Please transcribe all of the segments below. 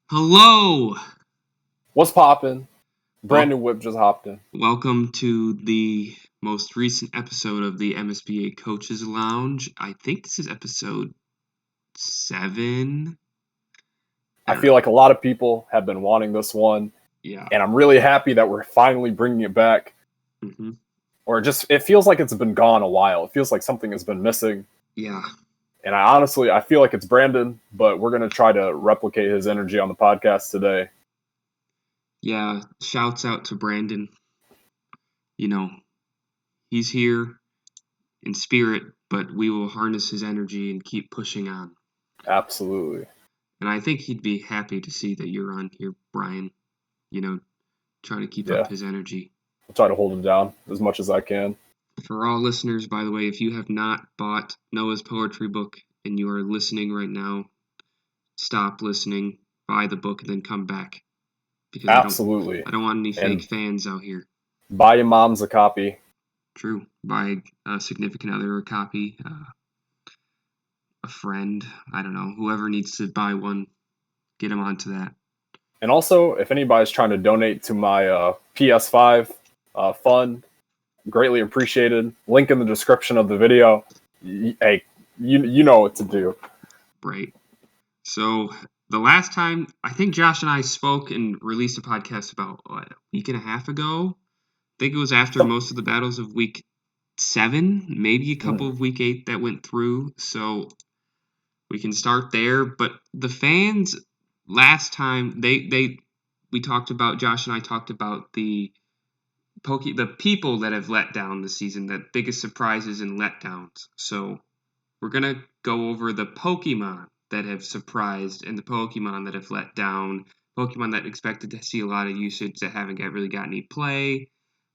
Hello! What's poppin'? Brand Well, new whip just hopped in. welcome to the most recent episode of the MSBA Coaches Lounge. I think this is episode 7. I I don't feel know. like a lot of people have been wanting this one, Yeah. and I'm really happy that we're finally bringing it back. hmm Or it feels like it's been gone a while. It feels like something has been missing. Yeah. And I feel like it's Brandon, but we're gonna try to replicate his energy on the podcast today. Yeah. Shouts out to Brandon. You know, he's here in spirit, but we will harness his energy and keep pushing on. Absolutely. And I think he'd be happy to see that you're on here, Bryan. Trying to keep up Yeah. his energy. I'll try to hold him down as much as I can. For all listeners, by the way, if you have not bought Noah's poetry book and you are listening right now, stop listening, buy the book, and then come back because Absolutely. I don't want any fake And fans out here. buy your mom's a copy. True, buy a significant other a copy, a friend, I don't know, whoever needs to buy one, get them onto that. And also, if anybody's trying to donate to my PS5 fund, greatly appreciated. Link in the description of the video. Hey, you know what to do. Right. So the last time I think Josh and I spoke and released a podcast about a week and a half ago. I think it was after most of the battles of week 7, maybe a couple of week 8 that went through. So we can start there. But the fans last time we talked about, Josh and I talked about the people that have let down this season, the biggest surprises and letdowns. So we're gonna go over the Pokemon that have surprised and the Pokemon that have let down. Pokemon that expected to see a lot of usage that haven't really got any play.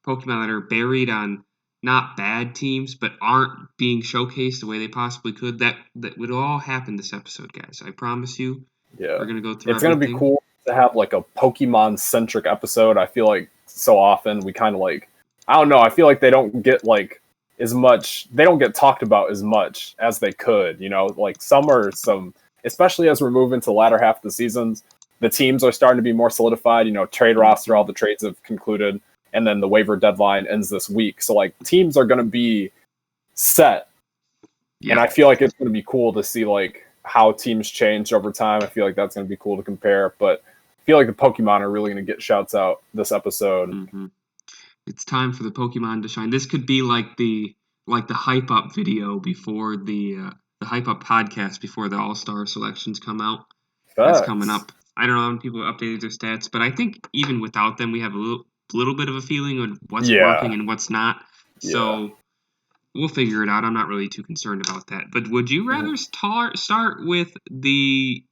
Pokemon that are buried on not bad teams but aren't being showcased the way they possibly could. That would all happen this episode, guys. I promise you. Yeah, We're gonna go through it's gonna be everything. cool to have like a Pokemon centric episode. I feel like so often we kind of like I don't know. I feel like they don't get like as much. They don't get talked about as much as they could. Like some, especially as we're moving to the latter half of the seasons. The teams are starting to be more solidified. Trade roster, all the trades have concluded, and then the waiver deadline ends this week. So like teams are going to be set. Yeah. And I feel like it's going to be cool to see like how teams change over time. I feel like that's going to be cool to compare. But I feel like the Pokemon are really going to get shouts out this episode. Mm-hmm. It's time for the Pokemon to shine. This could be like the hype up video before the hype up podcast before the All Star selections come out. That's coming Facts. up. I don't know how many people updated their stats, but I think even without them, we have a little bit of a feeling of what's working Yeah. and what's not. Yeah. So we'll figure it out. I'm not really too concerned about that. But would you rather start with the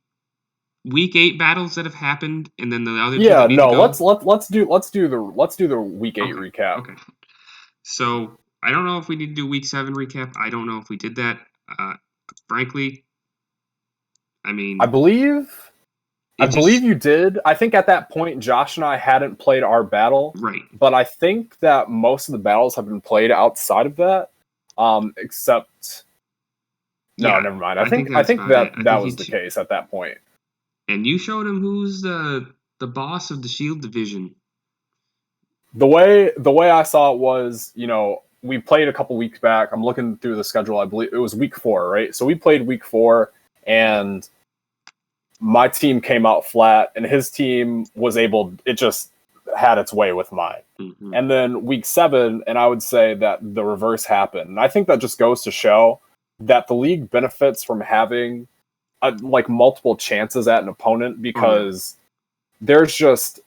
week 8 battles that have happened and then the other two Yeah. that need to No. go? Let's do the week 8 Okay. recap. Okay. So I don't know if we need to do week 7 recap. I don't know if we did that. Frankly, I mean, I believe it just you did. I think at that point Josh and I hadn't played our battle, right. but I think that most of the battles have been played outside of that. Except no, Yeah, never mind. I think I that's think about it. I that think was the case at that point. and you showed him who's the boss of the Shield division. The way I saw it was, we played a couple weeks back. I'm looking through the schedule. I believe it was week 4, right? So we played week 4, and my team came out flat, and his team was able. It just had its way with mine. Mm-hmm. And then week 7, and I would say that the reverse happened. And I think that just goes to show that the league benefits from having like multiple chances at an opponent because there's just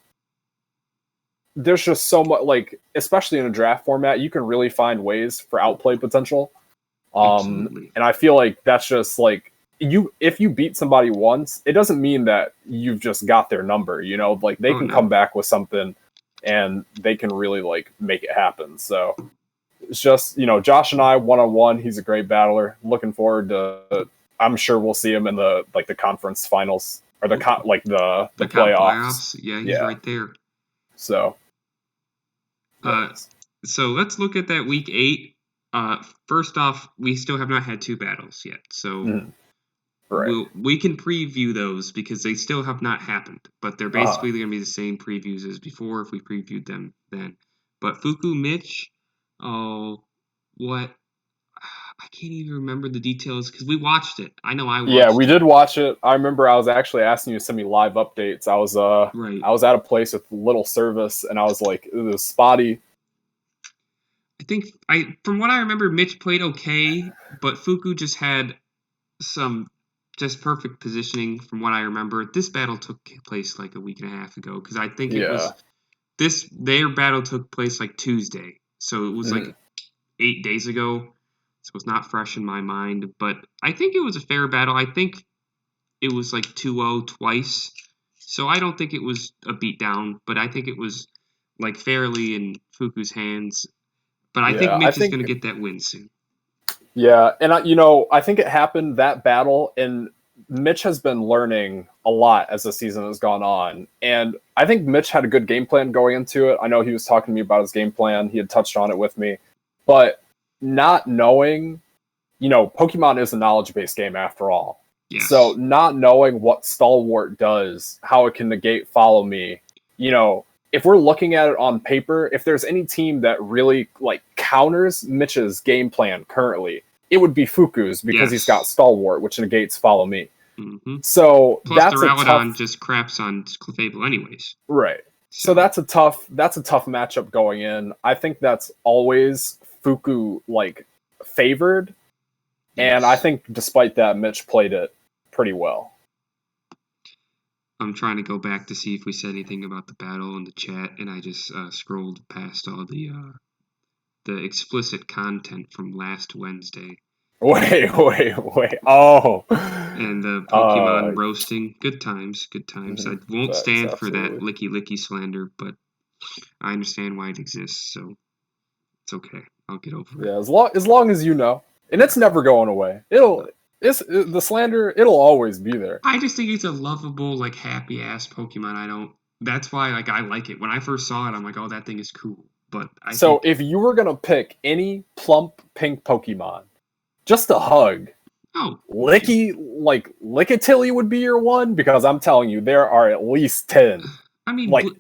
so much, like, especially in a draft format, you can really find ways for outplay potential. Absolutely. And I feel like that's just like if you beat somebody once, it doesn't mean that you've just got their number, like they can come back with something and they can really like make it happen. So it's just, Josh and I 1-on-1, he's a great battler. Looking forward to, I'm sure we'll see him in the conference finals or the playoffs. Yeah, he's right there. So so let's look at that week 8. First off, we still have not had 2 battles yet. So Right. we can preview those because they still have not happened, but they're basically going to be the same previews as before if we previewed them then. But Fuku Mitch, oh, what? I can't even remember the details because we watched it. I know I watched Yeah, we it. did watch it. I remember I was actually asking you to send me live updates. Right. I was at a place with little service, and I was like, it was spotty. I think from what I remember, Mitch played okay, but Fuku just had some just perfect positioning from what I remember. This battle took place like a week and a half ago because I think it was their battle took place like Tuesday. So it was like 8 days ago. So it's not fresh in my mind, but I think it was a fair battle. I think it was like 2-0 twice. So I don't think it was a beatdown, but I think it was like fairly in Fuku's hands. But I think Mitch is going to get that win soon. Yeah, and I think it happened that battle, and Mitch has been learning a lot as the season has gone on, and I think Mitch had a good game plan going into it. I know he was talking to me about his game plan; he had touched on it with me, but not knowing, Pokemon is a knowledge-based game after all. Yes. So not knowing what Stalwart does, how it can negate Follow Me, if we're looking at it on paper, if there's any team that really counters Mitch's game plan currently, it would be Fuku's because he's got Stalwart, which negates Follow Me. Mm-hmm. So plus that's the Rowdon just craps on Clefable anyways. Right. So that's a tough matchup going in. I think that's always Fuku favored. Yes. And I think despite that, Mitch played it pretty well. I'm trying to go back to see if we said anything about the battle in the chat, and I just scrolled past all the explicit content from last Wednesday. Wait. Oh. And the Pokemon roasting. Good times. I won't stand for that licky slander, but I understand why it exists, so it's okay. I'll get over it. Yeah, as long as you know. And it's never going away. The slander, it'll always be there. I just think it's a lovable, happy ass Pokemon. That's why I like it. When I first saw it, I'm like, oh, that thing is cool. But if you were gonna pick any plump pink Pokemon, just a hug. Oh. Lickitilli would be your one, because I'm telling you, there are at least 10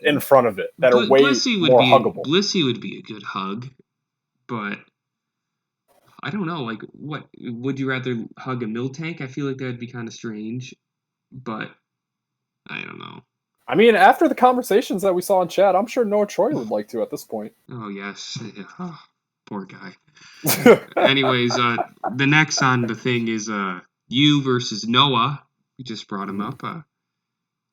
in front of it that are way more huggable. Blissey would be a good hug, but I don't know, what would you rather hug a Miltank? I feel like that'd be kind of strange, but I don't know. I mean, after the conversations that we saw in chat, I'm sure Noah Troy would like to at this point. Oh yes, oh, poor guy. Anyways, the next on the thing is you versus Noah. We just brought him up. All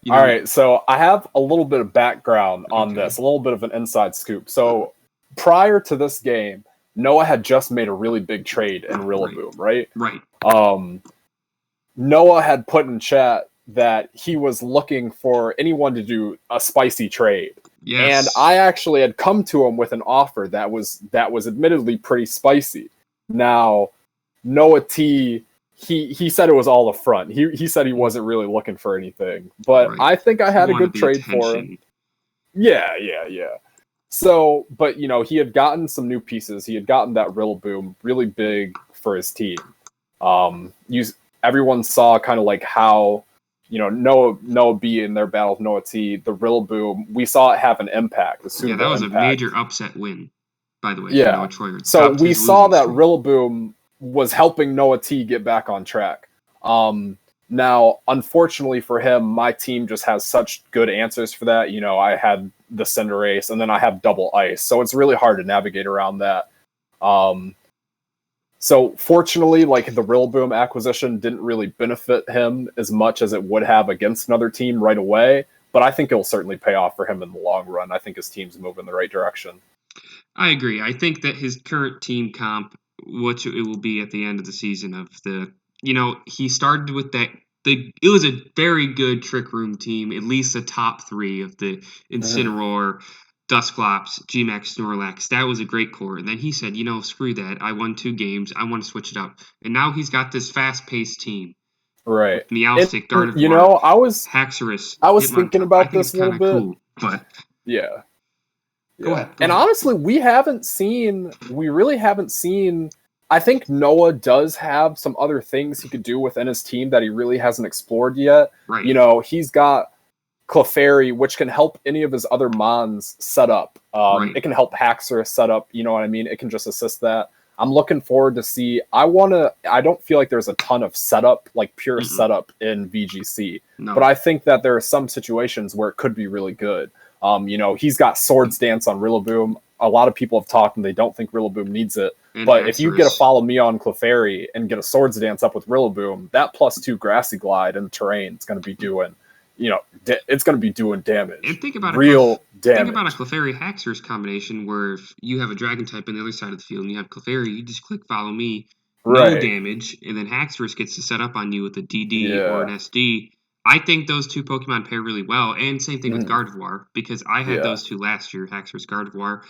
right, so I have a little bit of background on this, a little bit of an inside scoop. So prior to this game, Noah had just made a really big trade in Rillaboom, right? Right. Noah had put in chat that he was looking for anyone to do a spicy trade. Yes. And I actually had come to him with an offer that was admittedly pretty spicy. Now, Noah T, he said it was all a front. He said he wasn't really looking for anything. But I think I had a good trade for him. Yeah. So, but he had gotten some new pieces. He had gotten that Rillaboom really big for his team. Everyone saw kind of how Noah B in their battle with Noah T, the Rillaboom, we saw it have an impact. That was a major upset win, by the way. Yeah. Noah Troyer. So we saw that Rillaboom was helping Noah T get back on track. Now, unfortunately for him, my team just has such good answers for that. I had the Cinderace, and then I have Double Ice. So it's really hard to navigate around that. So fortunately, the Rillaboom acquisition didn't really benefit him as much as it would have against another team right away. But I think it'll certainly pay off for him in the long run. I think his team's moving in the right direction. I agree. I think that his current team comp, what it will be at the end of the season he started with that. It was a very good Trick Room team, at least the top 3 of the Incineroar, Dusclops, Gmax, Snorlax. That was a great core. And then he said, screw that. I won 2 games. I want to switch it up. And now he's got this fast-paced team. Right. Meowstic, Gardevoir, Haxorus. I was thinking about this a little bit. Cool, but yeah. Go ahead. And honestly, we really haven't seen I think Noah does have some other things he could do within his team that he really hasn't explored yet. Right. You know, he's got Clefairy, which can help any of his other Mons set up. Right. It can help Haxor set up, you know what I mean? It can just assist that. I'm looking forward to see. I don't feel like there's a ton of setup, like pure setup in VGC. No. But I think that there are some situations where it could be really good. You know, he's got Swords Dance on Rillaboom. A lot of people have talked and they don't think Rillaboom needs it. And but if you get a Follow Me on Clefairy and get a Swords Dance up with Rillaboom, that +2 Grassy Glide in the terrain is going to be doing, you know, it's going to be doing damage. And think about damage. Think about a Clefairy Haxorus combination where if you have a Dragon type on the other side of the field and you have Clefairy, you just click Follow Me, no damage, and then Haxorus gets to set up on you with a DD or an SD. I think those two Pokemon pair really well, and same thing with Gardevoir, because I had those two last year, Haxorus, Gardevoir,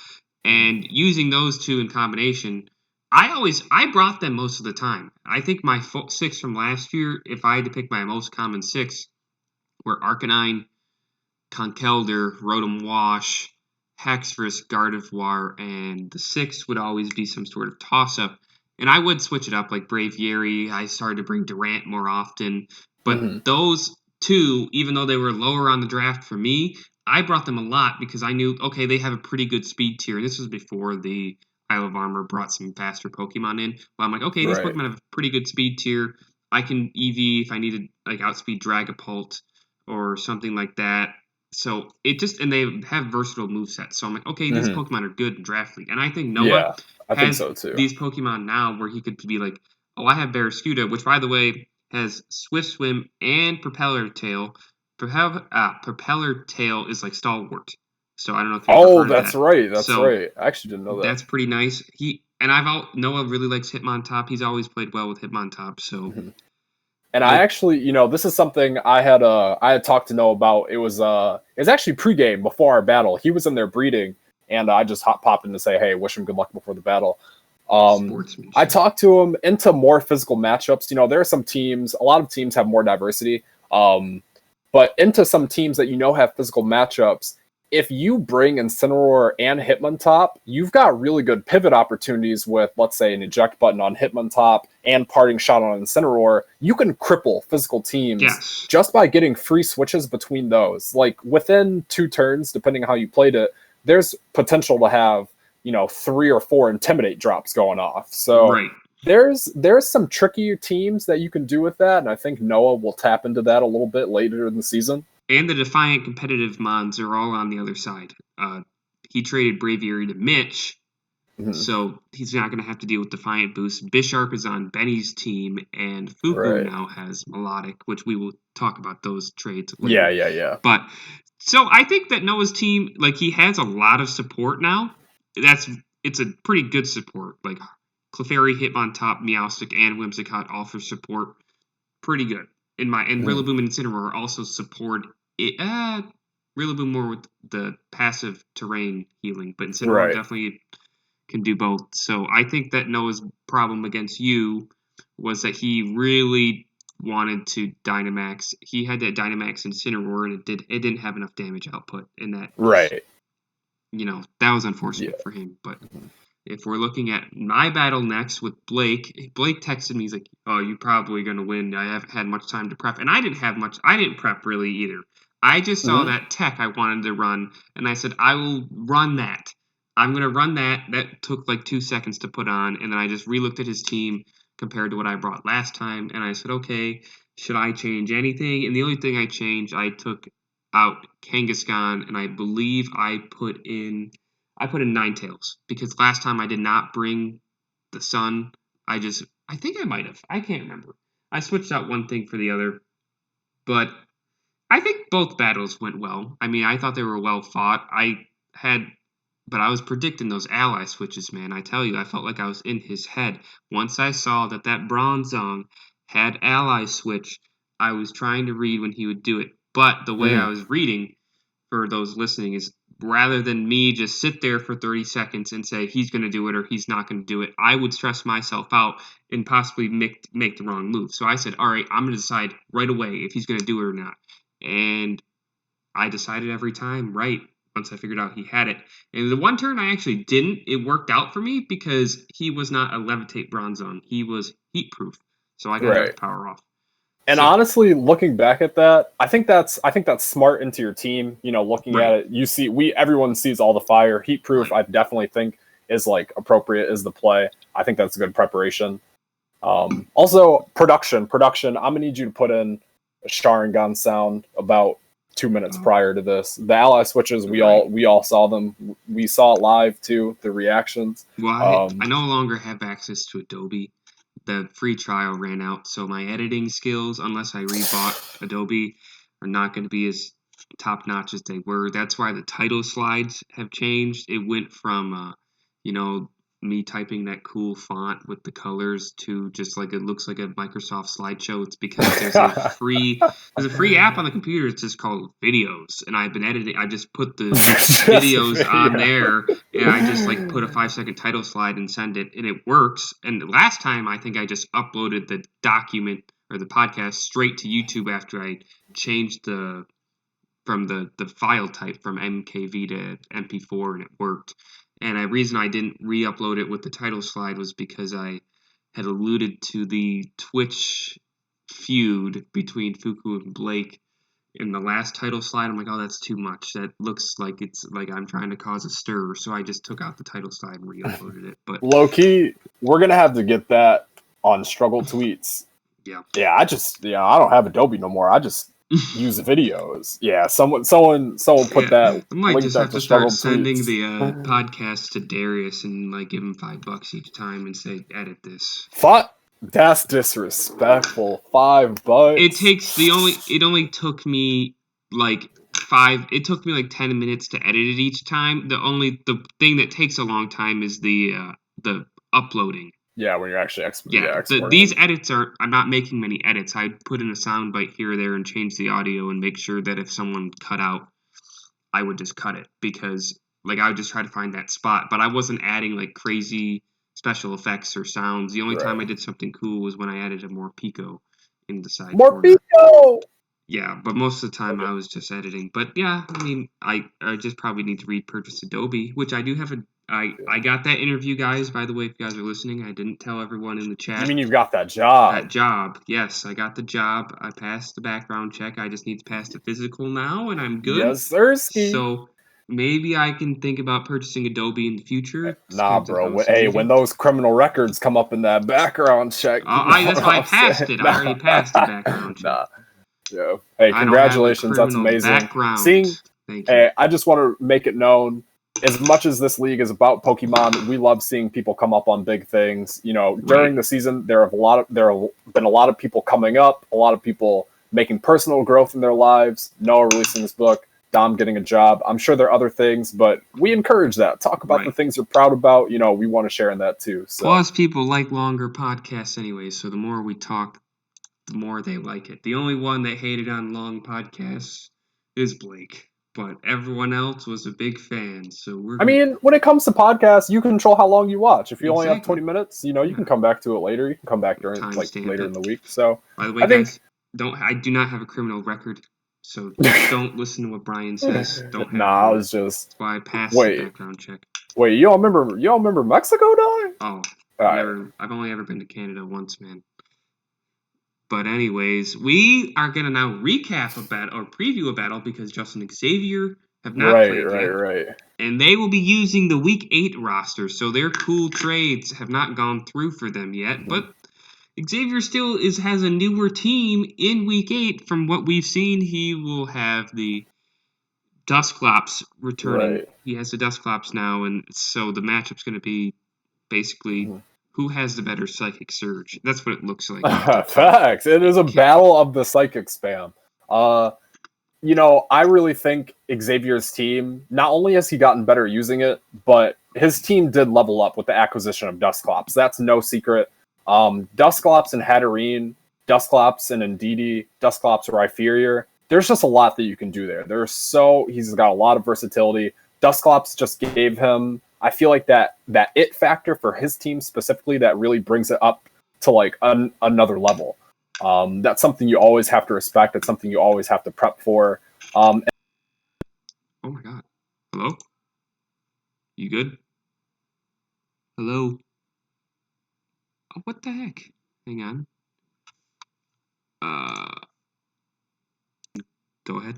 and using those two in combination, I brought them most of the time. I think my 6 from last year, if I had to pick my most common 6, were Arcanine, Conkeldurr, Rotom Wash, Haxorus, Gardevoir, and the 6th would always be some sort of toss-up. And I would switch it up, like Braviary. I started to bring Durant more often. But those two, even though they were lower on the draft for me, I brought them a lot because I knew, okay, they have a pretty good speed tier. And this was before the Isle of Armor brought some faster Pokemon in. Well, I'm like, okay, these Pokemon have a pretty good speed tier. I can EV if I needed, like, outspeed Dragapult or something like that. So it just, and they have versatile movesets. So I'm like, okay, these Pokemon are good in Draft League. And I think Noah has these Pokemon now where he could be like, oh, I have Barraskewda, which, by the way, has Swift Swim and Propeller Tail. Propeller Tail is like Stalwart. So I don't know if you've heard that's that. Right. That's right. I actually didn't know that. That's pretty nice. Noah really likes Hitmontop. He's always played well with Hitmontop. So. And I actually, you know, this is something I had talked to Noah about. It was actually pregame before our battle. He was in there breeding, and I just popped in to say, hey, wish him good luck before the battle. I talked to him into more physical matchups. You know, there are some teams, a lot of teams have more diversity, but into some teams that you know have physical matchups, if you bring Incineroar and Hitmontop, you've got really good pivot opportunities with, let's say, an eject button on Hitmontop and parting shot on Incineroar. You can cripple physical teams just by getting free switches between those. Like, within 2 turns, depending on how you played it, there's potential to have, you know, 3 or 4 Intimidate drops going off. So there's some tricky teams that you can do with that, and I think Noah will tap into that a little bit later in the season. And the Defiant competitive Mons are all on the other side. He traded Braviary to Mitch, so he's not going to have to deal with Defiant boost. Bisharp is on Benny's team, and Fuku now has Melodic, which we will talk about those trades later. Yeah. But so I think that Noah's team, like, he has a lot of support now. It's a pretty good support. Like, Clefairy, Hitmontop, Meowstic, and Whimsicott offer support pretty good. And Rillaboom and Incineroar also support it. Rillaboom more with the passive terrain healing, but Incineroar definitely can do both. So I think that Noah's problem against you was that he really wanted to Dynamax. He had that Dynamax Incineroar, and it didn't have enough damage output. And that you know, that was unfortunate for him. But if we're looking at my battle next with Blake texted me, he's like, oh, you're probably going to win. I haven't had much time to prep. And I didn't prep really either. I just saw that tech I wanted to run, and I said, I will run that. I'm going to run that. That took like 2 seconds to put on, and then I just relooked at his team compared to what I brought last time, and I said, okay, should I change anything? And the only thing I changed, I took out Kangaskhan, and I believe I put in Ninetales, because last time I did not bring the Sun. I think I might have. I can't remember. I switched out one thing for the other, but I think both battles went well. I mean, I thought they were well fought. But I was predicting those ally switches, man. I tell you, I felt like I was in his head. Once I saw that Bronzong had ally switch, I was trying to read when he would do it. But the way I was reading, for those listening, is rather than me just sit there for 30 seconds and say he's going to do it or he's not going to do it, I would stress myself out and possibly make the wrong move. So I said, all right, I'm going to decide right away if he's going to do it or not. And I decided every time right. once I figured out he had it. And the one turn I actually didn't, it worked out for me because he was not a levitate bronze zone. He was heat proof. So I got Right. earth power off. And So, honestly, looking back at that, I think that's smart into your team. You know, looking Right. at it, you see, everyone sees all the fire. Heat proof, Right. I definitely think is like appropriate is the play. I think that's a good preparation. Also, production. I'm gonna need you to put in a Sharingan sound about 2 minutes prior to this. The ally switches, we all saw them. We saw it live too. The reactions. Well, I no longer have access to Adobe. The free trial ran out, so my editing skills, unless I rebought Adobe, are not going to be as top notch as they were. That's why the title slides have changed. It went from, me typing that cool font with the colors to just like it looks like a Microsoft slideshow. It's because there's a free app on the computer. It's just called Videos, and I've been editing. I just put the videos on there, and I just like put a 5-second title slide and send it, and it works. And last time, I think I just uploaded the document or the podcast straight to YouTube after I changed from the file type from MKV to MP4, and it worked. And the reason I didn't re-upload it with the title slide was because I had alluded to the Twitch feud between Fuku and Blake in the last title slide. I'm like, oh, that's too much. That looks like it's like I'm trying to cause a stir. So I just took out the title slide and re-uploaded it. But low key, we're gonna have to get that on Struggle Tweets. Yeah. Yeah, I don't have Adobe no more. I just use the videos. Yeah, someone put that. I might just have to start sending tweets. the podcast to Darius and like give him $5 each time and say, edit this. That's disrespectful. $5. It only took me like 10 minutes to edit it each time. The thing that takes a long time is the uploading. Yeah, when you're actually exporting. These edits I'm not making many edits. I put in a sound bite here or there and change the audio and make sure that if someone cut out, I would just cut it because like I would just try to find that spot. But I wasn't adding like crazy special effects or sounds. The only time I did something cool was when I added a more pico in the side corner. Pico! Yeah, but most of the time I was just editing. But yeah, I mean, I just probably need to repurchase Adobe, which I do have I got that interview, guys. By the way, if you guys are listening, I didn't tell everyone in the chat. You mean you've got that job? That job, yes, I got the job. I passed the background check. I just need to pass the physical now, and I'm good. Yes, sir. So maybe I can think about purchasing Adobe in the future. Nah, bro. Hey, when those criminal records come up in that background check, that's why I passed it. I already passed the background check. Nah. Yeah. Hey, congratulations. That's amazing. Hey, I just want to make it known, as much as this league is about Pokemon, we love seeing people come up on big things. You know, during the season, there have been a lot of people coming up, a lot of people making personal growth in their lives. Noah releasing his book, Dom getting a job. I'm sure there are other things, but we encourage that. Talk about the things you're proud about. You know, we want to share in that too. So. Plus, people like longer podcasts anyway, so the more we talk, the more they like it. The only one that hated on long podcasts is Blake. But everyone else was a big fan, so we're. I mean, when it comes to podcasts, you control how long you watch. If you only have 20 minutes, you know, you can come back to it later. You can come back during later in the week. So, by the way, guys, I do not have a criminal record, so don't listen to what Bryan says. I was just. That's why I passed the background check. Wait, you all remember Mexico dying? Oh, I've only ever been to Canada once, man. But anyways, we are going to now recap a battle or preview a battle because Justin and Xavier have not played yet. Right. And they will be using the Week 8 roster, so their cool trades have not gone through for them yet. Mm-hmm. But Xavier still has a newer team in Week 8. From what we've seen, he will have the Dusclops returning. Right. He has the Dusclops now, and so the matchup's going to be basically... Mm-hmm. Who has the better Psychic Surge? That's what it looks like. Facts. It is a battle of the Psychic spam. You know, I really think Xavier's team, not only has he gotten better using it, but his team did level up with the acquisition of Dusclops. That's no secret. Dusclops and Hatterene, Dusclops and Indeedee, Dusclops or Rhyperior. There's just a lot that you can do there. He's got a lot of versatility. Dusclops just gave him... I feel like that it factor for his team specifically that really brings it up to like another level. That's something you always have to respect. It's something you always have to prep for. Oh my god! Hello? You good? Hello? Oh, what the heck? Hang on. Go ahead.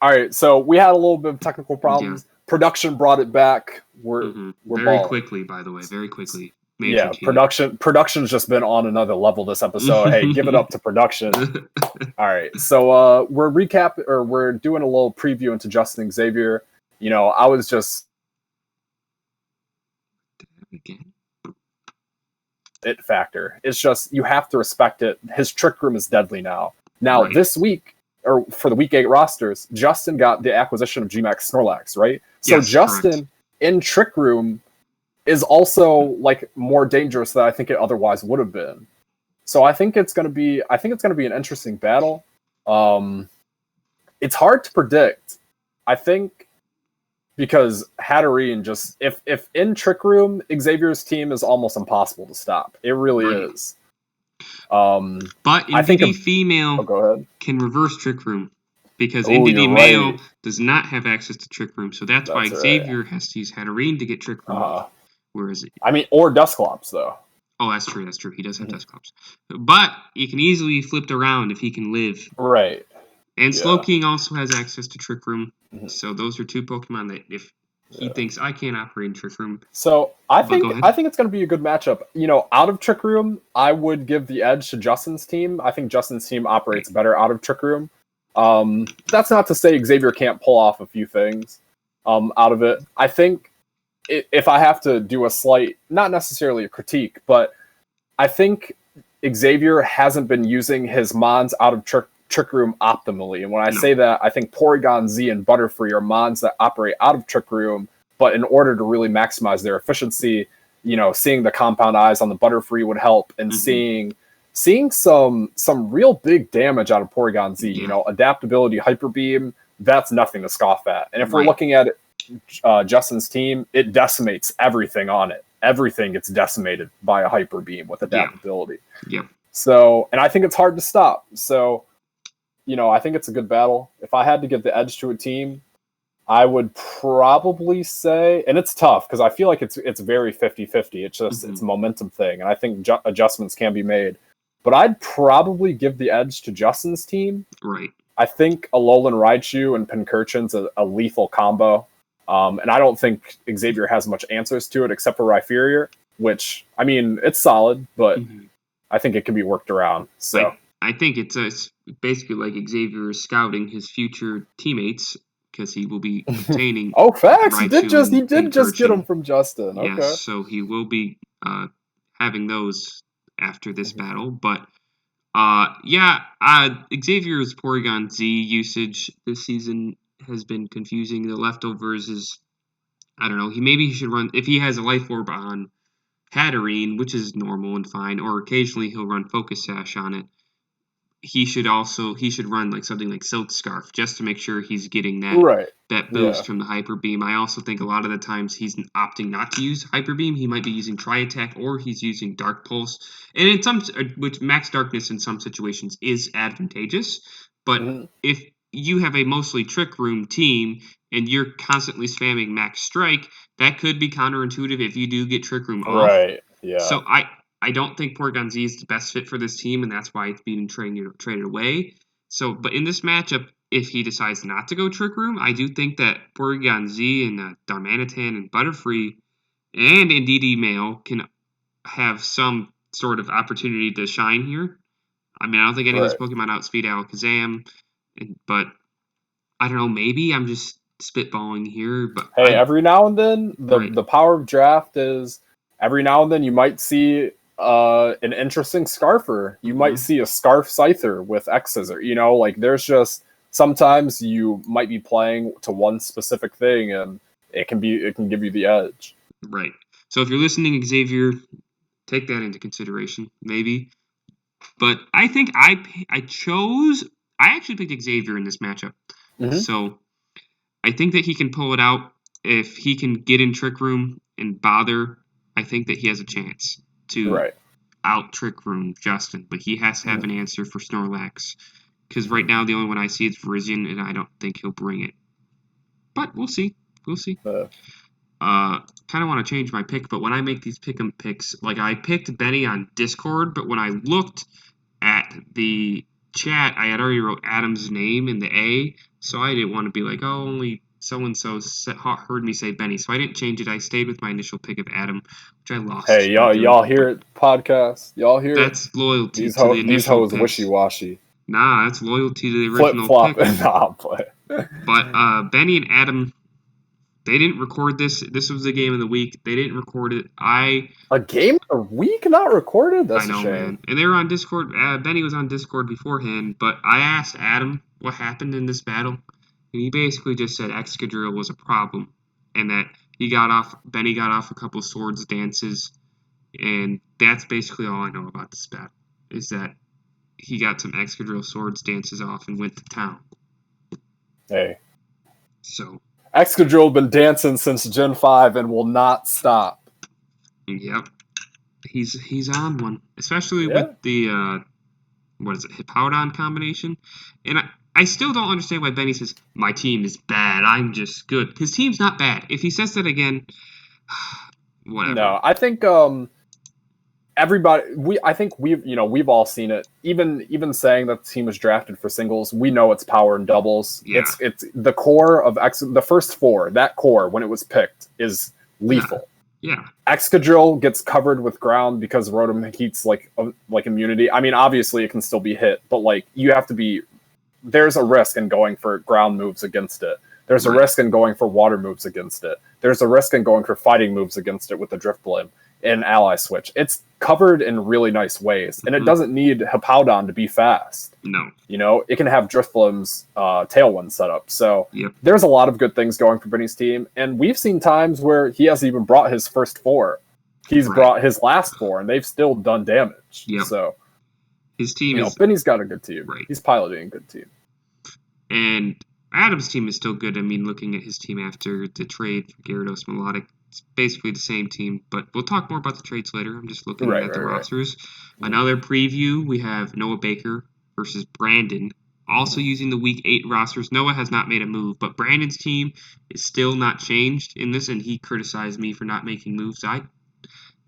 All right, so we had a little bit of technical problems. Yeah. Production brought it back. We're Very balling. quickly, by the way. Very quickly. Yeah, production's just been on another level this episode. Hey, give it up to production. All right, so we're doing a little preview into Justin Xavier. You know, I was just Again. it factor. It's just you have to respect it. His trick room is deadly now. Now this week, or for the week 8 rosters, Justin got the acquisition of G-Max Snorlax, right? So Yes, Justin correct. in trick room is also like more dangerous than I think it otherwise would have been. So I think it's gonna be an interesting battle. It's hard to predict. I think because Hatterene just if in Trick Room, Xavier's team is almost impossible to stop. It really is. But NDD female go ahead. can reverse Trick Room because NDD male does not have access to Trick Room, so that's why Xavier has to use Hatterene to get Trick Room off. Whereas or Dusclops though. Oh, that's true. That's true. He does have Dusclops, but he can easily flip around if he can live. Right. And Slowking also has access to Trick Room, so those are 2 Pokemon that if he thinks I can't operate in Trick Room. So I think it's going to be a good matchup. You know, out of Trick Room, I would give the edge to Justin's team. I think Justin's team operates better out of Trick Room. That's not to say Xavier can't pull off a few things out of it. I think if I have to do a slight, not necessarily a critique, but I think Xavier hasn't been using his Mons out of Trick Room optimally. And when I say that, I think Porygon Z and Butterfree are Mons that operate out of Trick Room, but in order to really maximize their efficiency, you know, seeing the compound eyes on the Butterfree would help, and seeing some real big damage out of Porygon Z. You know, adaptability, Hyper Beam, that's nothing to scoff at. And if we're looking at Justin's team, it decimates everything on it. Everything gets decimated by a Hyper Beam with adaptability. So, and I think it's hard to stop. So, you know, I think it's a good battle. If I had to give the edge to a team, I would probably say, and it's tough because I feel like it's very 50-50. It's just it's a momentum thing, and I think adjustments can be made. But I'd probably give the edge to Justin's team. Right. I think Alolan Raichu and Pincurchin's a lethal combo, and I don't think Xavier has much answers to it except for Rhyperior, which, I mean, it's solid, but I think it can be worked around. So I think it's basically like Xavier is scouting his future teammates because he will be obtaining. Oh, facts! Raichu he did just get them from Justin. Okay. Yes, so he will be having those after this battle. But Xavier's Porygon Z usage this season has been confusing. The leftovers is, I don't know. He should run if he has a Life Orb on Hatterene, which is normal and fine, or occasionally he'll run Focus Sash on it. He should run like something like Silk Scarf just to make sure he's getting that boost from the Hyper Beam. I also think a lot of the times he's opting not to use Hyper Beam. He might be using Tri Attack or he's using Dark Pulse, and in some which Max Darkness in some situations is advantageous. But if you have a mostly Trick Room team and you're constantly spamming Max Strike, that could be counterintuitive if you do get Trick Room off. Right. Yeah. So I don't think Porygon Z is the best fit for this team, and that's why it's being traded away. So, but in this matchup, if he decides not to go Trick Room, I do think that Porygon Z and Darmanitan and Butterfree and Indeedee Male can have some sort of opportunity to shine here. I mean, I don't think any of those Pokemon outspeed Alakazam, but I don't know. Maybe I'm just spitballing here, but hey, every now and then the power of draft is every now and then you might see an interesting Scarfer. You might see a Scarf Scyther with X-Scissor. You know, like there's just sometimes you might be playing to one specific thing and it can give you the edge. Right. So if you're listening, Xavier, take that into consideration, maybe. But I think I actually picked Xavier in this matchup. So I think that he can pull it out. If he can get in Trick Room and bother, I think that he has a chance to out Trick Room Justin. But he has to have an answer for Snorlax. Because right now the only one I see is Virizion, and I don't think he'll bring it. But we'll see. We'll see. Uh, Kind of want to change my pick, but when I make these pick 'em picks, like I picked Benny on Discord, but when I looked at the chat, I had already wrote Adam's name in the A, so I didn't want to be like, oh, only so-and-so heard me say Benny, so I didn't change it. I stayed with my initial pick of Adam, which I lost. Hey, y'all hear it, podcast? Y'all hear that's it? loyalty to the initial These hoes picks. wishy-washy. Nah, that's loyalty to the original Flip-flop. pick. Nah, play. But Benny and Adam, they didn't record this. This was the game of the week. They didn't record it. A game of the week not recorded? That's I know, a shame. man. And they were on Discord. Benny was on Discord beforehand, but I asked Adam what happened in this battle, and he basically just said Excadrill was a problem, and that Benny got off a couple swords dances, and that's basically all I know about this battle, is that he got some Excadrill swords dances off and went to town. Hey. So Excadrill been dancing since Gen 5 and will not stop. Yep. He's on one, especially with the Hippowdon combination. And I still don't understand why Benny says my team is bad. I'm just good. His team's not bad. If he says that again, whatever. No, I think we've all seen it. Even saying that the team was drafted for singles, we know it's power and doubles. Yeah. It's the core of the first four. That core when it was picked is lethal. Yeah. Excadrill gets covered with ground because Rotom Heat's like immunity. I mean, obviously it can still be hit, but like you have to be. There's a risk in going for ground moves against it. There's a risk in going for water moves against it. There's a risk in going for fighting moves against it with the Driftblim and Ally Switch. It's covered in really nice ways, and it doesn't need Hippowdon to be fast. No. You know, it can have Driftblim's Tailwind set up. So Yep. there's a lot of good things going for Benny's team, and we've seen times where he hasn't even brought his first four. He's brought his last four, and they've still done damage. Yep. So his team is Benny's got a good team. Right. He's piloting a good team. And Adam's team is still good. I mean, looking at his team after the trade for Gyarados Melodic, it's basically the same team, but we'll talk more about the trades later. I'm just looking at the rosters. Another preview, we have Noah Baker versus Brandon, also using the Week 8 rosters. Noah has not made a move, but Brandon's team is still not changed in this, and he criticized me for not making moves.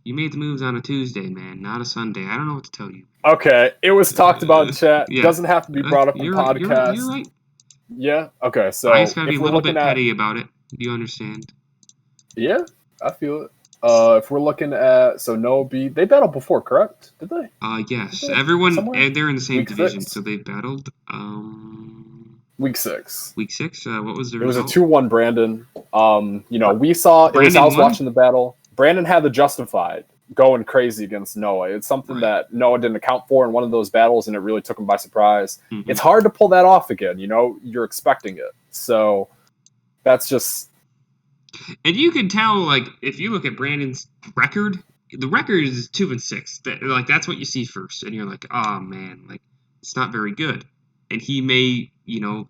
You made the moves on a Tuesday, man, not a Sunday. I don't know what to tell you. Okay, it was talked about in chat. Yeah. Doesn't have to be brought up in podcast. You're right. Yeah. Okay. So I just gotta be a little bit petty about it. Do you understand? Yeah, I feel it. If we're looking at Noah B, they battled before, correct? Did they? Yes. Did they? Everyone, Somewhere? they're in the same Week division, 6? so they battled. Week 6. Week 6. What was the It was a result? 2-1 Brandon. We saw it as I was watching the battle. Brandon had the Justified going crazy against Noah. It's something that Noah didn't account for in one of those battles, and it really took him by surprise. Mm-hmm. It's hard to pull that off again. You know, you're expecting it. So that's just. And you can tell, like, if you look at Brandon's record, the record is 2-6. That's what you see first, and you're like, oh man, like it's not very good. And he may,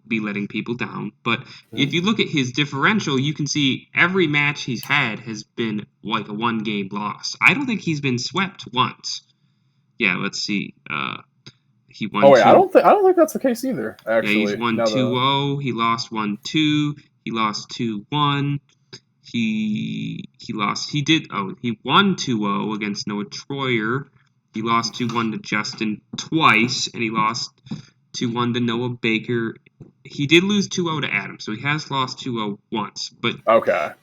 be letting people down. But if you look at his differential, you can see every match he's had has been like a 1-game loss. I don't think he's been swept once. Yeah, let's see. He won. Oh wait, I don't think that's the case either. Actually, yeah, he's won 2-0. He lost 1-2. He lost 2-1. He lost. He won 2-0 against Noah Troyer. He lost 2-1 to Justin twice, and he lost 2-1 to Noah Baker. He did lose 2-0 to Adam, so he has lost 2-0 once. But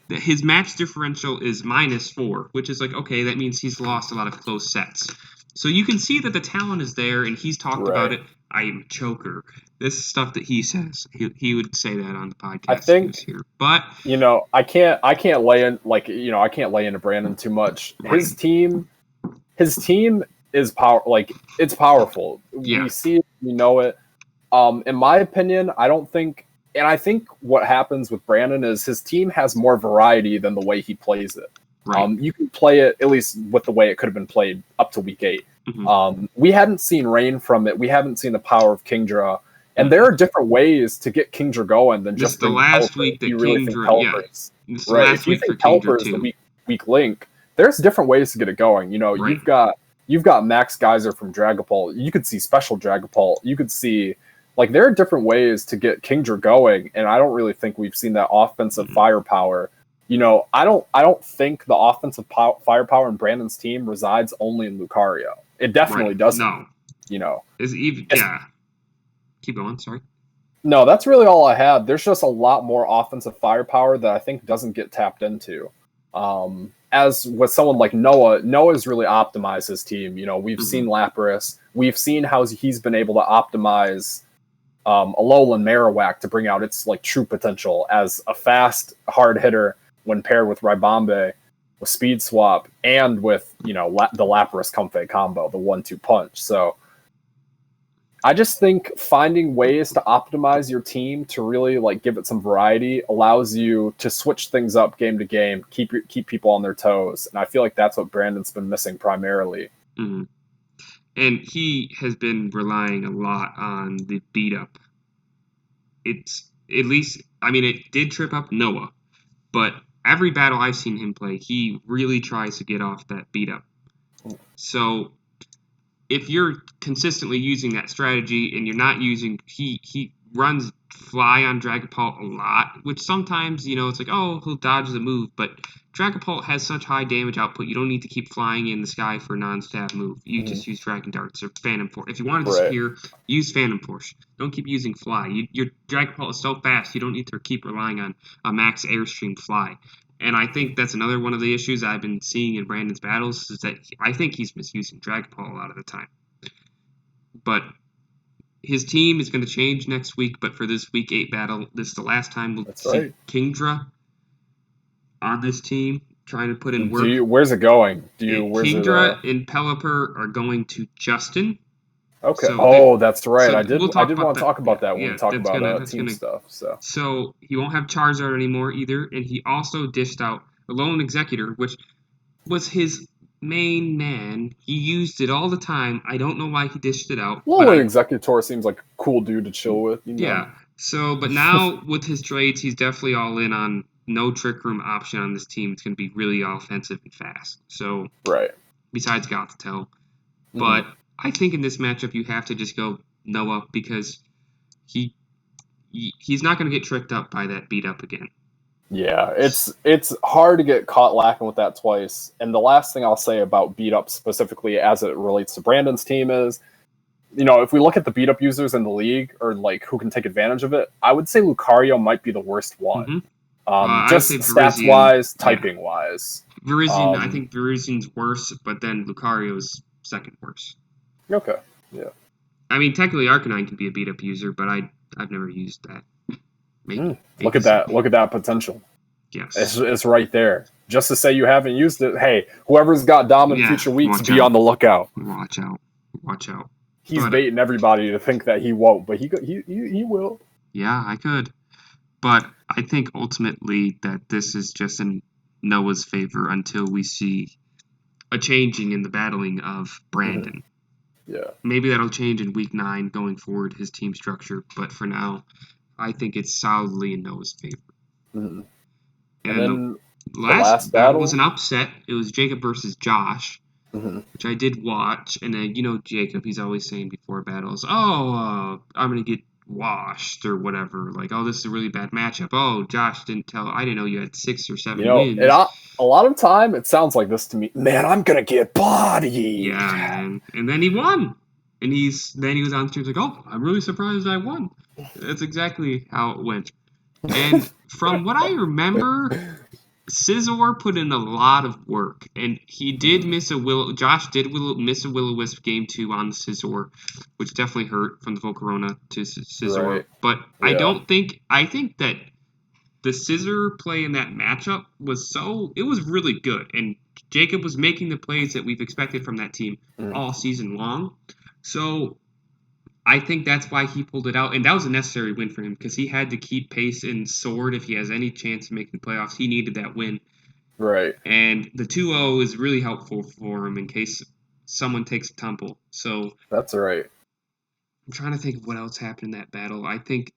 his match differential is -4, which is like, okay, that means he's lost a lot of close sets. So you can see that the talent is there, and he's talked about it. I am a choker. This is stuff that he says. He would say that on the podcast. I think, here. But I can't lay in I can't lay into Brandon too much. Right. His team is it's powerful. Yeah. We see it, we know it. In my opinion, I think what happens with Brandon is his team has more variety than the way he plays it. Right. You can play it, at least with the way it could have been played, up to week 8. Mm-hmm. We hadn't seen rain from it. We haven't seen the power of Kingdra. And there are different ways to get Kingdra going than just the last week that Kingdra, right. If you think Pelipper is the weak link, there's different ways to get it going. You've got Max Geyser from Dragapult. You could see Special Dragapult. You could see Like, there are different ways to get Kingdra going, and I don't really think we've seen that offensive firepower. You know, I don't think the offensive firepower in Brandon's team resides only in Lucario. It definitely doesn't. No. You know, Keep going. Sorry. No, that's really all I had. There's just a lot more offensive firepower that I think doesn't get tapped into. As with someone like Noah's really optimized his team. You know, we've seen Lapras. We've seen how he's been able to optimize Alolan Marowak to bring out its like true potential as a fast, hard hitter when paired with Ribombe, with Speed Swap, and with, you know, the Lapras Comfey combo, the 1-2 punch. So I just think finding ways to optimize your team to really like give it some variety allows you to switch things up game to game, keep people on their toes, and I feel like that's what Brandon's been missing primarily. Mm-hmm. And he has been relying a lot on the beat up. It's at least, I mean, it did trip up Noah, but every battle I've seen him play, he really tries to get off that beat up. So if you're consistently using that strategy and you're not using, he runs fly on Dragapult a lot, which sometimes, you know, it's like, oh, he'll dodge the move, but Dragapult has such high damage output, you don't need to keep flying in the sky for a non-stab move. You just use Dragon Darts or Phantom Force. If you want to disappear, use Phantom Force. Don't keep using Fly. Your Dragapult is so fast, you don't need to keep relying on a max Airstream Fly. And I think that's another one of the issues I've been seeing in Brandon's battles is that I think he's misusing Dragapult a lot of the time. But his team is going to change next week, but for this Week 8 battle, this is the last time we'll see Kingdra on this team trying to put in work. Where's it going? Kingdra and Pelipper are going to Justin. Okay. So that's right. So I did want to talk about that when we talk about team stuff. So he won't have Charizard anymore either, and he also dished out a Lone Executor, which was his main man. He used it all the time. I don't know why he dished it out. Lone Executor seems like a cool dude to chill with. You know? Yeah. So, but now with his trades, he's definitely all in on no Trick Room option on this team. It's going to be really offensive and fast. So, besides Gothitelle. But I think in this matchup, you have to just go Noah because he's not going to get tricked up by that beat up again. Yeah, it's hard to get caught lacking with that twice. And the last thing I'll say about beat up specifically as it relates to Brandon's team is, you know, if we look at the beat up users in the league or like who can take advantage of it, I would say Lucario might be the worst one. Just stats wise, typing wise. Virizion, I think Virizian's worse, but then Lucario's second worst. Okay, yeah. I mean, technically Arcanine can be a beat up user, but I've never used that. Look at that! Look at that potential. Yes, it's right there. Just to say you haven't used it, hey, whoever's got dominant future weeks, be on the lookout. Watch out. He's baiting everybody to think that he won't, but he will. Yeah, I could. But I think ultimately that this is just in Noah's favor until we see a changing in the battling of Brandon. Yeah. Maybe that'll change in Week 9 going forward, his team structure. But for now, I think it's solidly in Noah's favor. And then the last battle was an upset. It was Jacob versus Josh, which I did watch. And then, you know, Jacob, he's always saying before battles, I'm going to get washed or whatever. Like, oh, this is a really bad matchup. Oh, Josh I didn't know you had 6 or 7 wins. A lot of time, it sounds like this to me. Man, I'm going to get bodied. Yeah, man. And then he won. And he was on stream like, oh, I'm really surprised I won. That's exactly how it went. And from what I remember, Scizor put in a lot of work, and he did miss Josh did miss a Will-O-Wisp game 2 on the Scizor, which definitely hurt from the Volcarona to Scizor. Right. But I think that the Scizor play in that matchup was really good, and Jacob was making the plays that we've expected from that team all season long. So I think that's why he pulled it out, and that was a necessary win for him because he had to keep pace in Sword if he has any chance of making the playoffs. He needed that win. Right. And the 2-0 is really helpful for him in case someone takes a tumble. So that's right. I'm trying to think of what else happened in that battle. I think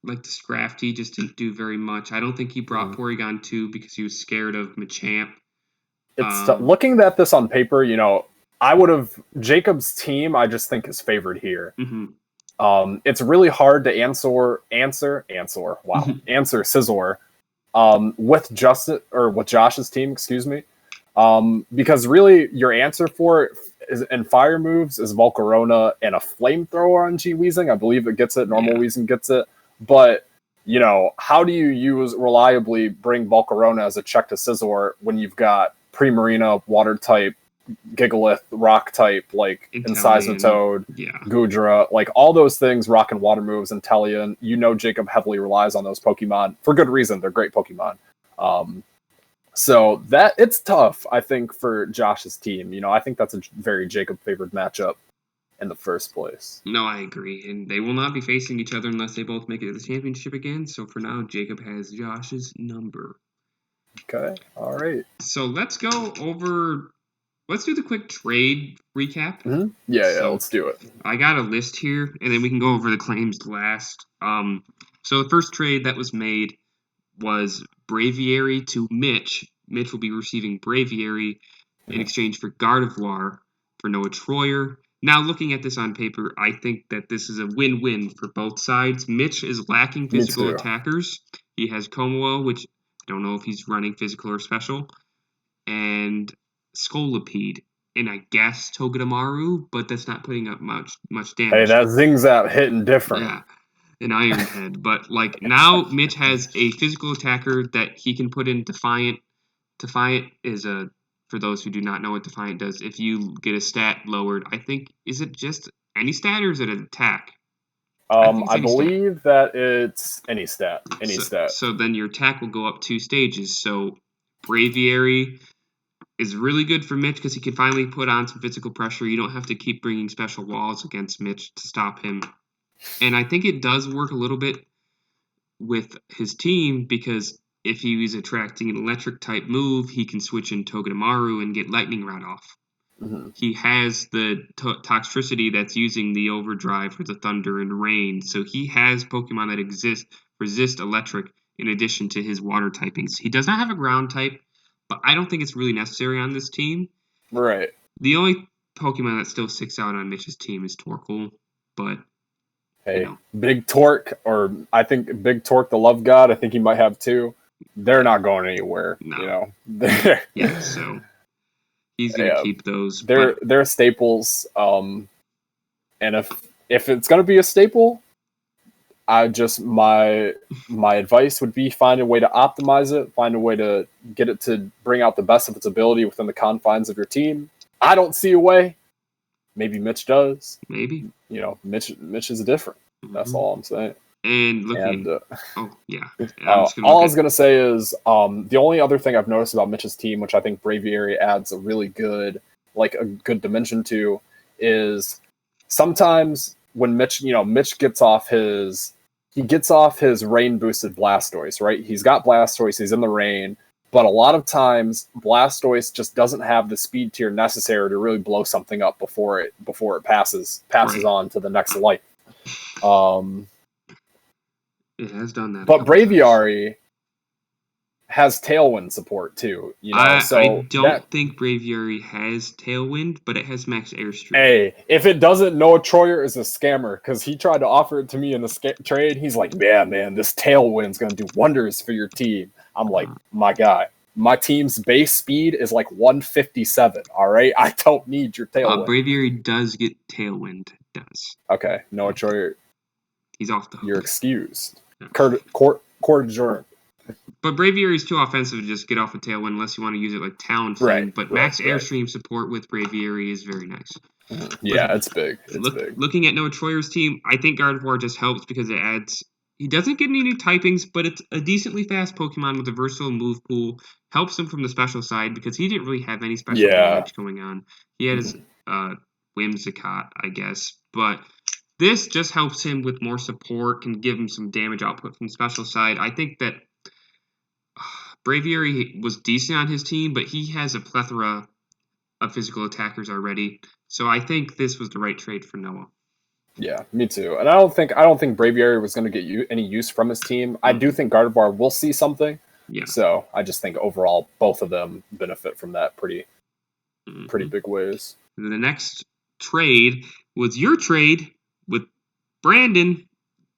like the Scrafty just didn't do very much. I don't think he brought Porygon 2 because he was scared of Machamp. It's looking at this on paper, you know, Jacob's team, I just think is favored here. It's really hard to answer Scizor with Josh's team, excuse me. Because really your answer for it is in fire moves is Volcarona and a flamethrower on G-Weezing. I believe it gets it, normal Weezing gets it. But, you know, how do you reliably bring Volcarona as a check to Scizor when you've got Primarina, water type, Gigalith, rock type, like Incisatoad, Goodra, like all those things, rock and water moves, Inteleon. You know, Jacob heavily relies on those Pokemon for good reason. They're great Pokemon. So that it's tough, I think, for Josh's team. You know, I think that's a very Jacob favored matchup in the first place. No, I agree. And they will not be facing each other unless they both make it to the championship again. So for now, Jacob has Josh's number. Okay. All right. So let's go over. Let's do the quick trade recap. Mm-hmm. Yeah, let's do it. I got a list here, and then we can go over the claims last. So the first trade that was made was Braviary to Mitch. Mitch will be receiving Braviary in exchange for Gardevoir for Noah Troyer. Now, looking at this on paper, I think that this is a win-win for both sides. Mitch is lacking physical attackers. He has Komodo, which I don't know if he's running physical or special, and Scolipede, and I guess Togedemaru, but that's not putting up much damage. Hey, that zings out hitting different. Yeah, an Iron Head. But like now, Mitch has a physical attacker that he can put in Defiant. Defiant is a, for those who do not know what Defiant does, if you get a stat lowered, I think, is it just any stat or is it an attack? I believe that it's any stat. So then your attack will go up 2 stages. So Braviary is really good for Mitch because he can finally put on some physical pressure. You don't have to keep bringing special walls against Mitch to stop him. And I think it does work a little bit with his team because if he is attracting an electric type move, he can switch in Togedemaru and get Lightning Rod off. Mm-hmm. He has the Toxtricity that's using the Overdrive for the Thunder and Rain. So he has Pokemon that resist electric in addition to his water typings. He does not have a ground type, but I don't think it's really necessary on this team. Right. The only Pokemon that still sticks out on Mitch's team is Torkoal, but hey, Big Torque, or I think Big Torque, the Love God, I think he might have 2. They're not going anywhere. No. You know. Yeah, so he's gonna keep those. They're staples. And if it's gonna be a staple, I just my advice would be find a way to optimize it, find a way to get it to bring out the best of its ability within the confines of your team. I don't see a way. Maybe Mitch does. Maybe. You know, Mitch is different. That's all I'm saying. And looking, all I was gonna say is the only other thing I've noticed about Mitch's team, which I think Braviary adds a really good, a good dimension to, is sometimes when Mitch gets off his rain boosted Blastoise, right? He's got Blastoise, he's in the rain, but a lot of times Blastoise just doesn't have the speed tier necessary to really blow something up before it passes on to the next life. It has done that. But Braviary has Tailwind support too. You know, I don't think Braviary has Tailwind, but it has Max Airstream. Hey, if it doesn't, Noah Troyer is a scammer because he tried to offer it to me in the trade. He's like, "Yeah, man, this Tailwind's gonna do wonders for your team." I'm like, "My guy, my team's base speed is like 157. All right, I don't need your Tailwind." Braviary does get Tailwind. It does. Okay, Noah Troyer, he's off the hook. You're excused. Court adjourned. But Braviary is too offensive to just get off a Tailwind unless you want to use it like Talon Flame. But Max Airstream support with Braviary is very nice. Yeah, it's big. Big. Looking at Noah Troyer's team, I think Gardevoir just helps because it adds... He doesn't get any new typings, but it's a decently fast Pokemon with a versatile move pool. Helps him from the special side because he didn't really have any special damage going on. He had his Whimsicott, I guess. But this just helps him with more support, can give him some damage output from the special side. I think that Braviary was decent on his team, but he has a plethora of physical attackers already. So I think this was the right trade for Noah. Yeah, me too. And I don't think Braviary was going to get any use from his team. I do think Gardevoir will see something. Yeah. So I just think overall both of them benefit from that pretty big ways. The next trade was your trade with Brandon,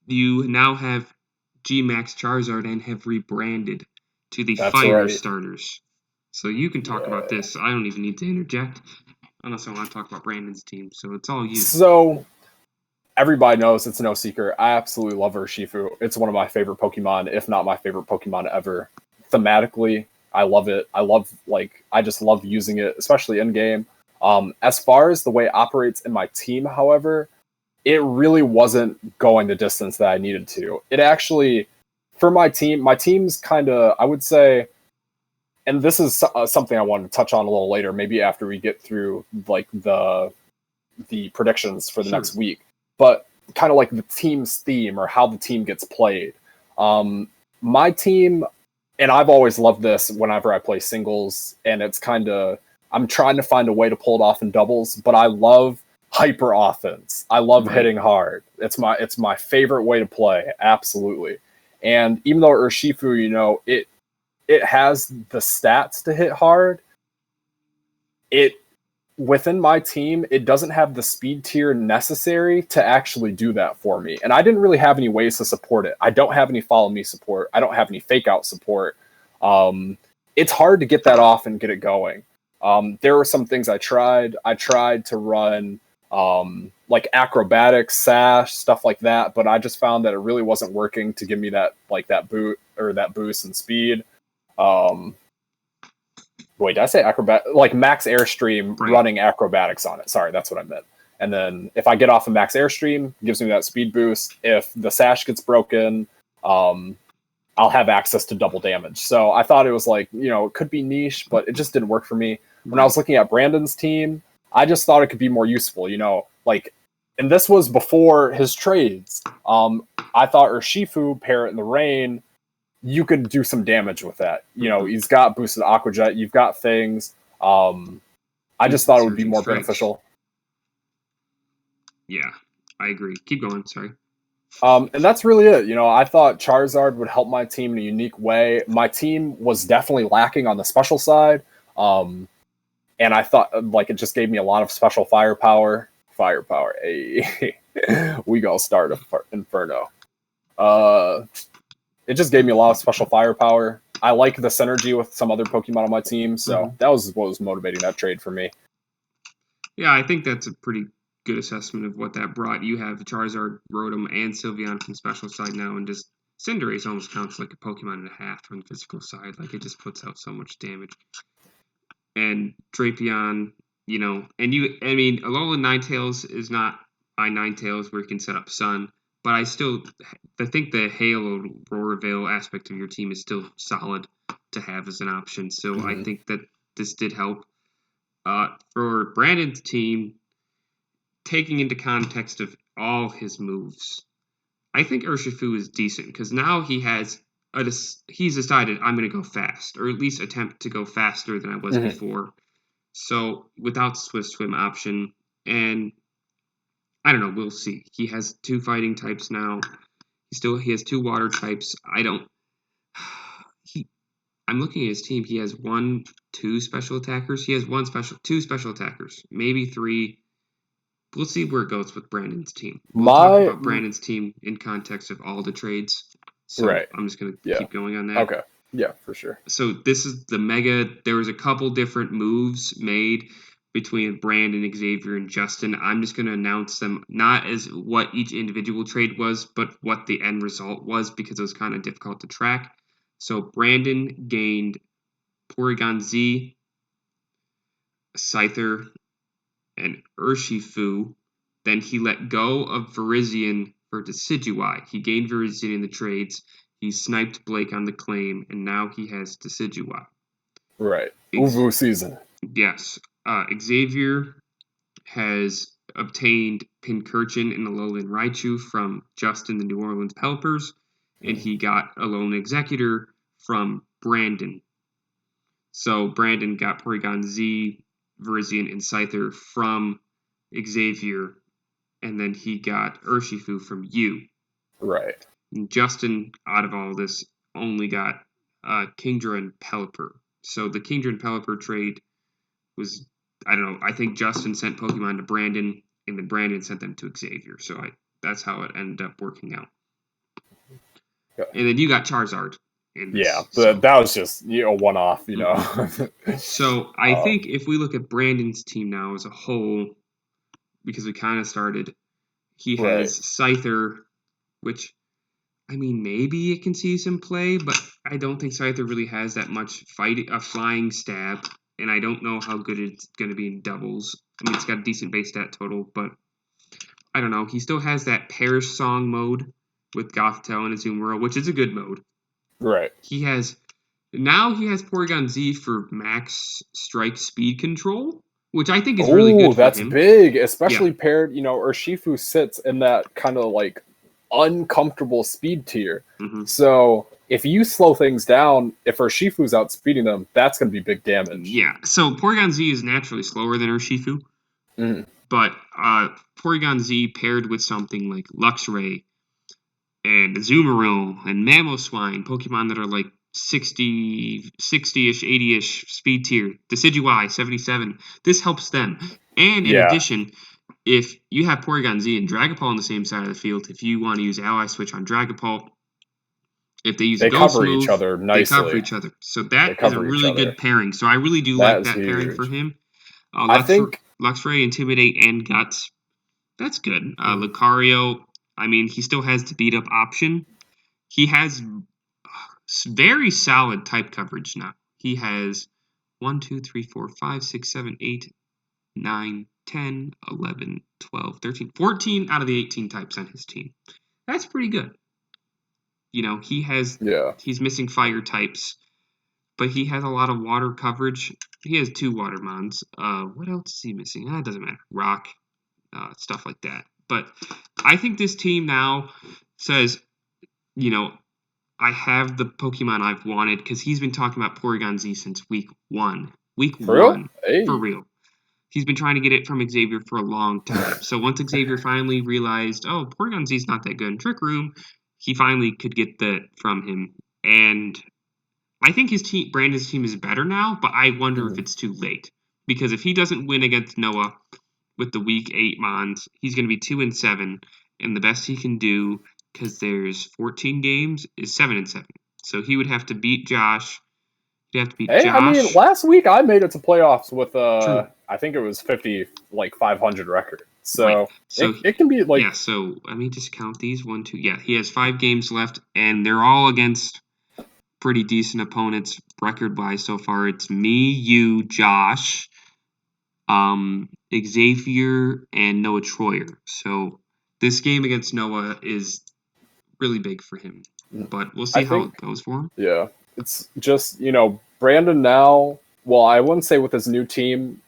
you now have G-Max Charizard and have rebranded to the That's right. Firestarters. So you can talk about Yeah. this. I don't even need to interject unless I want to talk about Brandon's team. So it's all you. So everybody knows it's no secret. I absolutely love Urshifu. It's one of my favorite Pokemon, if not my favorite Pokemon ever. Thematically, I love it. I just love using it, especially in game. As far as the way it operates in my team, however, it really wasn't going the distance that I needed to. It actually, for my team's kind of, I would say, and this is something I wanted to touch on a little later, maybe after we get through like the predictions for the next week, but kind of like the team's theme or how the team gets played. My team, and I've always loved this whenever I play singles, and it's kind of, I'm trying to find a way to pull it off in doubles, but I love hyper offense. I love hitting hard. It's my favorite way to play, absolutely. And even though Urshifu, it has the stats to hit hard, it within my team, it doesn't have the speed tier necessary to actually do that for me. And I didn't really have any ways to support it. I don't have any follow me support. I don't have any fake out support. It's hard to get that off and get it going. There were some things I tried. I tried to run like acrobatics, sash, stuff like that, but I just found that it really wasn't working to give me that boost and speed. Wait, did I say acrobat? Like max airstream running acrobatics on it. Sorry, that's what I meant. And then if I get off of max airstream, it gives me that speed boost. If the sash gets broken, I'll have access to double damage. So I thought it was like, it could be niche, but it just didn't work for me. When I was looking at Brandon's team, I just thought it could be more useful, and this was before his trades. I thought Urshifu, Parrot in the Rain, you could do some damage with that. He's got boosted Aqua Jet. You've got things. I just thought it would be more beneficial. Yeah, I agree. Keep going. Sorry. And that's really it. I thought Charizard would help my team in a unique way. My team was definitely lacking on the special side. And I thought it just gave me a lot of special firepower. Hey, we gonna start Inferno. It just gave me a lot of special firepower. I like the synergy with some other Pokemon on my team, so that was what was motivating that trade for me. Yeah, I think that's a pretty good assessment of what that brought. You have Charizard, Rotom, and Sylveon from special side now, and just Cinderace almost counts like a Pokemon and a half from the physical side. Like, it just puts out so much damage. And Drapion, Alolan Ninetales is not my Ninetales where you can set up Sun, but I think the Halo Roarveil aspect of your team is still solid to have as an option. So I think that this did help. For Brandon's team, taking into context of all his moves, I think Urshifu is decent because now he's decided I'm going to go fast, or at least attempt to go faster than I was before. So without Swift Swim option, and I don't know, we'll see. He has 2 fighting types now. He has 2 water types. I'm looking at his team. He has 2 special attackers. He has 2 special attackers, maybe 3. We'll see where it goes with Brandon's team. We'll talk about Brandon's team in context of all the trades. So I'm just going to keep going on that. Okay. Yeah, for sure. So this is the mega. There was a couple different moves made between Brandon, Xavier, and Justin. I'm just going to announce them not as what each individual trade was, but what the end result was because it was kind of difficult to track. So Brandon gained Porygon Z, Scyther, and Urshifu. Then he let go of Virizion for Decidueye. He gained Virizion in the trades. He sniped Blake on the claim, and now he has Decidueye. Right. Uvu season. Yes. Xavier has obtained Pincurchin and Alolan Raichu from Justin the New Orleans Pelpers, and he got Alolan Executor from Brandon. So Brandon got Porygon Z, Virizion, and Scyther from Xavier, and then he got Urshifu from you. Right. And Justin, out of all this, only got Kingdra and Pelipper. So the Kingdra and Pelipper trade was, I don't know, I think Justin sent Pokemon to Brandon, and then Brandon sent them to Xavier. So that's how it ended up working out. Yeah. And then you got Charizard in this. Yeah, but that was just one-off, So I think if we look at Brandon's team now as a whole, because we kind of started, he has Scyther, which, I mean, maybe it can see some play, but I don't think Scyther really has that much flying stab, and I don't know how good it's going to be in doubles. I mean, it's got a decent base stat total, but I don't know. He still has that Perish Song mode with Gothitelle and Azumarill, which is a good mode. Right. He has Porygon Z for max strike speed control, which I think is really good for him. That's big, especially paired, Urshifu sits in that kind of like uncomfortable speed tier. Mm-hmm. So if you slow things down, if Urshifu's outspeeding them, that's going to be big damage. Yeah, so Porygon Z is naturally slower than Urshifu. Mm. But Porygon Z paired with something like Luxray and Azumarill and Mamoswine, Pokemon that are like 60-ish, 80-ish speed tier, Decidueye, 77, this helps them. And in addition, if you have Porygon Z and Dragapult on the same side of the field, if you want to use Ally Switch on Dragapult, if they use a Ghost cover move, each other nicely. They cover each other. So that is a really good pairing. So I really do like that pairing for him. I think Luxray, Intimidate, and Guts. That's good. Lucario, I mean, he still has the beat up option. He has very solid type coverage now. He has 1, 2, 3, 4, 5, 6, 7, 8, 9, 10, 11, 12, 13, 14 out of the 18 types on his team. That's pretty good. He's missing fire types, but he has a lot of water coverage. He has 2 water mons. What else is he missing? It doesn't matter. Rock, stuff like that. But I think this team now says, I have the Pokemon I've wanted, because he's been talking about Porygon Z since week 1. For real. He's been trying to get it from Xavier for a long time. So once Xavier finally realized, Porygon Z's not that good in Trick Room, he finally could get that from him. And I think Brandon's team is better now, but I wonder if it's too late. Because if he doesn't win against Noah with the week 8 Mons, he's going to be 2-7, and the best he can do, because there's 14 games, is 7-7. So he would have to beat Josh. Josh. I mean, last week I made it to playoffs with I think it was 50, like 500 record. So it can be like So let me just count these 1, 2. Yeah, he has 5 games left, and they're all against pretty decent opponents record-wise so far. It's me, you, Josh, Xavier, and Noah Troyer. So this game against Noah is really big for him. But we'll see how it goes for him. Yeah. It's just, Brandon now, well, I wouldn't say with his new team,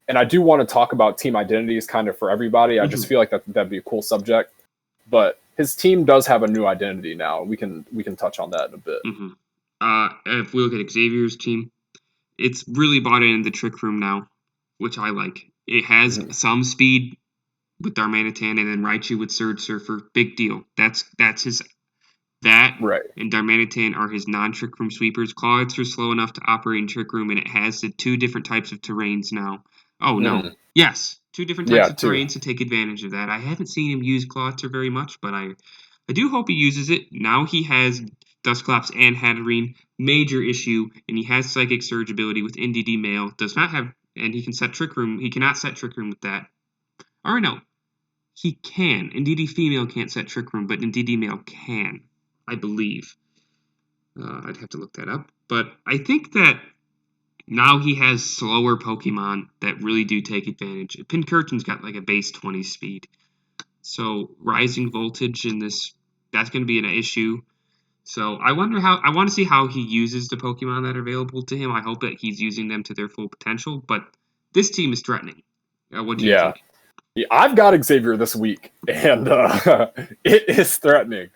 and I do want to talk about team identities kind of for everybody. I just feel like that'd be a cool subject. But his team does have a new identity now. We can touch on that in a bit. If we look at Xavier's team, it's really bought in the Trick Room now, which I like. It has some speed with Darmanitan, and then Raichu with Surge Surfer. Big deal. That's his. That and Darmanitan are his non-Trick Room sweepers. Clawheads are slow enough to operate in Trick Room, and it has the 2 different types of terrains now. Oh, no. Yes, 2 different types of terrains to take advantage of that. I haven't seen him use Clawheads very much, but I do hope he uses it. Now he has Dusclops and Hatterene. Major issue, and he has Psychic Surge ability with NDD Male. Does not have, and he can set Trick Room. He cannot set Trick Room with that. Or no, he can. NDD Female can't set Trick Room, but NDD Male can, I believe. I'd have to look that up. But I think that now he has slower Pokemon that really do take advantage. Pincurchin's got like a base 20 speed. So rising voltage in this, that's going to be an issue. So I want to see how he uses the Pokemon that are available to him. I hope that he's using them to their full potential. But this team is threatening. What do you think? Yeah, I've got Xavier this week, and it is threatening.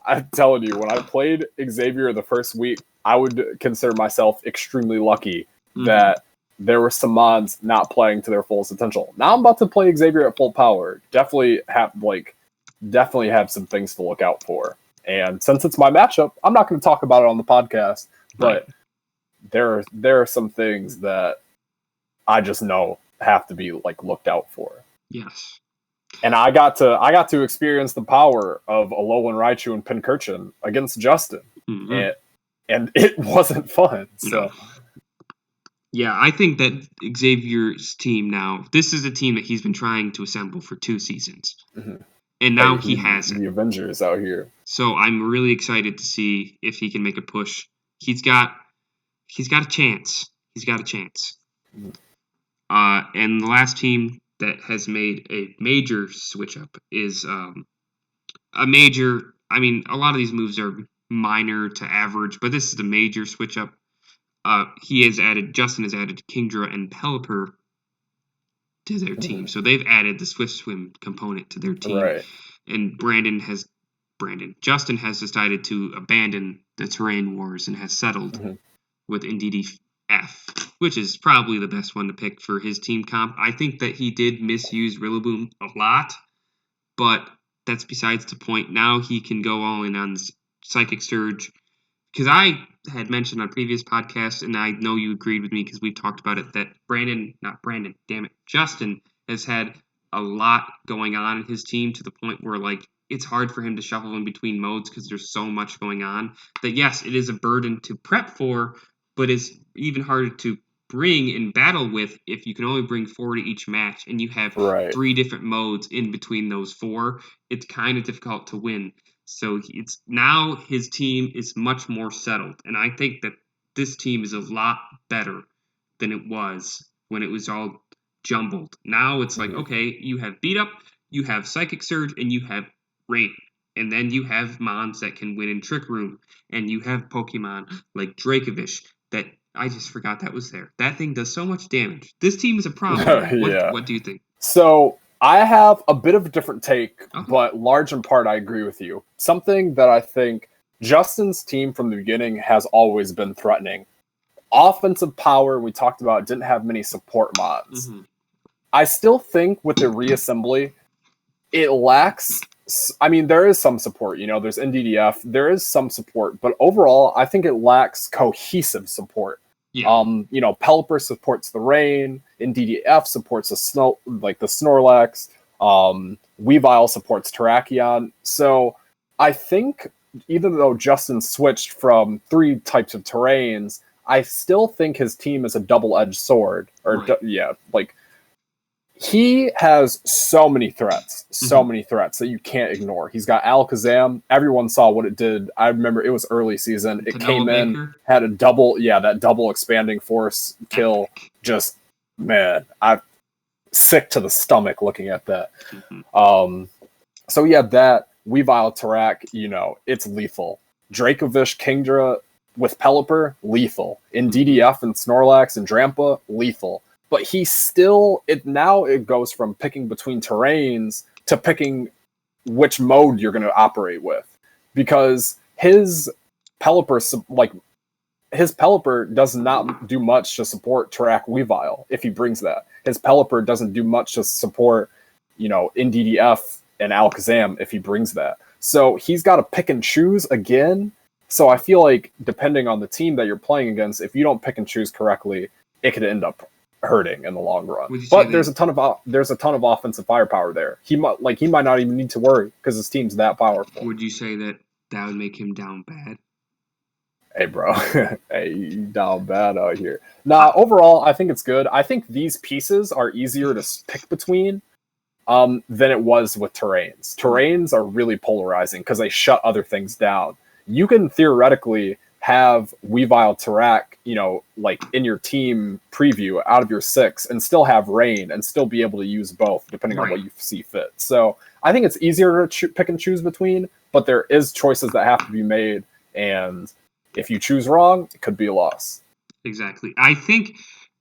I'm telling you, when I played Xavier the first week, I would consider myself extremely lucky that there were some mods not playing to their fullest potential. Now I'm about to play Xavier at full power. Definitely have some things to look out for. And since it's my matchup, I'm not going to talk about it on the podcast, but there are some things that I just know have to be like looked out for. Yes. And I got to experience the power of Alolan Raichu and Pincurchin against Justin, and it wasn't fun. So. No. Yeah, I think that Xavier's team now, this is a team that he's been trying to assemble for 2 seasons. Mm-hmm. And now he has the it. Avengers out here. So I'm really excited to see if he can make a push. He's got a chance. He's got a chance. Mm-hmm. And the last team that has made a major switch up is a major. I mean, a lot of these moves are minor to average, but this is a major switch up. Justin has added Kingdra and Pelipper to their team. So they've added the Swift Swim component to their team. Right. And Justin has decided to abandon the terrain wars and has settled with NDDF, which is probably the best one to pick for his team comp. I think that he did misuse Rillaboom a lot, but that's besides the point. Now he can go all in on Psychic Surge. Because I had mentioned on previous podcasts, and I know you agreed with me because we've talked about it, that Justin has had a lot going on in his team to the point where, like, it's hard for him to shuffle in between modes because there's so much going on that, yes, it is a burden to prep for, but it's even harder to bring and battle with if you can only bring 4 to each match and you have 3 different modes in between those 4. It's kind of difficult to win. So now his team is much more settled, and I think that this team is a lot better than it was when it was all jumbled. Now it's like, okay, you have Beat Up, you have Psychic Surge, and you have Rain. And then you have Mons that can win in Trick Room, and you have Pokemon like Dracovish that I just forgot that was there. That thing does so much damage. This team is a problem. What do you think? So I have a bit of a different take, but large in part I agree with you. Something that I think Justin's team from the beginning has always been threatening. Offensive power, we talked about, didn't have many support mods. I still think with the reassembly, it lacks... I mean, there is some support, there's NDDF, there is some support, but overall, I think it lacks cohesive support. Yeah. Pelipper supports the Rain, NDDF supports the Snorlax, Weavile supports Terrakion. So I think even though Justin switched from 3 types of terrains, I still think his team is a double-edged sword. He has so many threats that you can't ignore. He's got Alakazam. Everyone saw what it did. I remember it was early season. It came in, had a that double expanding force kill. Just, man, I'm sick to the stomach looking at that. So yeah, that Weavile Tarak, it's lethal. Dracovish Kingdra with Pelipper, lethal. In DDF and Snorlax and Drampa, lethal. But it goes from picking between terrains to picking which mode you're going to operate with. Because his Pelipper does not do much to support Tarak Weavile, if he brings that. His Pelipper doesn't do much to support, NDDF and Alakazam, if he brings that. So he's got to pick and choose again. So I feel like, depending on the team that you're playing against, if you don't pick and choose correctly, it could end up hurting in the long run. But there's a ton of offensive firepower there. He might not even need to worry because his team's that powerful. Would you say that would make him down bad? Hey, bro. Hey, you down bad out here. Nah, overall, I think it's good. I think these pieces are easier to pick between than it was with terrains. Terrains are really polarizing because they shut other things down. You can theoretically have Weavile Tarak, in your team preview out of your 6 and still have Rain and still be able to use both depending on what you see fit. So I think it's easier to pick and choose between, but there is choices that have to be made. And if you choose wrong, it could be a loss. Exactly. I think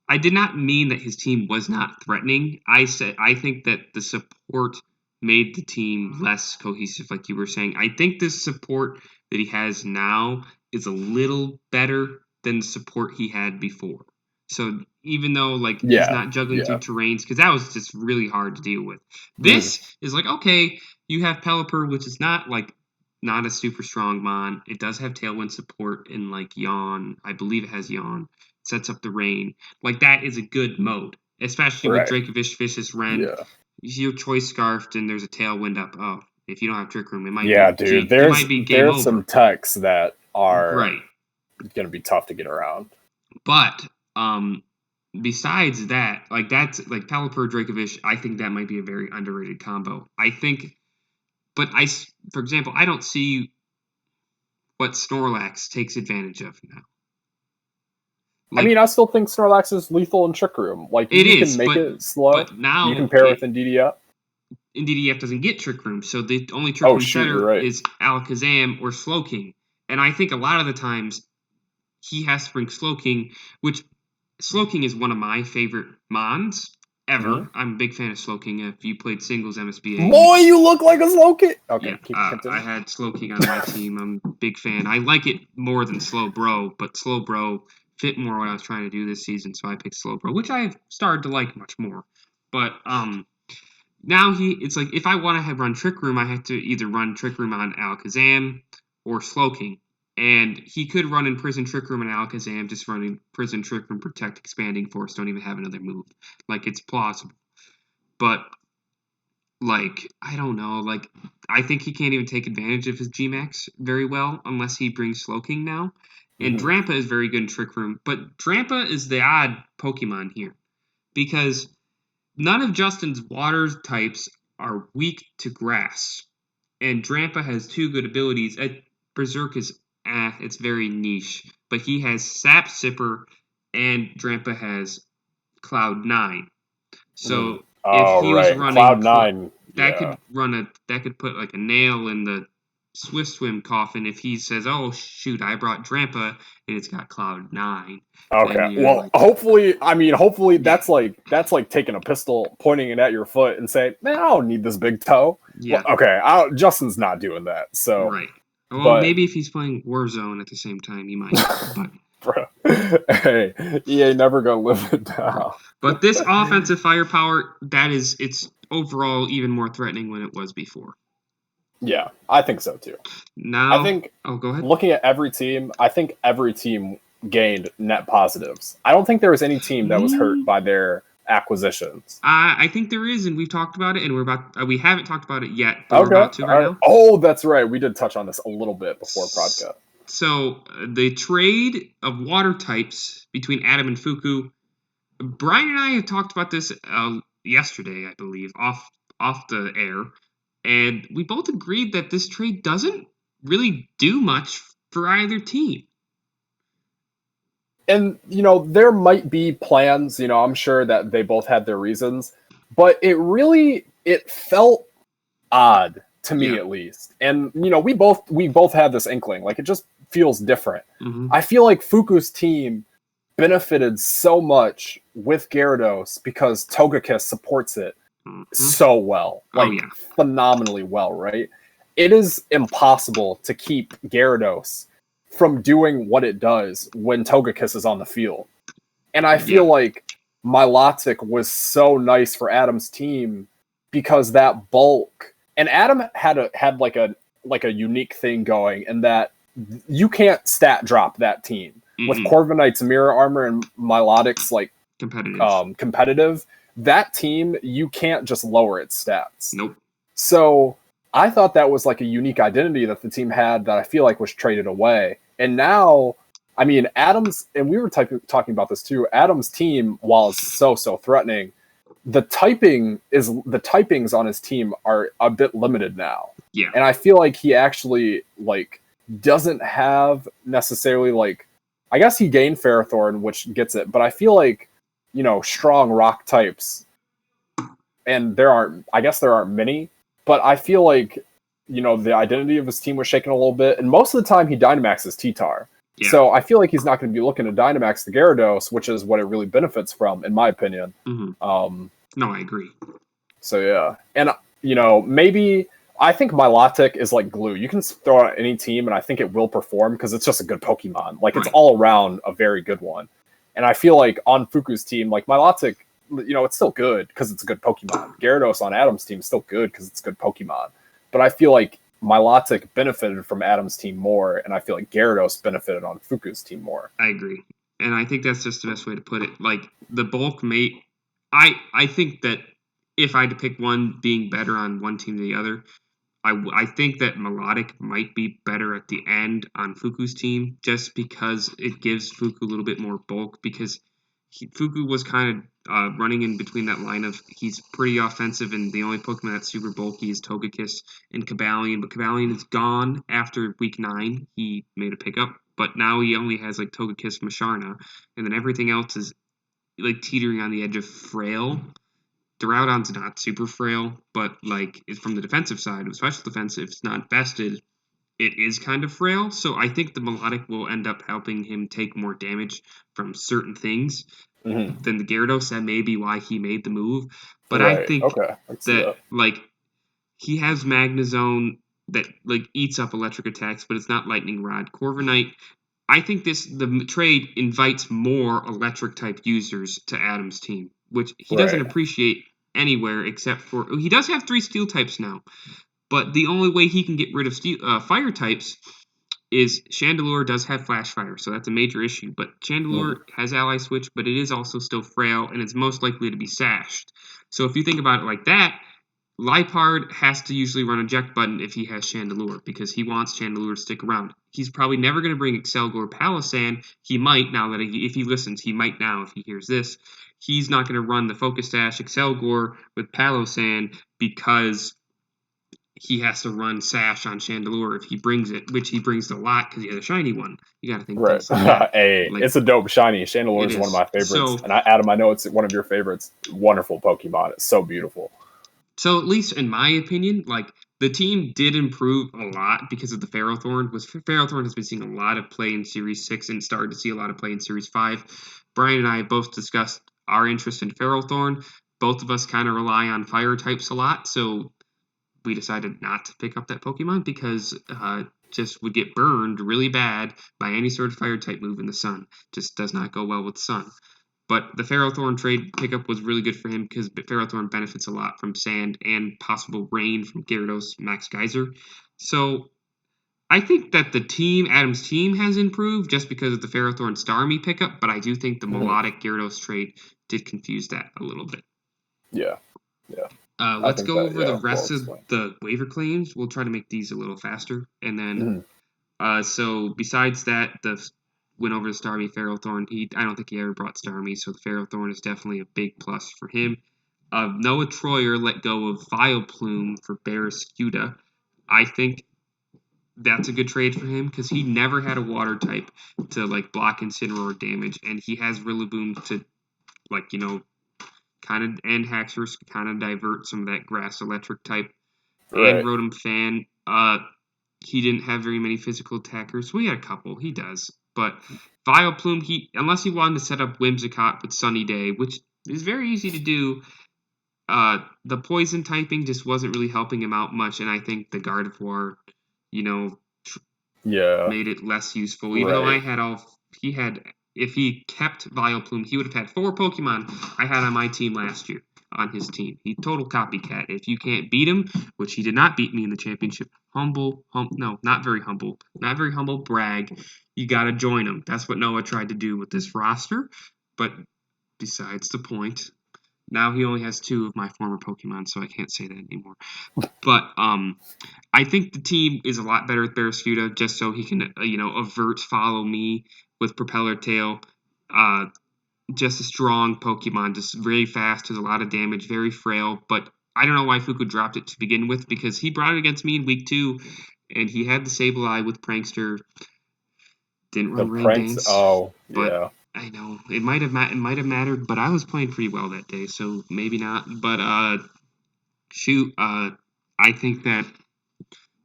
I did not mean that his team was not threatening. I think that the support made the team less cohesive, like you were saying. I think the support that he has now is a little better than the support he had before. So even though he's not juggling through terrains, because that was just really hard to deal with. This is okay, you have Pelipper, which is not a super strong mon. It does have Tailwind support in Yawn. I believe it has Yawn. It sets up the Rain. That is a good mode, especially with Dracovish, Vicious Ren. You see your choice scarfed and there's a tailwind up. Oh, if you don't have Trick Room, it might Yeah, be dude. it might be game There's over. some techs that are Right. going to be tough to get around. But besides that, like that's like Pelipper Dracovish, I think that might be a very underrated combo. I think, but for example, I don't see what Snorlax takes advantage of now. I mean, I still think Snorlax is lethal in Trick Room. Like, it you is, can make it slow. But now you can pair it with Indeedee. DDF doesn't get Trick Room, so the only Trick Room setter is Alakazam or Slowking. And I think a lot of the times he has to bring Slowking, which Slowking is one of my favorite Mons ever. Mm-hmm. I'm a big fan of Slowking. If you played singles MSBA. Boy, you look like a Slowking! Okay, yeah, I had Slowking on my team. I'm a big fan. I like it more than Slowbro, but Slowbro fit more what I was trying to do this season, so I picked Slowbro, which I've started to like much more. But now it's like if I want to run Trick Room, I have to either run Trick Room on Alakazam or Slowking. And he could run in Prison Trick Room and Alakazam, just running Prison Trick Room, Protect, Expanding Force, don't even have another move. Like, it's plausible. But, like, I don't know. Like, I think he can't even take advantage of his G-Max very well unless he brings Slowking now. And Drampa is very good in Trick Room. But Drampa is the odd Pokemon here. Because none of Justin's water types are weak to grass. And Drampa has two good abilities. Berserk is it's very niche. But he has Sap Sipper and Drampa has Cloud 9. So if he was running Cloud 9, that could put like a nail in the Swift Swim coffin if he says, "Oh shoot, I brought Drampa and it's got Cloud 9." Okay. Well, hopefully that's like taking a pistol, pointing it at your foot, and saying, "Man, I don't need this big toe." Yeah. Well, okay. Justin's not doing that. So right. Well, maybe if he's playing Warzone at the same time, he might. But bro, hey, he ain't never gonna live it down. But this offensive firepower, it's overall even more threatening than it was before. Yeah, I think so too. Now, I think. Oh, go ahead. Looking at every team, I think every team gained net positives. I don't think there was any team that was hurt by their acquisitions. I think there is, and we've talked about it, and we haven't talked about it yet, but we're about to right now. Oh, that's right. We did touch on this a little bit before podcast. So the trade of water types between Adam and Fuku, Bryan and I have talked about this yesterday, I believe, off the air, and we both agreed that this trade doesn't really do much for either team. And, there might be plans, I'm sure that they both had their reasons, but it felt odd to me at least. And, we both had this inkling, like it just feels different. Mm-hmm. I feel like Fuku's team benefited so much with Gyarados because Togekiss supports it so well, phenomenally well, right? It is impossible to keep Gyarados from doing what it does when Togekiss is on the field. And I feel like Milotic was so nice for Adam's team because that bulk, and Adam had like a unique thing going in that you can't stat drop that team. Mm-hmm. With Corviknight's Mirror Armor and Milotic's like competitive, that team, you can't just lower its stats. Nope. So I thought that was like a unique identity that the team had that I feel like was traded away. And now, I mean, Adams, and we were talking about this too, Adams' team, while it's so threatening, the typings on his team are a bit limited now. Yeah. And I feel like he actually doesn't have necessarily I guess he gained Ferrothorn, which gets it, but I feel like, strong rock types, and there aren't many, but I feel like, the identity of his team was shaken a little bit, and most of the time he Dynamaxes T-Tar. Yeah. So I feel like he's not going to be looking to Dynamax the Gyarados, which is what it really benefits from, in my opinion. Mm-hmm. No, I agree. So yeah, and maybe I think Milotic is like glue. You can throw it at any team, and I think it will perform because it's just a good Pokemon. It's all around a very good one. And I feel like on Fuku's team, Milotic, it's still good because it's a good Pokemon. Gyarados on Adam's team is still good because it's a good Pokemon. But I feel like Milotic benefited from Adam's team more, and I feel like Gyarados benefited on Fuku's team more. I agree. And I think that's just the best way to put it. The bulk mate, I think that if I had to pick one being better on one team than the other, I think that Melodic might be better at the end on Fuku's team just because it gives Fuku a little bit more bulk because Fuku was kind of running in between that line of he's pretty offensive and the only Pokemon that's super bulky is Togekiss and Cobalion, but Cobalion is gone after week 9. He made a pickup, but now he only has like Togekiss, Masharna, and then everything else is like teetering on the edge of frail. Duraludon's not super frail, but like from the defensive side, of special defense, if it's not vested, it is kind of frail. So I think the Melodic will end up helping him take more damage from certain things than the Gyarados. That may be why he made the move. But I think that like he has Magnezone that like eats up electric attacks, but it's not Lightning Rod. Corviknight, I think the trade invites more electric type users to Adam's team, which he doesn't appreciate anywhere except for he does have 3 steel types now, but the only way he can get rid of fire types is Chandelure does have Flash Fire, so that's a major issue. But Chandelure has Ally Switch, but it is also still frail, and it's most likely to be sashed. So if you think about it like that, Liepard has to usually run eject button if he has Chandelure because he wants Chandelure to stick around. He's probably never going to bring Excelgor Palossand. He might now that if he listens, he might now if he hears this. He's not going to run the Focus Sash Excelgor with Palossand because he has to run Sash on Chandelure if he brings it, which he brings a lot because he has a shiny one. You got to think things like that. Hey, like, it's a dope shiny. Chandelure is one of my favorites. And Adam, I know it's one of your favorites. Wonderful Pokemon. It's so beautiful. So at least in my opinion, like the team did improve a lot because of the Ferrothorn. Ferrothorn has been seeing a lot of play in Series 6 and started to see a lot of play in Series 5. Bryan and I both discussed our interest in Ferrothorn. Both of us kind of rely on fire types a lot, so we decided not to pick up that Pokemon because just would get burned really bad by any sort of fire type move in the sun. Just does not go well with the sun. But the Ferrothorn trade pickup was really good for him because Ferrothorn benefits a lot from sand and possible rain from Gyarados, Max Geyser. So I think that Adam's team has improved just because of the Ferrothorn Starmie pickup, but I do think the Melodic Gyarados trade did confuse that a little bit. Yeah. Let's go over the rest of the waiver claims. We'll try to make these a little faster. And then, so besides that, the went over the Starmie Ferrothorn. I don't think he ever brought Starmie, so the Ferrothorn is definitely a big plus for him. Noah Troyer let go of Vileplume for Barraskewda. I think that's a good trade for him because he never had a water type to like block Incineroar damage, and he has Rillaboom to kind of and Haxorus kind of divert some of that grass electric type. And Rotom Fan, he didn't have very many physical attackers. We had a couple. He does. But Vileplume, unless he wanted to set up Whimsicott with Sunny Day, which is very easy to do, the poison typing just wasn't really helping him out much, and I think the Gardevoir, made it less useful. Even though if he kept Vileplume, he would have had 4 Pokemon I had on my team last year. On his team. He total copycat. If you can't beat him, which he did not beat me in the championship, not very humble, brag, you gotta join him. That's what Noah tried to do with this roster, but besides the point. Now he only has 2 of my former Pokemon, so I can't say that anymore. But I think the team is a lot better with Barraskewda, just so he can, avert Follow Me with Propeller Tail. Just a strong Pokemon, just very fast, does a lot of damage, very frail, but I don't know why Fuku dropped it to begin with, because he brought it against me in week 2, and he had the Sableye with Prankster. Didn't run Rain Dance. But I know, it might have mattered, but I was playing pretty well that day, so maybe not. But, I think that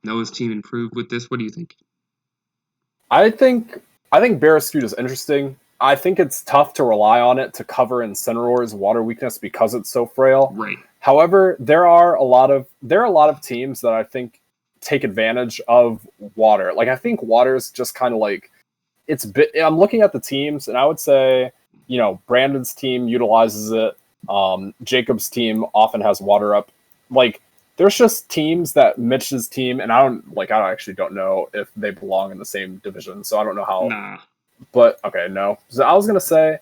Noah's team improved with this. What do you think? I think Barraskewda is interesting. I think it's tough to rely on it to cover Incineroar's water weakness because it's so frail. Right. However, there are a lot of teams that I think take advantage of water. Like, I think water's just kind of like I'm looking at the teams, and I would say, Brandon's team utilizes it. Jacob's team often has water up. Like, there's just teams that Mitch's team, and I actually don't know if they belong in the same division, so I don't know how. Nah. But okay, no. So I was gonna say,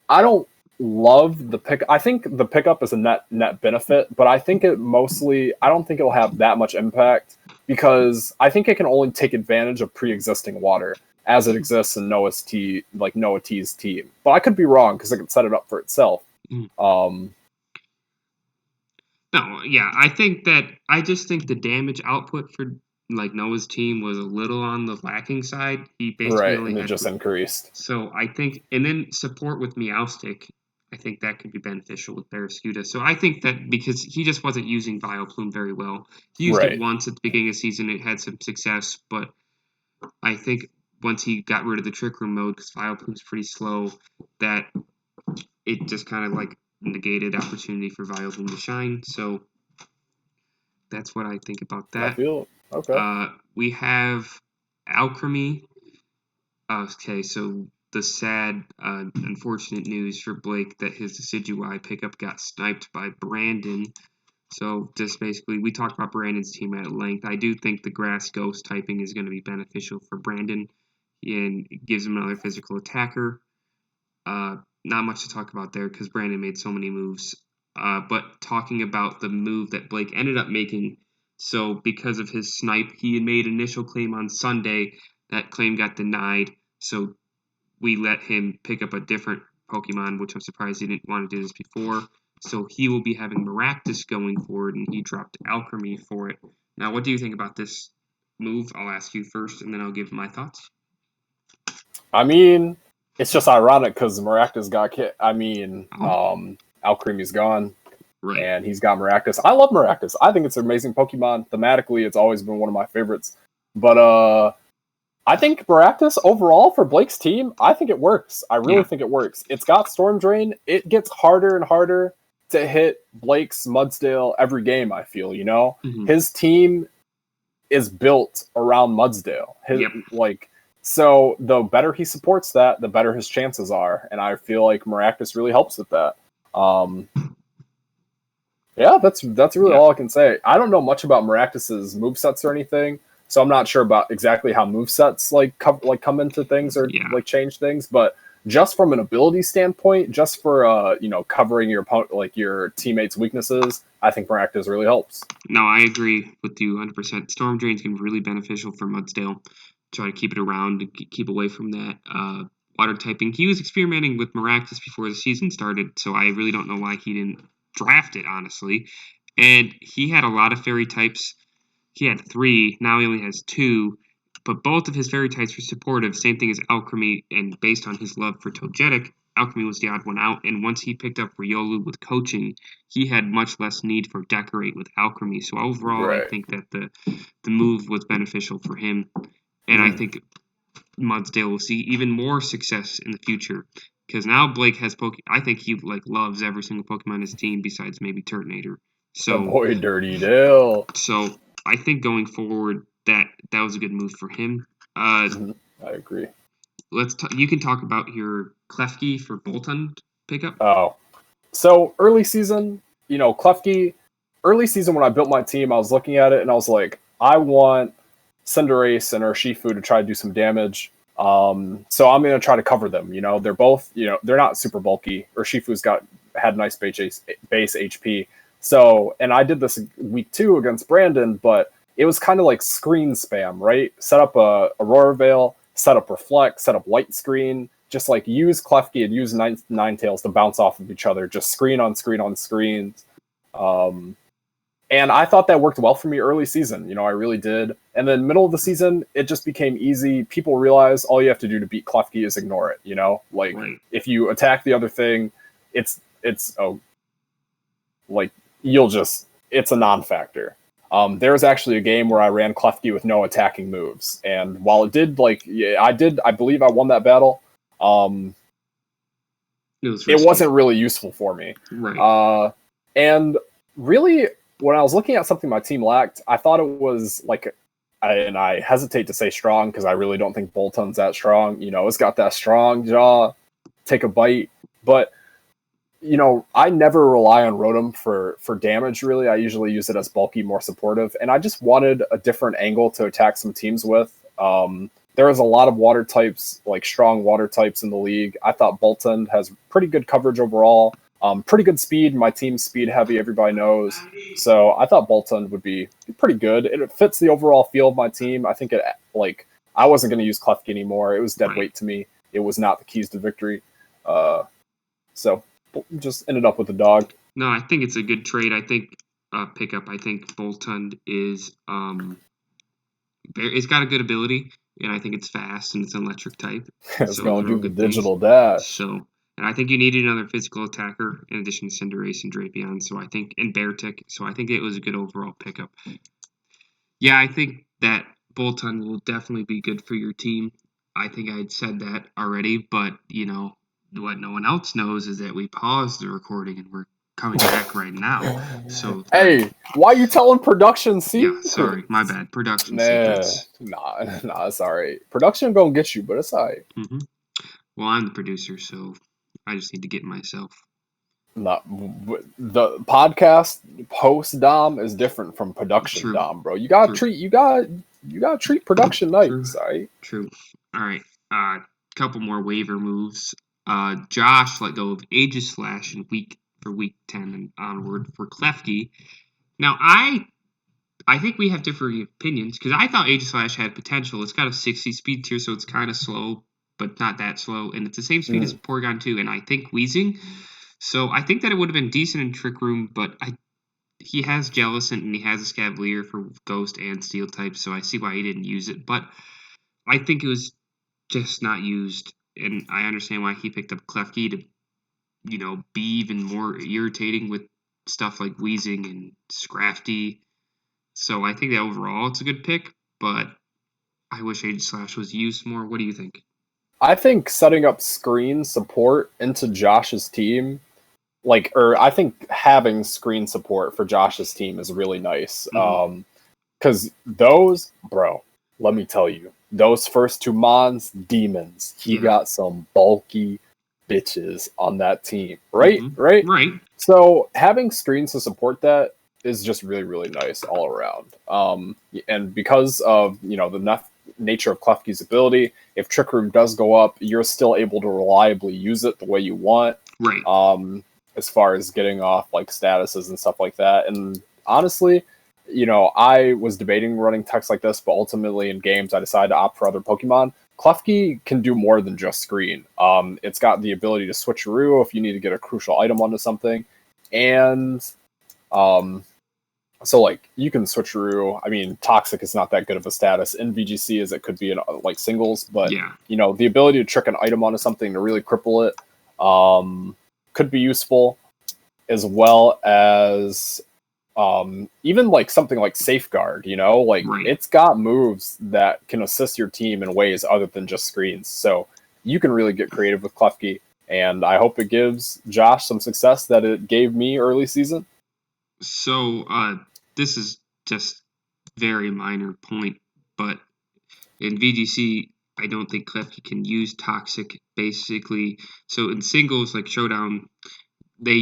I don't love the pick. I think the pickup is a net benefit, but I think I don't think it'll have that much impact because I think it can only take advantage of pre-existing water as it exists in Noah T's team. But I could be wrong because it could set it up for itself. No, yeah, I just think the damage output for like Noah's team was a little on the lacking side. He basically only and it had just increased. So I think, and then support with Meowstic, I think that could be beneficial with Barraskewda. So I think that because he just wasn't using Vileplume very well. He used it once at the beginning of the season. It had some success, but I think once he got rid of the Trick Room mode, because Vileplume's pretty slow, that it just kind of like negated opportunity for Vileplume to shine. So that's what I think about that. I feel okay. We have Alchemy. Okay, so the sad, unfortunate news for Blake that his Decidueye pickup got sniped by Brandon. So just basically, we talked about Brandon's team at length. I do think the Grass Ghost typing is going to be beneficial for Brandon, and it gives him another physical attacker. Not much to talk about there because Brandon made so many moves. But talking about the move that Blake ended up making, so because of his snipe, he had made initial claim on Sunday. That claim got denied. So we let him pick up a different Pokemon, which I'm surprised he didn't want to do this before. So he will be having Maractus going forward, and he dropped Alchemy for it. Now, what do you think about this move? I'll ask you first, and then I'll give my thoughts. I mean, it's just ironic because Maractus got hit. I mean, Alchemy's gone. Right. And he's got Maractus. I love Maractus. I think it's an amazing Pokemon. Thematically, it's always been one of my favorites. But I think Maractus overall for Blake's team, I think it works. I really think it works. It's got Storm Drain. It gets harder and harder to hit Blake's Mudsdale every game, I feel, you know? Mm-hmm. His team is built around Mudsdale. So the better he supports that, the better his chances are. And I feel like Maractus really helps with that. Yeah, that's really all I can say. I don't know much about Maractus's movesets or anything, so I'm not sure about exactly how movesets come into things or change things. But just from an ability standpoint, just for covering your opponent, your teammates' weaknesses, I think Maractus really helps. No, I agree with you 100%. Storm Drain's can be really beneficial for Mudsdale. Try to keep it around and keep away from that water typing. He was experimenting with Maractus before the season started, so I really don't know why he didn't draft it, honestly. And he had a lot of fairy types. He had 3, now he only has 2, but both of his fairy types were supportive, same thing as Alchemy, and based on his love for Togetic, Alchemy was the odd one out, and once he picked up Riolu with coaching, he had much less need for Decorate with Alchemy, so overall I think that the move was beneficial for him, and I think Mudsdale will see even more success in the future. Because now Blake has I think he loves every single Pokemon in his team besides maybe Turtonator. So the boy Dirty Dale. So I think going forward that was a good move for him. I agree. You can talk about your Klefki for Boltund pickup. Oh, so early season, Klefki. Early season when I built my team, I was looking at it and I was like, I want Cinderace and Urshifu to try to do some damage. So I'm going to try to cover them. They're both, they're not super bulky. Urshifu's had nice base HP. So, and I did this week 2 against Brandon, but it was kind of like screen spam, right? Set up a Aurora Veil, set up Reflect, set up Light Screen, just use Klefki and use Ninetales to bounce off of each other, just screen on screen on screens. And I thought that worked well for me early season. I really did. And then middle of the season, it just became easy. People realize all you have to do to beat Klefki is ignore it. If you attack the other thing, it's a non-factor. There was actually a game where I ran Klefki with no attacking moves. And while it did, I believe I won that battle. It wasn't really useful for me. Right. And really, when I was looking at something my team lacked, I thought it was and I hesitate to say strong because I really don't think Boltund's that strong. It's got that strong jaw, take a bite. But, I never rely on Rotom for damage, really. I usually use it as bulky, more supportive. And I just wanted a different angle to attack some teams with. there is a lot of water types, like strong water types in the league. I thought Bolton has pretty good coverage overall. Pretty good speed. My team's speed heavy, everybody knows. So I thought Bolton would be pretty good. It fits the overall feel of my team. I think I wasn't going to use Klefki anymore. It was dead weight to me. It was not the keys to victory. So just ended up with the dog. No, I think it's a good trade. I think pickup. I think Bolton is it's got a good ability, and I think it's fast and it's an electric type. It's so going to do the digital dash. So, and I think you needed another physical attacker in addition to Cinderace and Drapion. So I think and Beartic. So I think it was a good overall pickup. Yeah, I think that Bolton will definitely be good for your team. I think I'd said that already, but what no one else knows is that we paused the recording and we're coming back right now. So hey, why are you telling production secrets? Yeah, sorry, my bad. Production secrets. Nah, it's all right. Production gonna get you, but it's all right. Mm-hmm. Well, I'm the producer, so I just need to get myself. Not the podcast post Dom is different from production Dom, bro. You gotta treat production nice, all right? True. All right. Couple more waiver moves. Josh let go of Aegislash in week 10 and onward for Klefki. Now I think we have differing opinions because I thought Aegislash had potential. It's got a 60 speed tier, so it's kind of slow, but not that slow, and it's the same speed as Porygon 2, and I think Weezing. So I think that it would have been decent in Trick Room, but he has Jellicent and he has a Scavalier for Ghost and Steel type, so I see why he didn't use it. But I think it was just not used, and I understand why he picked up Klefki to, be even more irritating with stuff like Weezing and Scrafty. So I think that overall it's a good pick, but I wish Aegislash was used more. What do you think? I think setting up screen support into Josh's team, I think having screen support for Josh's team is really nice. Because those, bro, let me tell you, those first two Mons, demons, he got some bulky bitches on that team, right? Right. So having screens to support that is just really, really nice all around. And because of, the nature of Klefki's ability, if Trick Room does go up, you're still able to reliably use it the way you want. Right. As far as getting off like statuses and stuff like that. And honestly, I was debating running text like this, but ultimately in games I decided to opt for other Pokemon. Klefki can do more than just screen. It's got the ability to switcheroo if you need to get a crucial item onto something. And so you can switcheroo. I mean, Toxic is not that good of a status in VGC as it could be in singles, but the ability to trick an item onto something to really cripple it could be useful, as well as even something like Safeguard. It's got moves that can assist your team in ways other than just screens. So you can really get creative with Klefki, and I hope it gives Josh some success that it gave me early season. So this is just very minor point, but in VGC, I don't think Klefki can use Toxic, basically. So in singles, like Showdown, they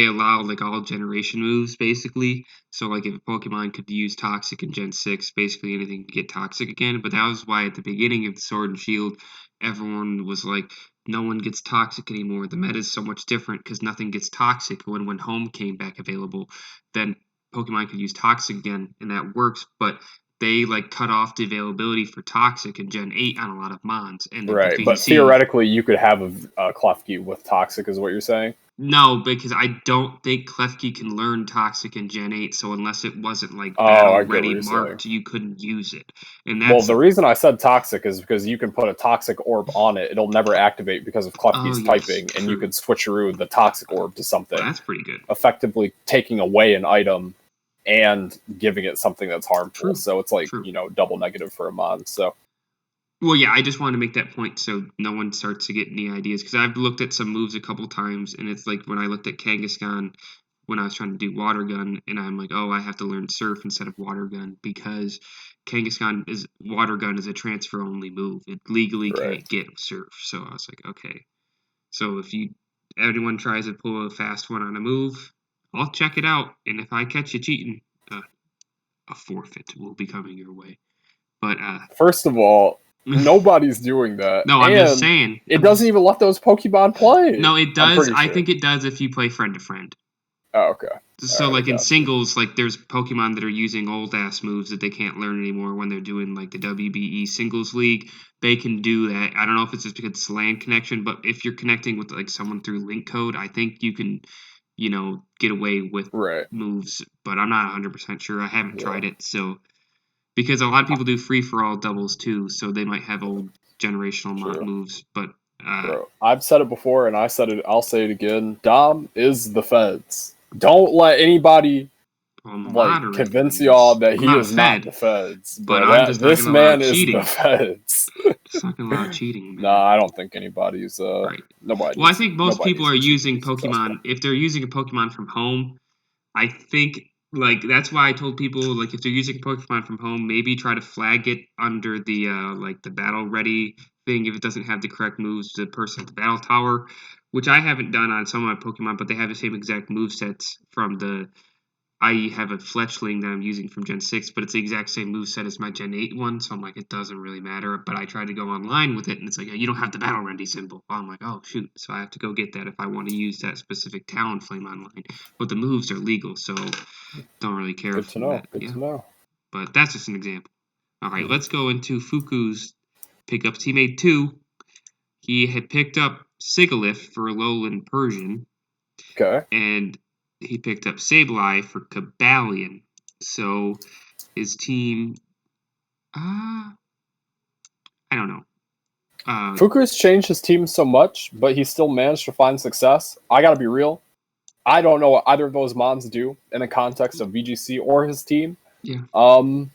allow all generation moves, basically. So if a Pokemon could use Toxic in Gen 6, basically anything could get Toxic again. But that was why at the beginning of Sword and Shield, everyone was like, no one gets Toxic anymore. The meta is so much different because nothing gets Toxic. When Home came back available, then Pokemon could use Toxic again, and that works. But they cut off the availability for Toxic in Gen 8 on a lot of Mons. And right, but theoretically you could have a Klefki with Toxic, is what you're saying? No, because I don't think Klefki can learn Toxic in Gen 8, so unless it wasn't battle ready marked, you couldn't use it. And that's the reason I said Toxic is because you can put a Toxic Orb on it. It'll never activate because of Klefki's typing, and you could switcheroo the Toxic Orb to something. Well, that's pretty good. Effectively taking away an item and giving it something that's harmful. True. So it's double negative for a Mon. So. Well, yeah, I just wanted to make that point so no one starts to get any ideas, because I've looked at some moves a couple times, and it's when I looked at Kangaskhan when I was trying to do Water Gun, and I'm like, oh, I have to learn Surf instead of Water Gun, because Water Gun is a transfer-only move. It legally can't get Surf. So I was like, okay. So if anyone tries to pull a fast one on a move, I'll check it out, and if I catch you cheating, a forfeit will be coming your way. But first of all, Nobody's doing that. No, I'm just saying. It doesn't even let those Pokemon play. No, it I'm does. pretty I sure. think it does if you play friend to friend. Oh, okay. So, All right, like in gotcha. singles, like there's Pokemon that are using old ass moves that they can't learn anymore when they're doing like the WBE singles league. They can do that. I don't know if it's just because it's LAN connection, but if you're connecting with like someone through link code, I think you can, get away with Right. moves. But I'm not 100% sure. I haven't Yeah. tried it, so because a lot of people do free for all doubles too, so they might have old generational Sure. moves. But Bro, I've said it before, and I'll say it again. Dom is the feds. Don't let anybody I'm a like moderator. convince y'all that I'm he not a is not fed, the feds, but bro. I'm just not This gonna allow man is the cheating. feds. Just not gonna allow cheating, man. Nah, I don't think anybody's Right. nobody. Well, I think most Nobody people needs are to cheat to using be successful. Pokemon. If they're using a Pokemon from home, I think like that's why I told people like if they're using Pokemon from home, maybe try to flag it under the like the battle ready thing if it doesn't have the correct moves to the person at the battle tower, which I haven't done on some of my Pokemon, but they have the same exact move sets from the. I have a Fletchling that I'm using from Gen 6, but it's the exact same moveset as my Gen 8 one, so I'm like, it doesn't really matter. But I tried to go online with it, and it's like, you don't have the Battle Ready symbol. Well, I'm like, oh, shoot. So I have to go get that if I want to use that specific Talonflame online. But the moves are legal, so don't really care Good for to know. that. Good Yeah. to know. But that's just an example. All right, let's go into Fuku's pickups. He made 2. He had picked up Sigalith for Alolan Persian. Okay. And he picked up Sableye for Cabalion. So his team, I don't know. Fuku's changed his team so much, but he still managed to find success. I gotta be real. I don't know what either of those Mons do in the context of VGC or his team. Yeah.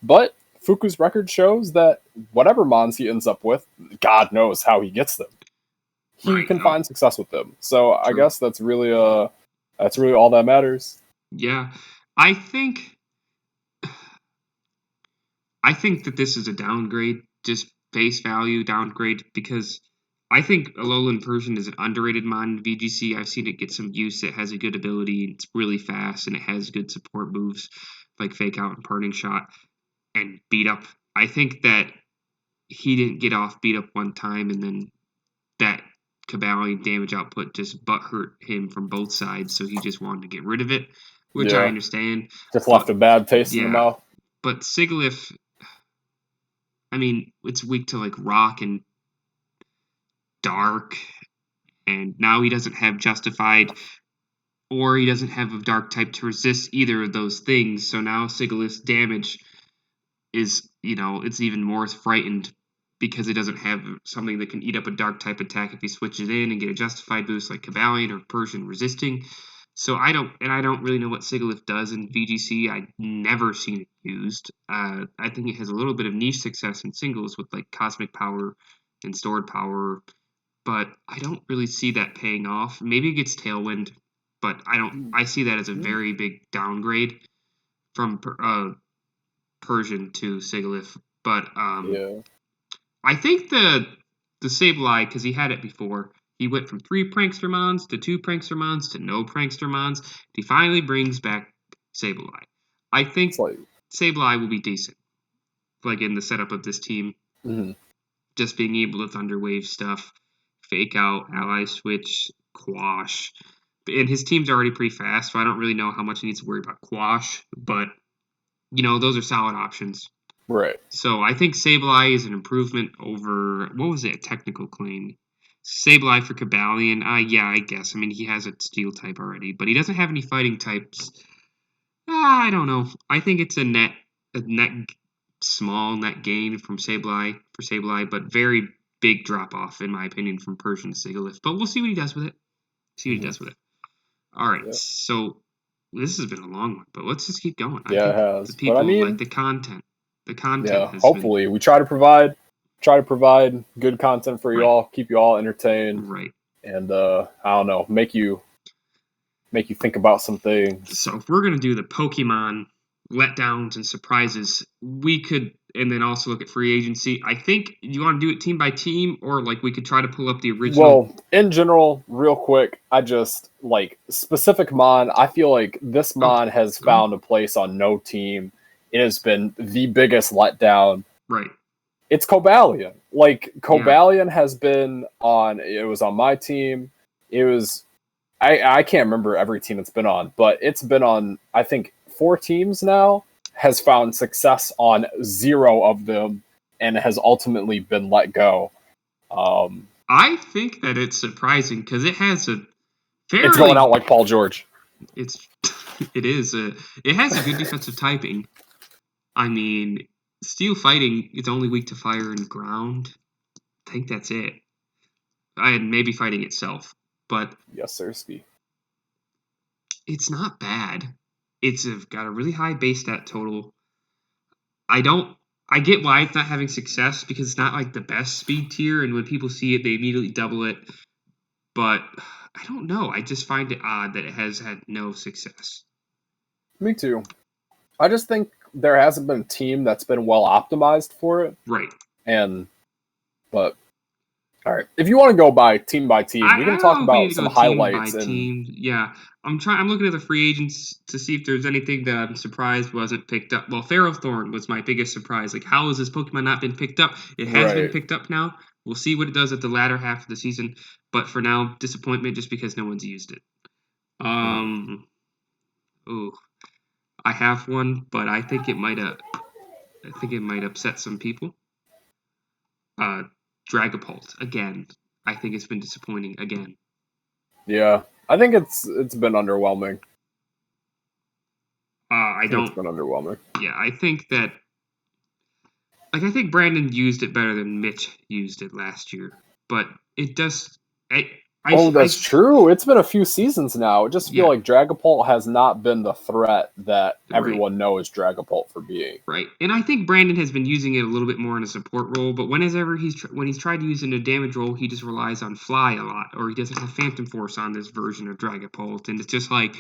But Fuku's record shows that whatever Mons he ends up with, God knows how he gets them. He can find success with them. So I guess that's really all that matters. Yeah. I think that this is a downgrade, just face value downgrade, because I think Alolan Persian is an underrated mon in VGC. I've seen it get some use. It has a good ability. It's really fast, and it has good support moves like Fake Out and Parting Shot and Beat Up. I think that he didn't get off Beat Up one time, and then that Cabalion damage output just butt hurt him from both sides, so he just wanted to get rid of it, which I understand. Just left a bad taste in the mouth. But Sigalith, I mean, it's weak to like rock and dark, and now he doesn't have Justified, or he doesn't have a dark type to resist either of those things. So now Sigalith's damage is, it's even more frightened because it doesn't have something that can eat up a dark type attack if he switches in and get a Justified boost like Cabalion or Persian resisting. So I don't really know what Sigalith does in VGC. I've never seen it used. I think it has a little bit of niche success in singles with like Cosmic Power and Stored Power, but I don't really see that paying off. Maybe it gets Tailwind, but I see that as a very big downgrade from Persian to Sigalith. But I think the Sableye, because he had it before, he went from 3 Prankster Mons to 2 Prankster Mons to no Prankster Mons. He finally brings back Sableye. I think Sableye will be decent, like in the setup of this team. Mm-hmm. Just being able to Thunderwave stuff, Fake Out, Ally Switch, Quash. And his team's already pretty fast, so I don't really know how much he needs to worry about Quash. But, those are solid options. Right. So I think Sableye is an improvement over, what was it, a technical claim? Sableye for Cabalion, yeah, I guess. I mean, he has a steel type already, but he doesn't have any fighting types. I don't know. I think it's a small net gain from Sableye, but very big drop off, in my opinion, from Persian to Sigalith. But we'll see what he does with it. All right, so this has been a long one, but let's just keep going. Yeah, I it has. the people But I mean, like the content. The content has hopefully we try to provide good content for you all, keep you all entertained, and I don't know, make you think about some things. So if we're gonna do the Pokemon letdowns and surprises, we could, and then also look at free agency. I think you want to do it team by team, or like we could try to pull up the original. Well, in general, real quick, I just like specific Mon. I feel like this Mon has found a place on no team. It has been the biggest letdown. Right. It's Cobalion. like Cobalion has been on. It was on my team. It was. I can't remember every team it's been on, but it's been on. I think 4 teams now. Has found success on 0 of them, and has ultimately been let go. I think that it's surprising because it has a fairly. It's going out like Paul George. It has a good defensive typing. I mean, steel fighting is only weak to fire and ground. I think that's it. And maybe fighting itself, but yes, sir, Ski. It's not bad. It's got a really high base stat total. I get why it's not having success because it's not like the best speed tier, and when people see it, they immediately double it. But I don't know. I just find it odd that it has had no success. Me too. I just think there hasn't been a team that's been well optimized for it. Right. But all right, if you want to go by team, we can talk about some highlights. Team. Yeah, I'm looking at the free agents to see if there's anything that I'm surprised wasn't picked up. Well, Ferrothorn was my biggest surprise. Like, how has this Pokemon not been picked up? It has been picked up now. We'll see what it does at the latter half of the season. But for now, disappointment just because no one's used it. I have one, but I think it might upset some people. Dragapult again. I think it's been disappointing again. Yeah, I think it's been underwhelming. It's been underwhelming. Yeah, I think that. Like, I think Brandon used it better than Mitch used it last year, but it does. That's true. It's been a few seasons now. I just feel like Dragapult has not been the threat that everyone knows Dragapult for being. Right, and I think Brandon has been using it a little bit more in a support role, but when he's tried to use it in a damage role, he just relies on Fly a lot, or he doesn't have Phantom Force on this version of Dragapult, and it's just like,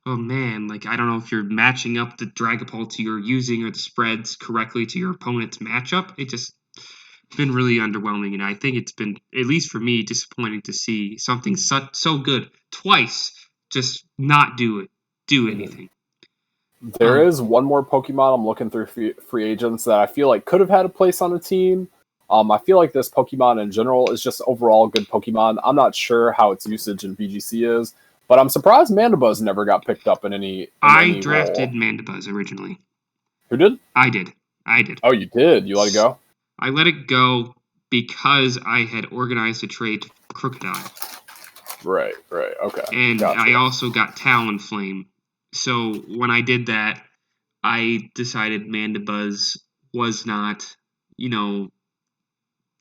oh man, like, I don't know if you're matching up the Dragapult you're using or the spreads correctly to your opponent's matchup. It just been really underwhelming, and I think it's been, at least for me, disappointing to see something so good twice just not do anything. There is one more Pokemon I'm looking through free agents that I feel like could have had a place on a team. I feel like this Pokemon in general is just overall good Pokemon. I'm not sure how its usage in VGC is, but I'm surprised Mandibuzz never got picked up in any. I drafted Mandibuzz originally. Who did? I did. Oh, you did? You let it go? I let it go because I had organized a trade to Crocodile. Right, okay. And gotcha. I also got Talonflame. So when I did that, I decided Mandibuzz was not, wasn't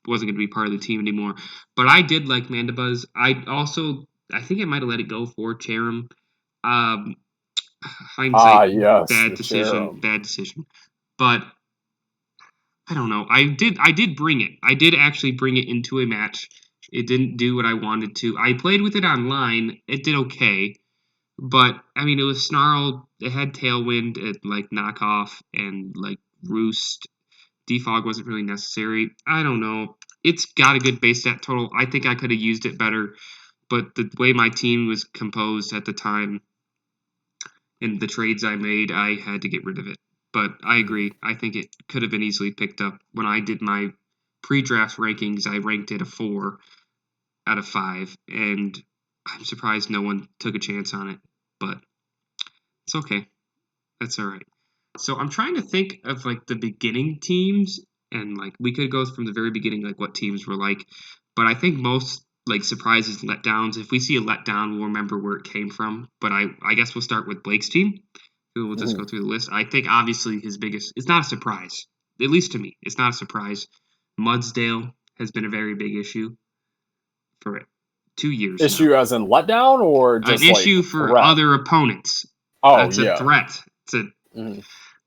going to be part of the team anymore. But I did like Mandibuzz. I think I might have let it go for Cherim. Hindsight, yes, bad decision. But I don't know. I did bring it. I did actually bring it into a match. It didn't do what I wanted to. I played with it online. It did okay. But, I mean, it was snarled. It had Tailwind, knockoff, and, Roost. Defog wasn't really necessary. I don't know. It's got a good base stat total. I think I could have used it better. But the way my team was composed at the time and the trades I made, I had to get rid of it. But I agree. I think it could have been easily picked up. When I did my pre-draft rankings, I ranked it a 4 out of 5. And I'm surprised no one took a chance on it. But it's okay. That's all right. So I'm trying to think of, the beginning teams. And, we could go from the very beginning, what teams were like. But I think most, surprises, letdowns. If we see a letdown, we'll remember where it came from. But I guess we'll start with Blake's team. We'll just go through the list. I think, obviously, his biggest... It's not a surprise. At least to me. It's not a surprise. Mudsdale has been a very big issue for 2 years Issue now. As in letdown, or just an issue for threat? Other opponents. It's a threat. It's a...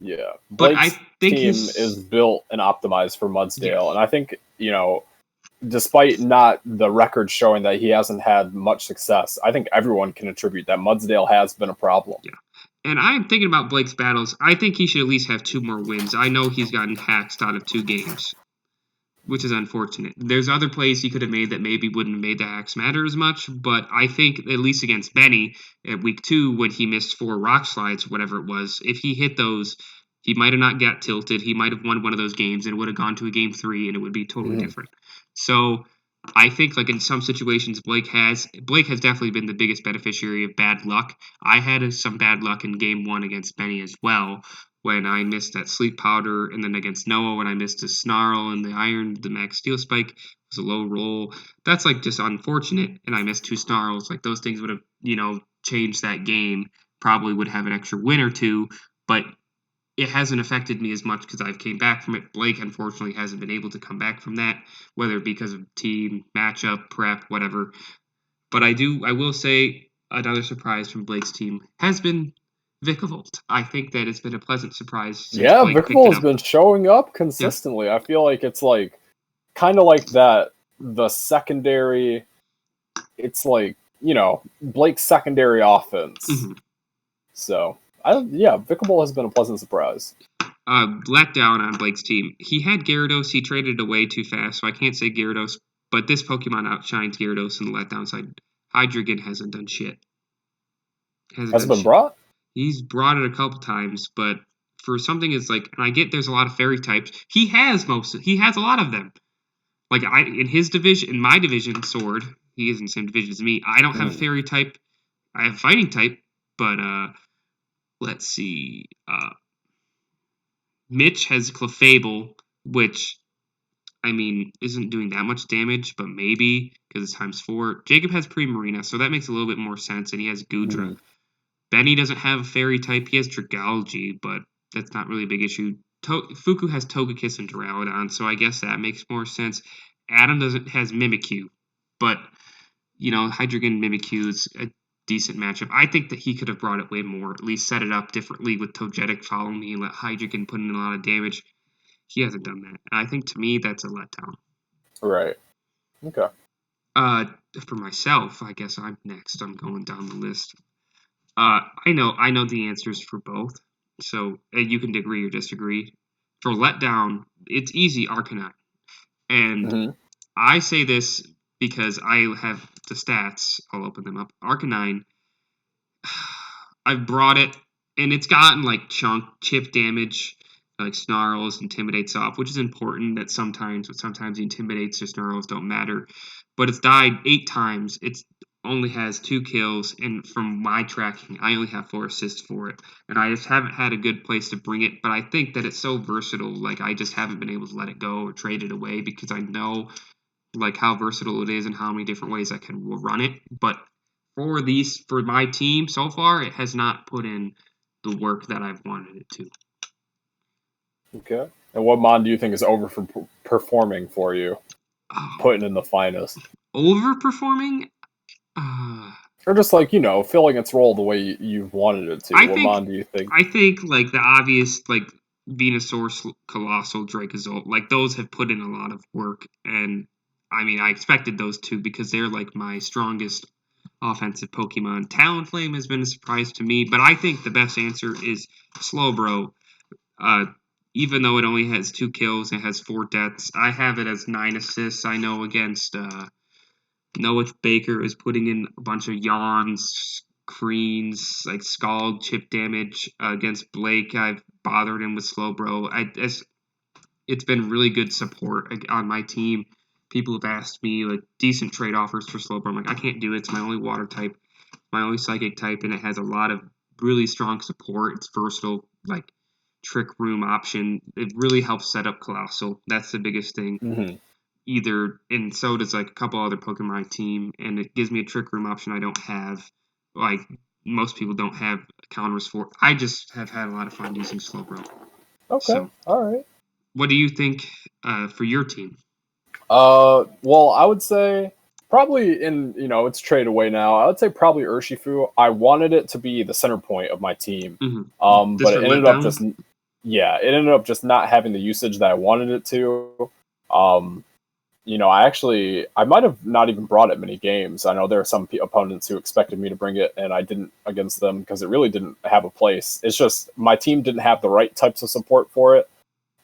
Yeah. But Blake's I think team is built and optimized for Mudsdale. And I think, despite not the record showing that he hasn't had much success, I think everyone can attribute that Mudsdale has been a problem. Yeah. And I'm thinking about Blake's battles. I think he should at least have 2 more wins. I know he's gotten hacked out of 2 games, which is unfortunate. There's other plays he could have made that maybe wouldn't have made the hacks matter as much, but I think at least against Benny at week 2 when he missed 4 rock slides, whatever it was, if he hit those, He might have not got tilted. He might have won one of those games and would have gone to a game 3 and it would be totally different. So I think like in some situations Blake has definitely been the biggest beneficiary of bad luck. I had some bad luck in game 1 against Benny as well when I missed that sleep powder, and then against Noah when I missed a snarl and the max steel spike was a low roll. That's like just unfortunate, and I missed 2 snarls. Like those things would have, changed that game. Probably would have an extra win or two, but it hasn't affected me as much because I've came back from it. Blake, unfortunately, hasn't been able to come back from that, whether because of team, matchup, prep, whatever. But I will say another surprise from Blake's team has been Vikavolt. I think that it's been a pleasant surprise since Blake picked Vikavolt it has up. been showing up consistently. I feel like it's like kind of like that. The secondary, it's like Blake's secondary offense. Mm-hmm. So Vikavolt has been a pleasant surprise. Letdown on Blake's team. He had Gyarados. He traded away too fast, so I can't say Gyarados. But this Pokemon outshines Gyarados in the letdown side. Hydreigon hasn't done shit. Has it been brought? He's brought it a couple times, but for something is like, and I get there's a lot of fairy types. He has a lot of them. Like in his division, in my division, Sword, he is in the same division as me. I don't have a fairy type. I have a fighting type, but let's see. Mitch has Clefable, which isn't doing that much damage, but maybe because it's ×4. Jacob has Primarina, so that makes a little bit more sense, and he has Goodra. Benny doesn't have a fairy type. He has Dragalge, but that's not really a big issue. Fuku has Togekiss and Duraludon, so I guess that makes more sense. Adam has Mimikyu, but Hydreigon Mimikyu is a decent matchup. I think that he could have brought it way more, at least set it up differently with Togetic following me and let Hydreigon put in a lot of damage. He hasn't done that. And I think to me that's a letdown. Right. Okay. For myself, I guess I'm next. I'm going down the list. I know the answers for both, so you can agree or disagree. For letdown, it's easy, Arcanine. And I say this because I have the stats. I'll open them up. Arcanine, I've brought it, and it's gotten like chip damage, like snarls, intimidates off, which is important that sometimes the intimidates or snarls don't matter. But it's died 8 times. It's only has 2 kills, and from my tracking, I only have 4 assists for it. And I just haven't had a good place to bring it, but I think that it's so versatile, like I just haven't been able to let it go or trade it away because I know like how versatile it is and how many different ways I can run it. But for my team so far, it has not put in the work that I've wanted it to. Okay. And what mon do you think is overperforming for you? Putting in the finest. Overperforming? Or just like, filling its role the way you've wanted it to. What mon do you think? I think like the obvious like Venusaur, Colossal, Dracozolt, like those have put in a lot of work, and I expected those two because they're like my strongest offensive Pokemon. Talonflame has been a surprise to me, but I think the best answer is Slowbro. Even though it only has 2 kills and has 4 deaths, I have it as 9 assists. I know against Noah Baker is putting in a bunch of yawns, screens, like scald, chip damage. Against Blake, I've bothered him with Slowbro. It's been really good support on my team. People have asked me like decent trade offers for Slowbro. I'm like, I can't do it. It's my only water type, my only psychic type, and it has a lot of really strong support. It's versatile, like trick room option. It really helps set up Colossal. That's the biggest thing. And so does like a couple other Pokemon on my team, and it gives me a trick room option I don't have. Like most people don't have counters for. I just have had a lot of fun using Slowbro. Okay, so, all right. What do you think for your team? Well, I would say probably it's trade away now. I would say probably Urshifu. I wanted it to be the center point of my team, but it ended up just not having the usage that I wanted it to. I might have not even brought it many games. I know there are some opponents who expected me to bring it, and I didn't against them because it really didn't have a place. It's just my team didn't have the right types of support for it.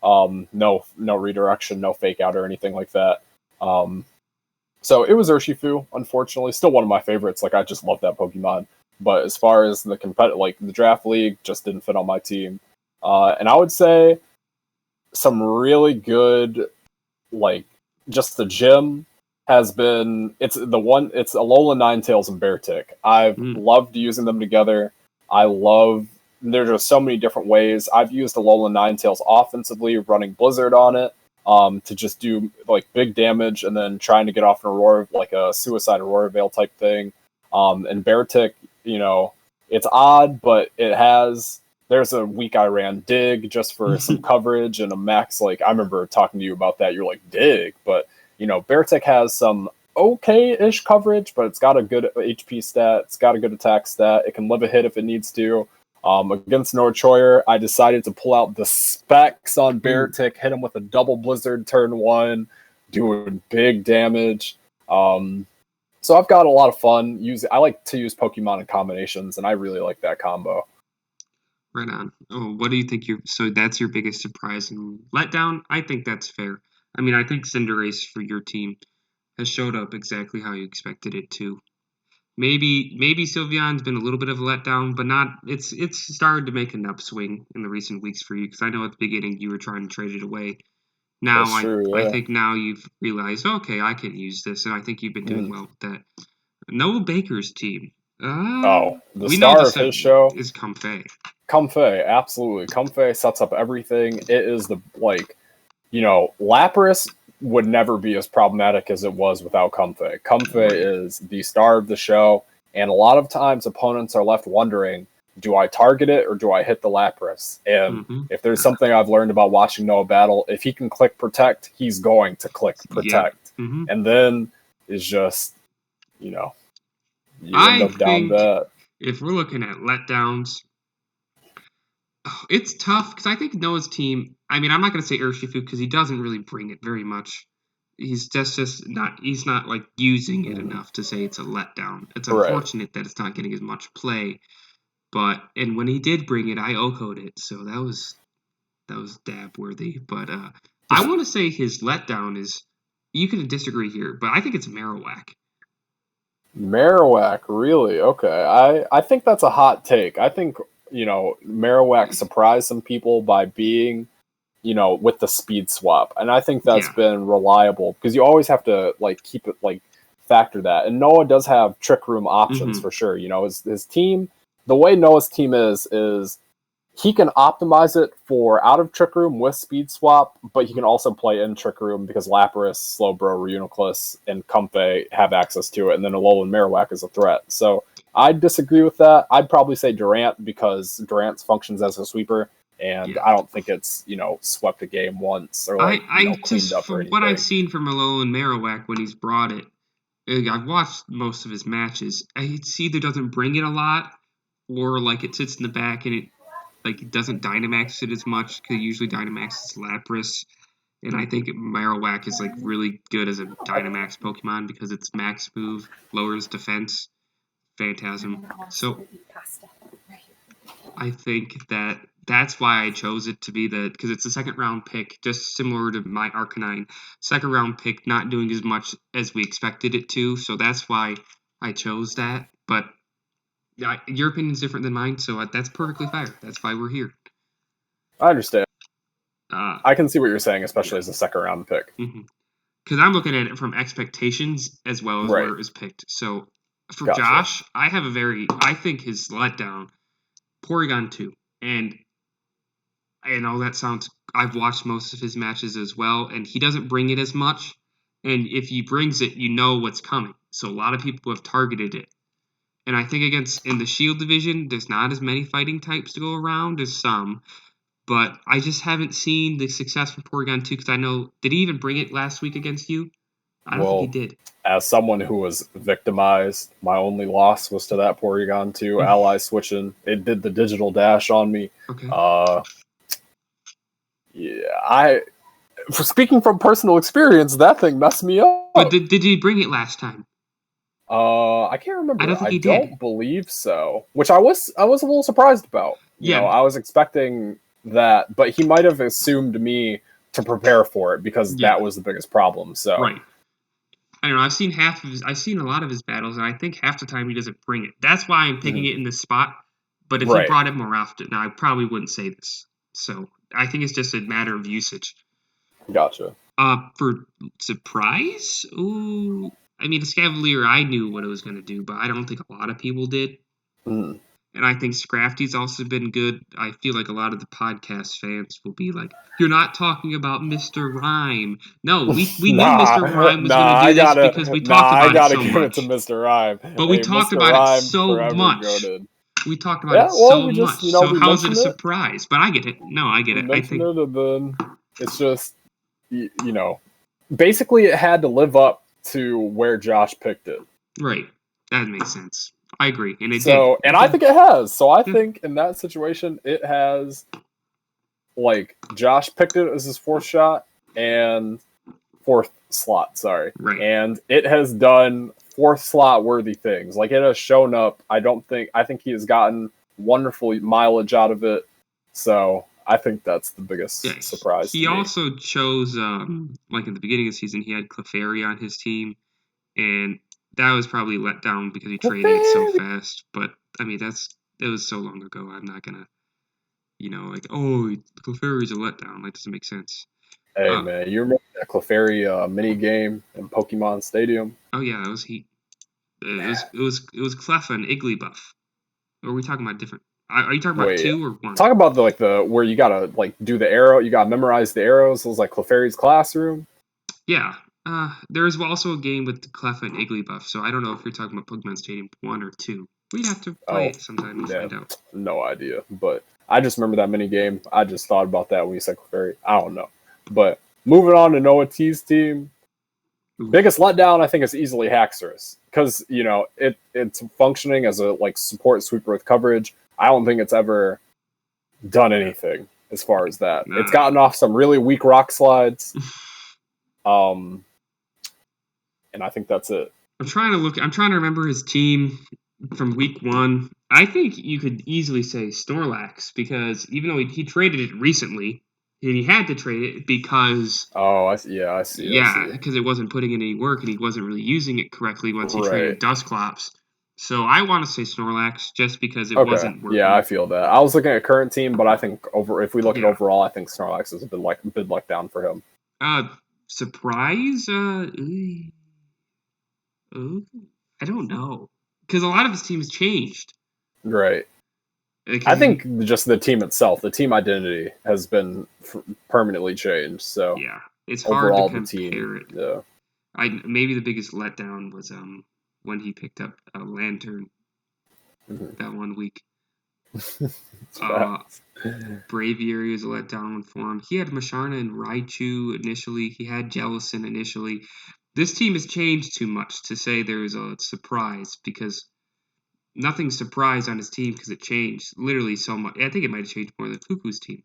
No redirection, no fake out or anything like that. So it was Urshifu, unfortunately. Still one of my favorites. Like, I just love that Pokemon. But as far as the the draft league, just didn't fit on my team. And I would say some really good, like, just the gym has been, it's Alola Ninetales and Beartic. I've loved using them together. There's just so many different ways. I've used Alola Ninetales offensively, running Blizzard on it, to just do like big damage and then trying to get off an Aurora, like a Suicide Aurora Veil type thing. And Beartic, it's odd, but there's a week I ran Dig just for some coverage and a max. Like, I remember talking to you about that. You're like, Dig, but Beartic has some okay-ish coverage, but it's got a good HP stat. It's got a good attack stat. It can live a hit if it needs to. Against Norchoyer, I decided to pull out the specs on Beartic, hit him with a double Blizzard turn 1, doing big damage. So I've got a lot of fun. I like to use Pokemon in combinations, and I really like that combo. Right on. Oh, what do you think? So that's your biggest surprise and letdown? I think that's fair. I mean, I think Cinderace for your team has showed up exactly how you expected it to. Maybe Sylveon's been a little bit of a letdown, but not. It's started to make an upswing in the recent weeks for you, because I know at the beginning you were trying to trade it away. Now That's true, yeah. I think now you've realized, okay, I can use this, and I think you've been doing well with that. Noah Baker's team. The we star know of his show is Comfey. Comfey, absolutely. Comfey sets up everything. It is Lapras would never be as problematic as it was without Comfey. Comfey is the star of the show, and a lot of times opponents are left wondering, do I target it or do I hit the Lapras? And if there's something I've learned about watching Noah battle, if he can click Protect, he's going to click Protect. Yep. And then is just, you end up down bad. If we're looking at letdowns, it's tough, because I think Noah's team, I mean, I'm not going to say Urshifu because he doesn't really bring it very much. He's just not, he's not like using it enough to say it's a letdown. It's unfortunate that it's not getting as much play, and when he did bring it, I OHKO'd it, so that was dab worthy. But I want to say his letdown is, you can disagree here, but I think it's Marowak. Marowak, really? Okay. I think that's a hot take. I think, Marowak surprised some people by being, with the speed swap. And I think that's been reliable, because you always have to keep it factor that. And Noah does have Trick Room options for sure. His team, the way Noah's team is he can optimize it for out of Trick Room with Speed Swap, but he can also play in Trick Room because Lapras, Slowbro, Reuniclus, and Comfey have access to it, and then Alolan Marowak is a threat. So I'd disagree with that. I'd probably say Durant, because Durant functions as a sweeper, and I don't think it's, swept a game once or cleaned up or anything. What I've seen from Alolan Marowak when he's brought it, I've watched most of his matches. It's either doesn't bring it a lot, or it sits in the back and it doesn't Dynamax it as much, because usually Dynamax is Lapras. And I think Marowak is really good as a Dynamax Pokemon because its max move lowers defense. Phantasm. So I think that's why I chose it to be because it's a second round pick, just similar to my Arcanine. Second round pick, not doing as much as we expected it to, so that's why I chose that. But your opinion's different than mine, so that's perfectly fair. That's why we're here. I understand. I can see what you're saying, especially as a second round pick. Because I'm looking at it from expectations as well as where it was picked. So for Josh, I think his letdown, Porygon 2. And I know that sounds, I've watched most of his matches as well, and he doesn't bring it as much. And if he brings it, you know what's coming. So a lot of people have targeted it. And I think in the Shield division, there's not as many fighting types to go around as some. But I just haven't seen the success from Porygon 2, because I know, did he even bring it last week against you? I don't think he did. As someone who was victimized, my only loss was to that Porygon 2 ally switching. It did the digital dash on me. Okay. Speaking from personal experience, that thing messed me up. But did he bring it last time? I can't remember. I don't think he did. I don't believe so. Which I was a little surprised about. You know, I was expecting that, but he might have assumed me to prepare for it, because that was the biggest problem. So right. I don't know. I've seen a lot of his battles, and I think half the time he doesn't bring it. That's why I'm picking it in this spot. But if he brought it more often, now I probably wouldn't say this. So I think it's just a matter of usage. Gotcha. For surprise, ooh, I mean, Escavalier, I knew what it was going to do, but I don't think a lot of people did. Mm. And I think Scrafty's also been good. I feel like a lot of the podcast fans will be like, "You're not talking about Mr. Rhyme." No, we knew Mr. Rhyme was going to do this because we talked I about it gotta so give it to much. Mr. Rhyme. But we Hey, talked Mr. about it Rhyme so forever much. goated. We talked about Yeah, it well, so we just, much. So we how is it a mentioned it. surprise? But I get it. No, I get We it. I mentioned think it, and then it's just, basically it had to live up to where Josh picked it. right. That makes sense. I agree, and it So, did. and I think it has. So I Yeah. think in that situation, it has, like, Josh picked it as his fourth slot, sorry. Right. And it has done fourth slot worthy things. Like, it has shown up. I think he has gotten wonderful mileage out of it. So I think that's the biggest surprise He to me. also chose, like at the beginning of the season, he had Clefairy on his team, and that was probably let down because he traded it so fast. But I mean, it was so long ago. I'm not gonna, like, oh, Clefairy's a letdown. That doesn't make sense. Hey, man, you remember that Clefairy mini game in Pokemon Stadium? Oh yeah, that was heat. It was Cleffa and Igglybuff. Or are we talking about different? Are you talking about Wait, 2 or 1? talk about the where you gotta like do the arrow. You gotta memorize the arrows. It was like Clefairy's classroom. Yeah. There is also a game with Cleffa and Igglybuff, so I don't know if you're talking about Pokemon Stadium 1 or 2. We'd have to play it sometime and find out. No idea. But I just remember that mini game. I just thought about that when you said Clefairy. I don't know. But moving on to Noah T's team. Biggest letdown, I think, is easily Haxorus. Because, it's functioning as a support sweeper with coverage. I don't think it's ever done anything as far as that. It's gotten off some really weak rock slides. And I think that's it. I'm trying to remember his team from week 1. I think you could easily say Snorlax because even though he traded it recently, and he had to trade it because I see. Yeah, because it wasn't putting in any work and he wasn't really using it correctly once he traded Dusclops. So I want to say Snorlax just because it wasn't working. Yeah, I feel that. I was looking at current team, but I think if we look at overall, I think Snorlax has been a bit let down for him. Surprise? I don't know. Because a lot of his team has changed. Right. I think just the team itself, the team identity has been permanently changed. So yeah, it's hard to compare it. Yeah. Maybe the biggest letdown was when he picked up a Lantern that 1 week. Braviary was a letdown for him. He had Masharna and Raichu initially. He had Jellicent initially. This team has changed too much to say there's a surprise because nothing's surprised on his team because it changed literally so much. I think it might have changed more than Fuku's team.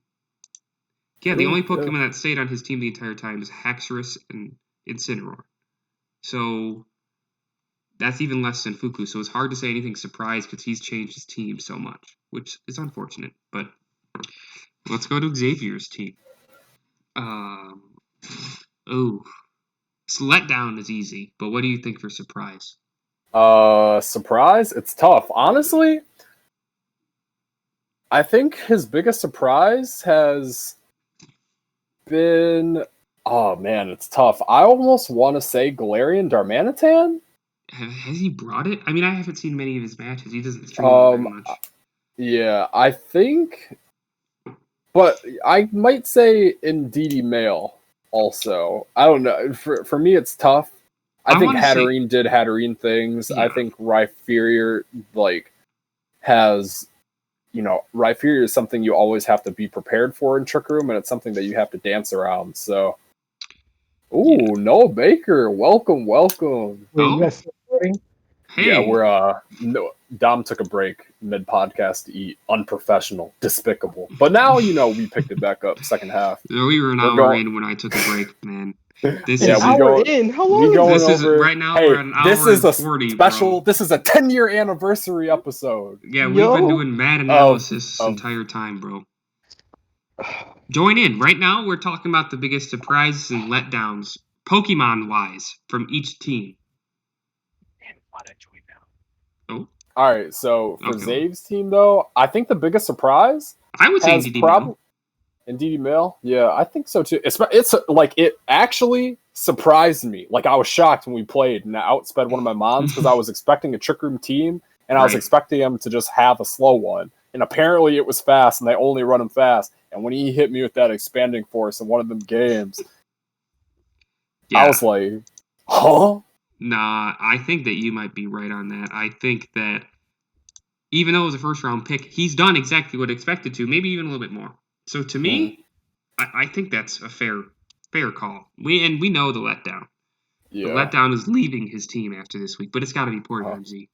Yeah, the only Pokemon that stayed on his team the entire time is Haxorus and Incineroar. So that's even less than Fuku. So it's hard to say anything surprised because he's changed his team so much, which is unfortunate. But let's go to Xavier's team. Letdown is easy, but what do you think for surprise? Surprise? It's tough. Honestly, I think his biggest surprise has been... Oh, man, it's tough. I almost want to say Galarian Darmanitan? Has he brought it? I mean, I haven't seen many of his matches. He doesn't stream very much. Yeah, I think... But I might say Indeedee Male also. I don't know. For me, it's tough. I think Hatterene did Hatterene things. Yeah. I think Rhyperior, has... Rhyperior is something you always have to be prepared for in Trick Room, and it's something that you have to dance around, so... Ooh, yeah. Noah Baker, welcome. Wait, you guys still recording? Hey. Yeah, we're Dom took a break mid-podcast to eat. Unprofessional, despicable. But now, we picked it back up second half. We were an hour in when I took a break, man. This is an hour in. How long is this? Right now, we're at an hour and 40, special. Bro. This is a 10-year anniversary episode. Yeah, we've been doing mad analysis this entire time, bro. Join in. Right now, we're talking about the biggest surprises and letdowns, Pokemon-wise, from each team. Oh. All right, so for Zave's team, though, I think the biggest surprise... I would say Indeedee Male. Indeed Mail? Yeah, I think so too. It's like, it actually surprised me. Like, I was shocked when we played and I outsped one of my mons because I was expecting a Trick Room team and I was expecting him to just have a slow one. And apparently it was fast and they only run him fast. And when he hit me with that expanding force in one of them games, I was like, huh? Nah, I think that you might be right on that. I think that even though it was a first round pick, he's done exactly what expected to, maybe even a little bit more. So to me, I think that's a fair call. We know the letdown. Yeah. The letdown is leaving his team after this week, but it's got to be Porygon Z.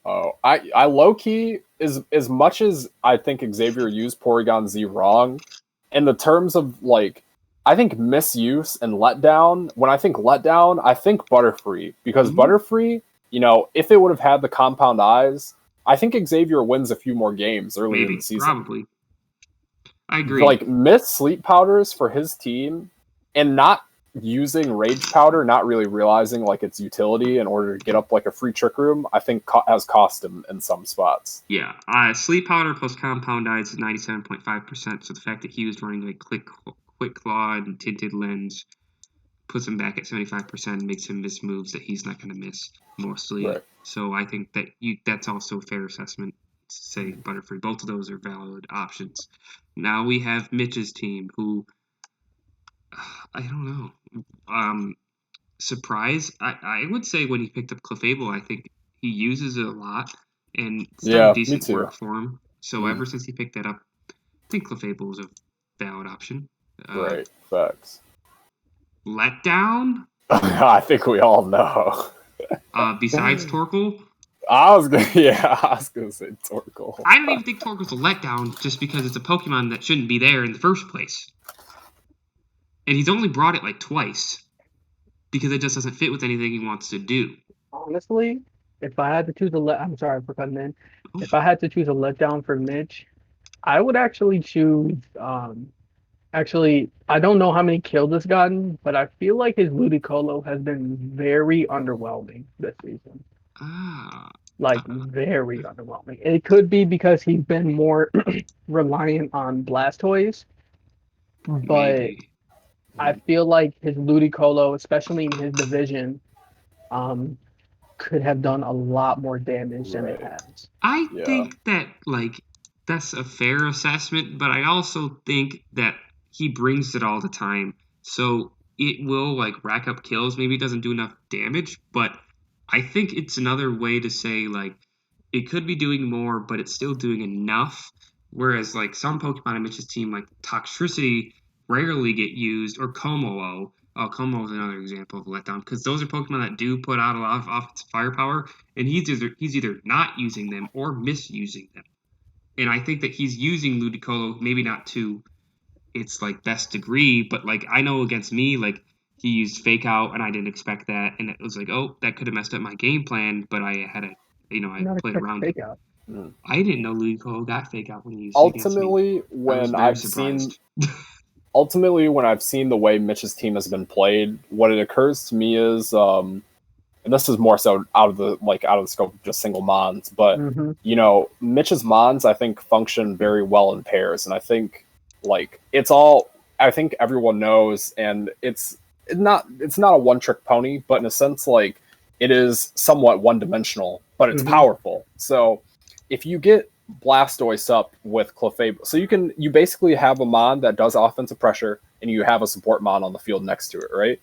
Oh, I low key, as much as I think Xavier used Porygon Z wrong, in the terms of like, I think misuse and letdown. When I think letdown, I think Butterfree, because Butterfree, if it would have had the compound eyes, I think Xavier wins a few more games early in the season. Probably. I agree. Like, miss sleep powders for his team and not using Rage Powder, not really realizing like its utility in order to get up like a free Trick Room, I think has cost him in some spots. Yeah, Sleep Powder plus Compound Eyes is 97.5%. So the fact that he was running like Quick Claw and Tinted Lens puts him back at 75% and makes him miss moves that he's not going to miss mostly. Right. So I think that that's also a fair assessment to say Butterfree. Both of those are valid options. Now we have Mitch's team, who I don't know. Surprise. I would say when he picked up Clefable, I think he uses it a lot, and it's done decent work for him. So ever since he picked that up, I think Clefable is a valid option. Right, facts. Letdown? I think we all know. Besides Torkoal? I was gonna say Torkoal. I don't even think Torkoal's a letdown just because it's a Pokemon that shouldn't be there in the first place. And he's only brought it like twice because it just doesn't fit with anything he wants to do. Honestly, if I had to choose I'm sorry for cutting in. If I had to choose a letdown for Mitch, I would actually choose Actually, I don't know how many kills it's gotten, but I feel like his Ludicolo has been very underwhelming this season. Very underwhelming. It could be because he's been more reliant on Blastoise, but maybe. I feel like his Ludicolo, especially in his division, could have done a lot more damage than it has. I think that that's a fair assessment, but I also think that he brings it all the time. So it will rack up kills. Maybe it doesn't do enough damage, but I think it's another way to say it could be doing more, but it's still doing enough. Whereas some Pokemon in Mitch's team, like Toxtricity, rarely get used, or Como. Como is another example of a letdown because those are Pokemon that do put out a lot of offensive firepower, and he's either not using them or misusing them. And I think that he's using Ludicolo, maybe not to its best degree, but I know against me, he used Fake Out, and I didn't expect that, and it was that could have messed up my game plan, but I had I played around it. I didn't know Ludicolo got Fake Out when he used it against me. Ultimately, when I've seen the way Mitch's team has been played, what it occurs to me is, and this is more so out of the scope of just single mons, but Mitch's mons I think function very well in pairs, and I think I think everyone knows, and it's not a one trick pony, but in a sense it is somewhat one dimensional, but it's powerful. So if you get Blastoise up with Clefable, so you basically have a mon that does offensive pressure, and you have a support mon on the field next to it, right?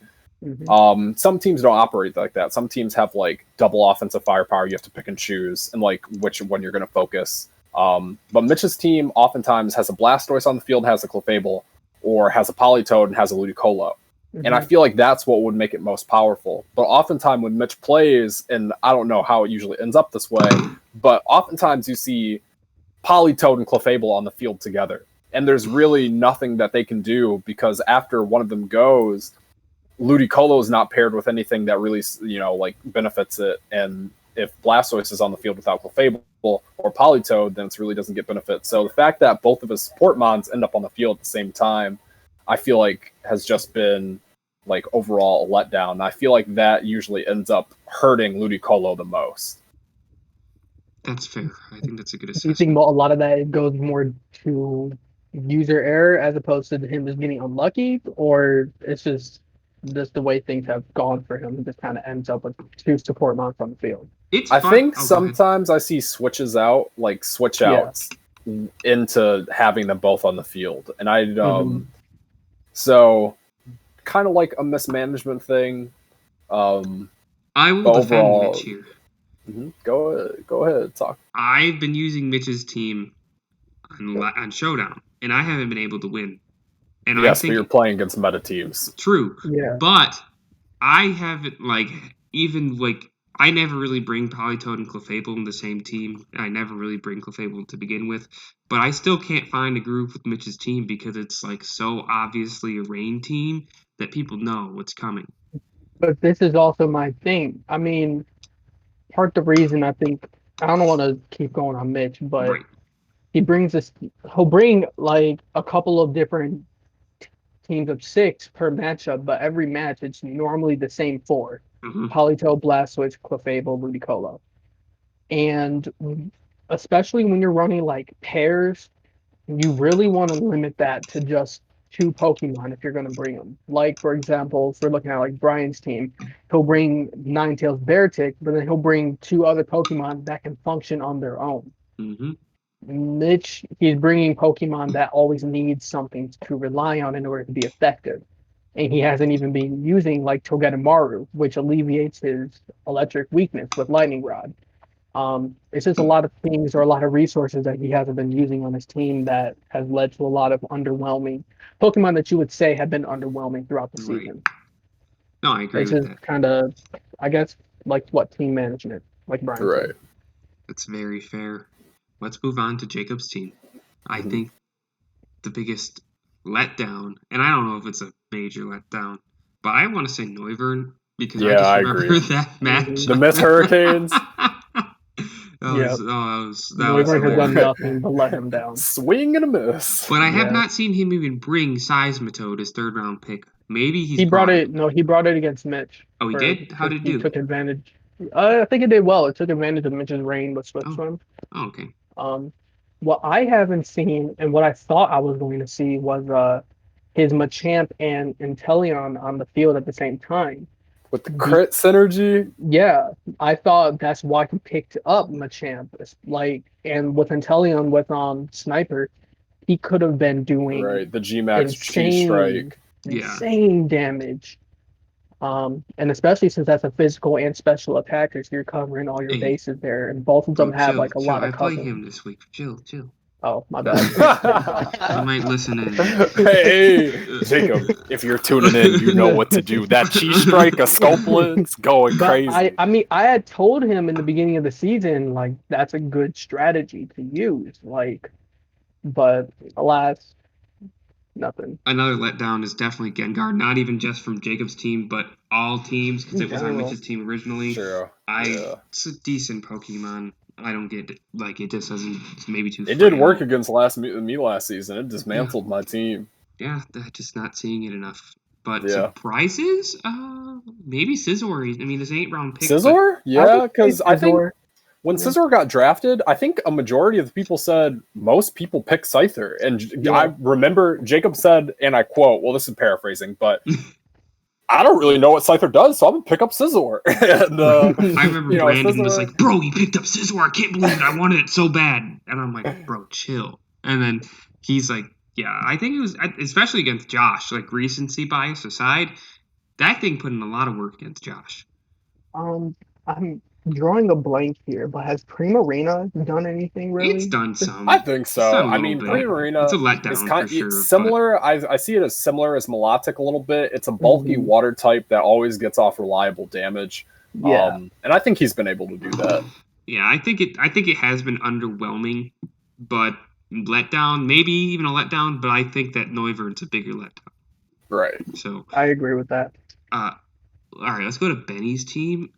Some teams don't operate like that. Some teams have double offensive firepower. You have to pick and choose, and which one you're going to focus. But Mitch's team oftentimes has a Blastoise on the field, has a Clefable, or has a Politoed and has a Ludicolo. And I feel like that's what would make it most powerful. But oftentimes when Mitch plays, and I don't know how it usually ends up this way, but oftentimes you see Politoed and Clefable on the field together. And there's really nothing that they can do because after one of them goes, Ludicolo is not paired with anything that really, benefits it. And if Blastoise is on the field without Clefable or Politoed, then it really doesn't get benefit. So the fact that both of his support mons end up on the field at the same time, I feel like has just been overall a letdown. I feel like that usually ends up hurting Ludicolo the most. That's fair. I think that's a good assessment. You think a lot of that goes more to user error as opposed to him just getting unlucky, or it's just the way things have gone for him. He just kind of ends up with two support monks on the field. It's I fun. think sometimes I see switch outs into having them both on the field, and so kind of like a mismanagement thing. I will defend Mitch here. Go ahead, talk. I've been using Mitch's team on Showdown, and I haven't been able to win. And yes, I think but you're playing against meta teams. True. Yeah. But I haven't I never really bring Polytoad and Clefable in the same team. I never really bring Clefable to begin with. But I still can't find a groove with Mitch's team because it's like so obviously a rain team that people know what's coming. But this is also my thing. I mean, part of the reason I think I don't want to keep going on Mitch, but Right. he'll bring like a couple of different teams of 6 per matchup, but every match it's normally the same 4. Mm-hmm. Polytoad, Blastoise, Clefable, Ludicolo. And especially when you're running like pairs, you really want to limit that to just 2 Pokemon if you're going to bring them. Like, for example, if we're looking at like Bryan's team, he'll bring Ninetales Beartic, but then he'll bring 2 other Pokemon that can function on their own. Mm-hmm. Mitch, he's bringing Pokemon that always needs something to rely on in order to be effective. And he hasn't even been using like Togedemaru, which alleviates his electric weakness with Lightning Rod. It's just a lot of things or a lot of resources that he hasn't been using on his team that has led to a lot of underwhelming Pokemon that you would say have been underwhelming throughout the season. No, I agree It's with just that. kind of, I guess, like what team management, like Bryan Right. said. That's very fair. Let's move on to Jacob's team. I think the biggest letdown, and I don't know if it's a major letdown, but I want to say Noivern because I just remember that match. The Miss Hurricanes. Noivern has done nothing but let him down. Swing and a miss. But I have not seen him even bring Seismitoad as 3rd round pick. Maybe he brought it. No, he brought it against Mitch. Oh, he did? How did it do? He took advantage. I think it did well. It took advantage of Mitch's rain with Swift Swim. Oh, okay. What I haven't seen and what I thought I was going to see was his Machamp and Inteleon on the field at the same time. With the crit synergy? Yeah, I thought that's why he picked up Machamp. And with Inteleon with Sniper, he could have been doing the G-Max Cheese Strike. Insane damage. And especially since that's a physical and special attacker, so you're covering all your bases there, and both of them have like a lot of coverage. I play him this week. Chill. Oh, my bad. I might listen in. Hey, Jacob, if you're tuning in, you know what to do. That Cheese Strike of Scopeland's going crazy. I mean, I had told him in the beginning of the season, like, that's a good strategy to use. But alas, nothing. Another letdown is definitely Gengar, not even just from Jacob's team, but all teams, because it was on Mitch's team originally. Sure. It's a decent Pokemon. I don't get it. Like, it just doesn't. It's maybe too. It did work against me last season. It dismantled my team. Yeah, just not seeing it enough. But surprises? Maybe Scizor. I mean, this 8th-round pick. Scizor? Yeah, because I think when Scizor got drafted, I think a majority of the people said most people pick Scyther. And I remember Jacob said, and I quote, well, this is paraphrasing, but I don't really know what Scyther does, so I'm going to pick up Scizor. And, I remember Brandon was like, bro, you picked up Scizor. I can't believe it. I wanted it so bad. And I'm like, bro, chill. And then he's like, yeah, I think it was, especially against Josh, like recency bias aside, that thing put in a lot of work against Josh. I'm drawing a blank here, but has Primarina done anything really? It's done some. I think so. I mean, Primarina it's a letdown is for sure. Similar. I see it as similar as Milotic a little bit. It's a bulky water type that always gets off reliable damage. Yeah. And I think he's been able to do that. Yeah, I think it has been underwhelming, but letdown, maybe even a letdown, but I think that Noivern's a bigger letdown. Right. So I agree with that. All right, let's go to Benny's team.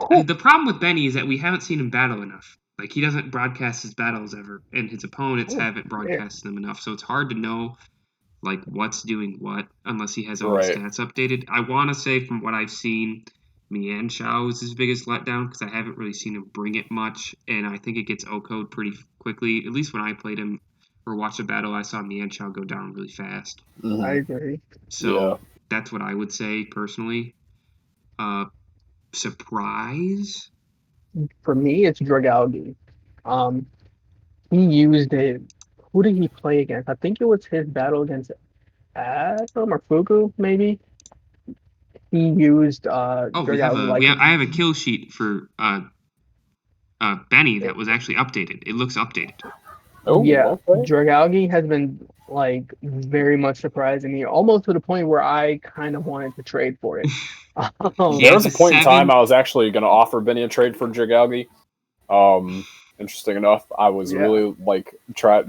The problem with Benny is that we haven't seen him battle enough. Like, he doesn't broadcast his battles ever, and his opponents haven't broadcasted them enough, so it's hard to know like what's doing what unless he has all his stats updated. I want to say from what I've seen, Mienshao is his biggest letdown because I haven't really seen him bring it much, and I think it gets O-code pretty quickly, at least when I played him or watch a battle, I saw Mianchow go down really fast. Mhm. I agree. So that's what I would say personally. Surprise? For me, it's Dragalge. He used it. Who did he play against? I think it was his battle against Adam or Fuku, maybe. He used Oh, Dragalge like I have a kill sheet for Benny that was actually updated. It looks updated. Oh, yeah. okay. Dragalge has been like very much surprising me, almost to the point where I kind of wanted to trade for it. He There has was a a point in time 7. I was actually going to offer Benny a trade for Dragalge. Interesting enough, I was Yeah. really like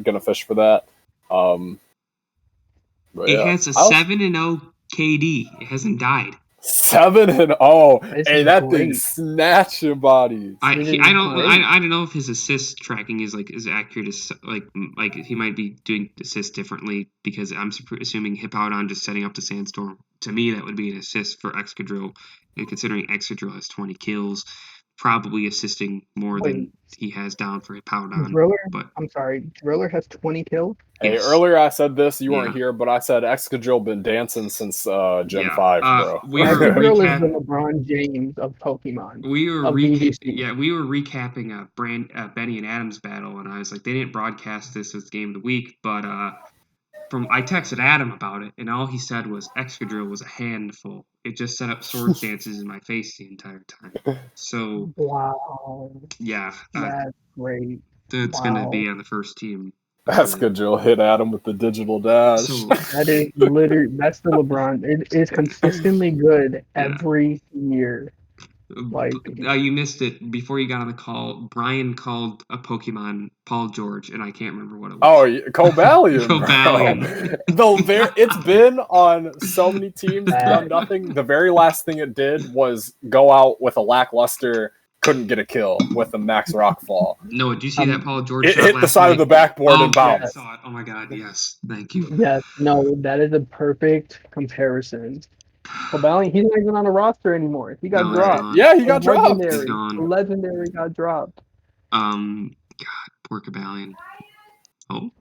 gonna fish for that. But It yeah, has a 7-0 KD. It hasn't died. 7-0. This Hey, is that thing great. snatching bodies. I It is great. don't know if his assist tracking is like as accurate as like he might be doing assists differently because I'm assuming Hippowdon just setting up the Sandstorm. To me, that would be an assist for Excadrill, and considering Excadrill has 20 kills, probably assisting more Wait, than he has down for Hippowdon. Driller? But I'm sorry, Driller has 20 kills. Hey, yes, earlier I said this, you weren't Yeah. here, but I said Excadrill been dancing since Gen Yeah. 5, bro. We were Excadrill is recap. the LeBron James of Pokemon, We were of VGC. we were recapping Benny and Adam's battle, and I was like, they didn't broadcast this as game of the week, but I texted Adam about it, and all he said was Excadrill was a handful. It just set up sword dances in my face the entire time. So Wow, yeah, that's great. that's gonna be Wow, on the first team. Excadrill hit Adam with the digital dash. So that is literally that's the LeBron. It is consistently good yeah. every year. Like You missed it before you got on the call. Bryan called a Pokemon Paul George, and I can't remember what it was. Oh, Cobalion, Cobalion. It's been on so many teams, done nothing. The very last thing it did was go out with a lackluster, couldn't get a kill with a max rock fall. No, did you see that Paul George It shot hit the last side night? of the backboard and Okay, I bounced. saw it. Oh my god, yes. Thank you. yes, no, that is a perfect comparison. Cobalion, he's not even on the roster anymore. He got No, he's dropped. gone. Yeah, he got dropped. He's Legendary. gone. Legendary got dropped. God, poor Cobalion. Oh,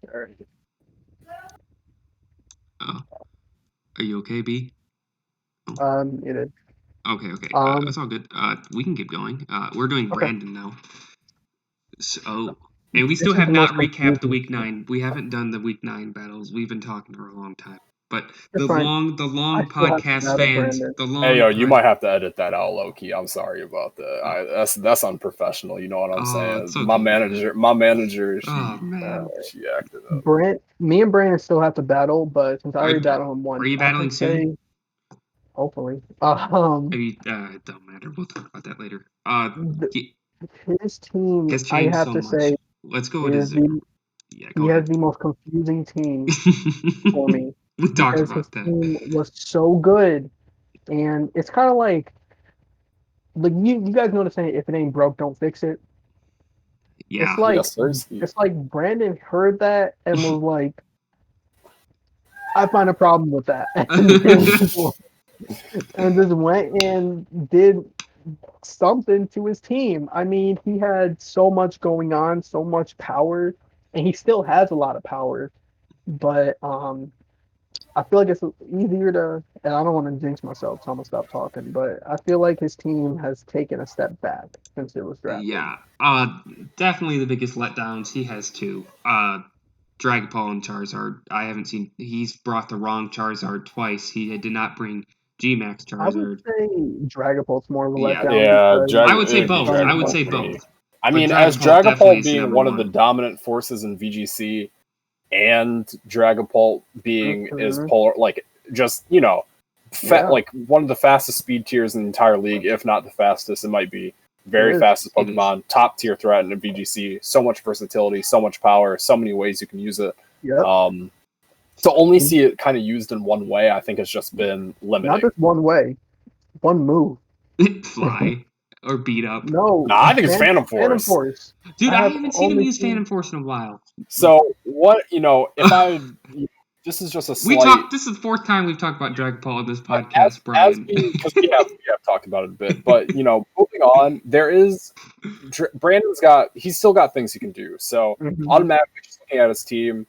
are you okay, B? It is. Okay. Um, That's all good. We can keep going. We're doing okay. Brandon now. So, and we This still is have the not most recapped the confusing. week 9. We haven't done the week 9 battles. We've been talking for a long time. But That's the fine. I long still have to podcast battle fans, Brandon. the long. Hey, yo, you might have to edit that out, low key. I'm sorry about that. Oh. That's unprofessional. You know what I'm Oh, saying? it's okay. My manager, Oh man. she acted up. Me and Brandon still have to battle, but since I already Are- battled him once, Are you I can battling say, soon? hopefully. Maybe it don't matter. We'll talk about that later. His team, Has I changed have so to much. say, Let's go is into yeah. he Go has ahead. the most confusing team for me We talked because his about that. team was so good, and it's kind of like you guys know the saying, if it ain't broke, don't fix it. Yeah. It's like Brandon heard that and was like, I find a problem with that, and just went and did something to his team. I mean, he had so much going on, so much power, and he still has a lot of power. But I feel like it's easier to, and I don't want to jinx myself, so I'm gonna stop talking. But I feel like his team has taken a step back since it was drafted. Yeah. Definitely the biggest letdowns. He has 2. Dragapult and Charizard. I haven't seen. He's brought the wrong Charizard twice. He did not bring G-Max I would Charizard. say Dragapult's more of a Yeah. letdown. Yeah, because I would say it'd be both. I would Dragapult say for me. both. I But mean, as Dragapult definitely Dragapult is being number one of the one. dominant forces in VGC, and Dragapult being is polar, like just like one of the fastest speed tiers in the entire league, if not the fastest. It might be very fastest Pokemon, top tier threat in a VGC. So much versatility, so much power, so many ways you can use it. Yep. To only see it kind of used in one way, I think has just been limiting. Not just one way, one move. Fly or beat up. No, I think it's Phantom Force. Phantom Force. Dude, I haven't seen him use Phantom Force in a while. So what if I? This is just a slight. This is the 4th time we've talked about Dragapult on this podcast, Bryan. Because we have talked about it a bit, but moving on, he's still got things he can do. So automatically, just looking at his team,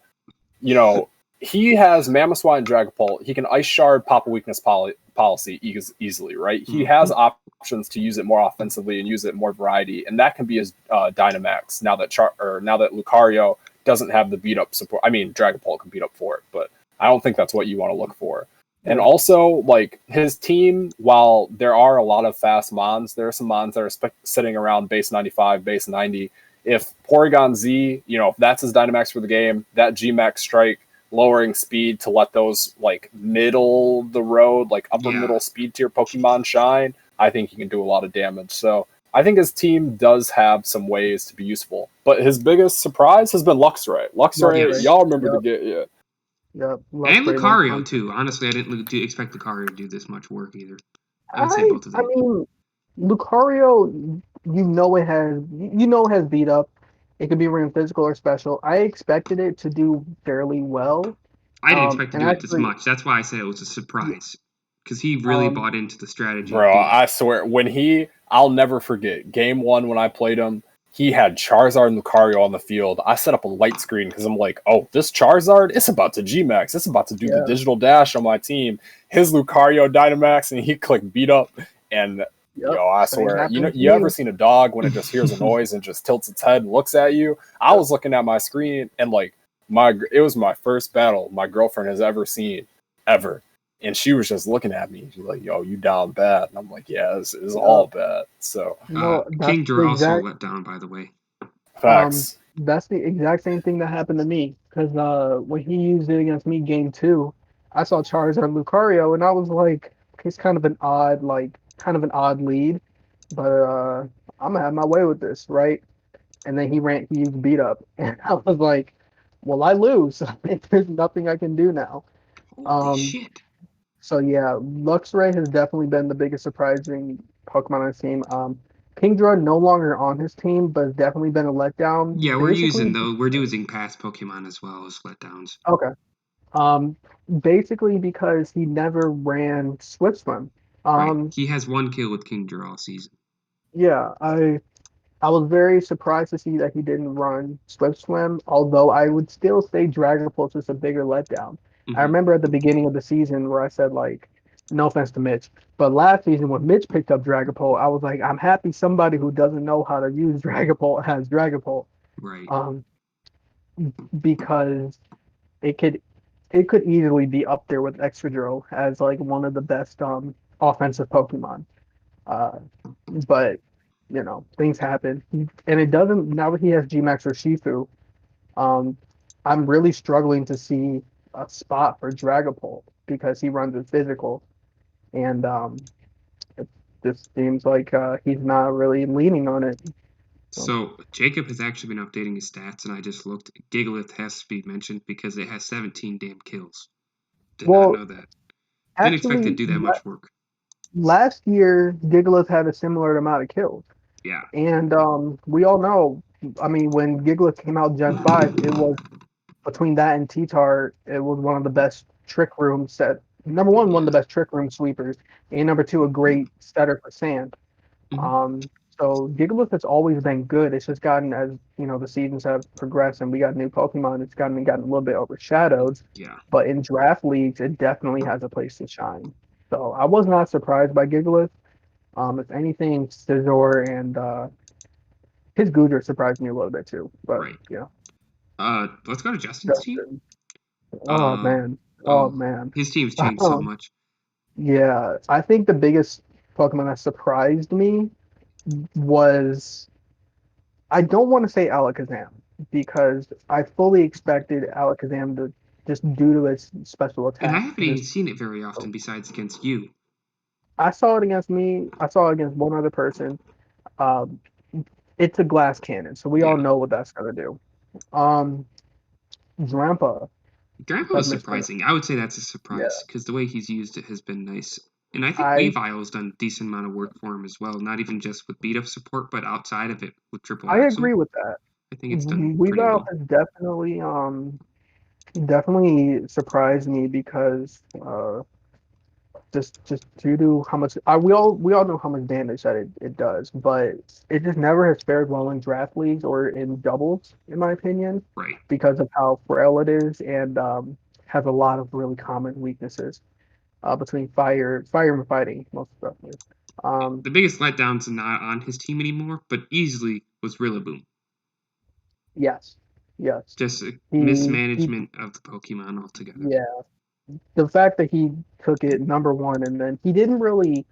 you know, he has Mammoth and Dragapult. He can Ice Shard, Pop a Weakness policy easily, right? He has options to use it more offensively and use it more variety, and that can be his Dynamax. Now that Lucario doesn't have the beat up support. I mean, Dragapult can beat up for it, but I don't think that's what you want to look for. And also, like, his team, while there are a lot of fast Mons, there are some Mons that are sitting around base 95, base 90. If Porygon Z, if that's his Dynamax for the game, that G-Max Strike, lowering speed to let those, like, middle the road, like, upper middle speed tier Pokemon shine, I think he can do a lot of damage. So I think his team does have some ways to be useful. But his biggest surprise has been Luxray. Luxray, y'all remember the game, Yep. And Lucario, too. Honestly, I didn't expect Lucario to do this much work either. I would say both of them. I mean, Lucario, it has beat up. It could be ran physical or special. I expected it to do fairly well. I didn't expect to do it this much. That's why I said it was a surprise. Because he really bought into the strategy. Bro, I swear, I'll never forget, game 1 when I played him, he had Charizard and Lucario on the field. I set up a light screen because I'm like, oh, this Charizard, it's about to G-Max. It's about to do the digital dash on my team. His Lucario Dynamax, and he clicked beat up. And, I swear, you ever seen a dog when it just hears a noise and just tilts its head and looks at you? I was looking at my screen, and, like, it was my first battle my girlfriend has ever seen, ever. And she was just looking at me. She's like, yo, you down bad. And I'm like, yeah, it's all bad. So Kingdra also let down, by the way. Facts. That's the exact same thing that happened to me. Because when he used it against me game 2, I saw Charizard Lucario, and I was like, it's kind of an odd lead. But I'm gonna have my way with this, right? And then he used beat up. And I was like, well, I lose. There's nothing I can do now. Holy shit. So yeah, Luxray has definitely been the biggest surprising Pokemon on his team. Kingdra no longer on his team, but has definitely been a letdown. Yeah, we're using past Pokemon as well as letdowns. Okay. Basically because he never ran Swift Swim. Right. He has 1 kill with Kingdra all season. Yeah, I was very surprised to see that he didn't run Swift Swim, although I would still say Dragapult is a bigger letdown. I remember at the beginning of the season where I said, like, no offense to Mitch, but last season when Mitch picked up Dragapult, I was like, I'm happy somebody who doesn't know how to use Dragapult has Dragapult. Right. Because it could easily be up there with Excadrill as like one of the best offensive Pokemon. But things happen, and it doesn't. Now that he has Gmax or Shifu, I'm really struggling to see a spot for Dragapult because he runs in physical, and it just seems like he's not really leaning on it. So Jacob has actually been updating his stats, and I just looked. Gigalith has to be mentioned because it has 17 damn kills. Did not know that. Didn't expect it to do that much work. Last year, Gigalith had a similar amount of kills. Yeah. And we all know, I mean, when Gigalith came out Gen 5, it was between that and T-Tar, it was one of the best trick room set. Number one of the best trick room sweepers, and number 2, a great setter for sand. So Gigalith has always been good. It's just gotten, as the seasons have progressed and we got new Pokemon, it's gotten a little bit overshadowed. Yeah. But in draft leagues, it definitely has a place to shine. So I was not surprised by Gigalith. If anything, Scizor and his Goodra surprised me a little bit too. But yeah. Let's go to Justin's team. Oh man. His team's changed so much. Yeah, I think the biggest Pokemon that surprised me was, I don't want to say Alakazam because I fully expected Alakazam to, just due to its special attack. And I haven't even seen it very often besides against you. I saw it against me. I saw it against one other person. It's a glass cannon, so we all know what that's gonna do. Drampa. Drampa was surprising. I would say that's a surprise because the way he's used it has been nice. And I think Weavile has done a decent amount of work for him as well, not even just with beat-up support, but outside of it with triple I axle. agree with that. I think it's done Weavile pretty well. has definitely surprised me because just due to how much we all know how much damage that it does, but it just never has fared well in draft leagues or in doubles, in my opinion, Right. because of how frail it is and has a lot of really common weaknesses between fire and fighting, most definitely. The biggest letdown's not on his team anymore, but easily was Rillaboom. Yes, yes. Just a He mismanagement of the Pokemon altogether. yeah. The fact that he took it number one and then he didn't really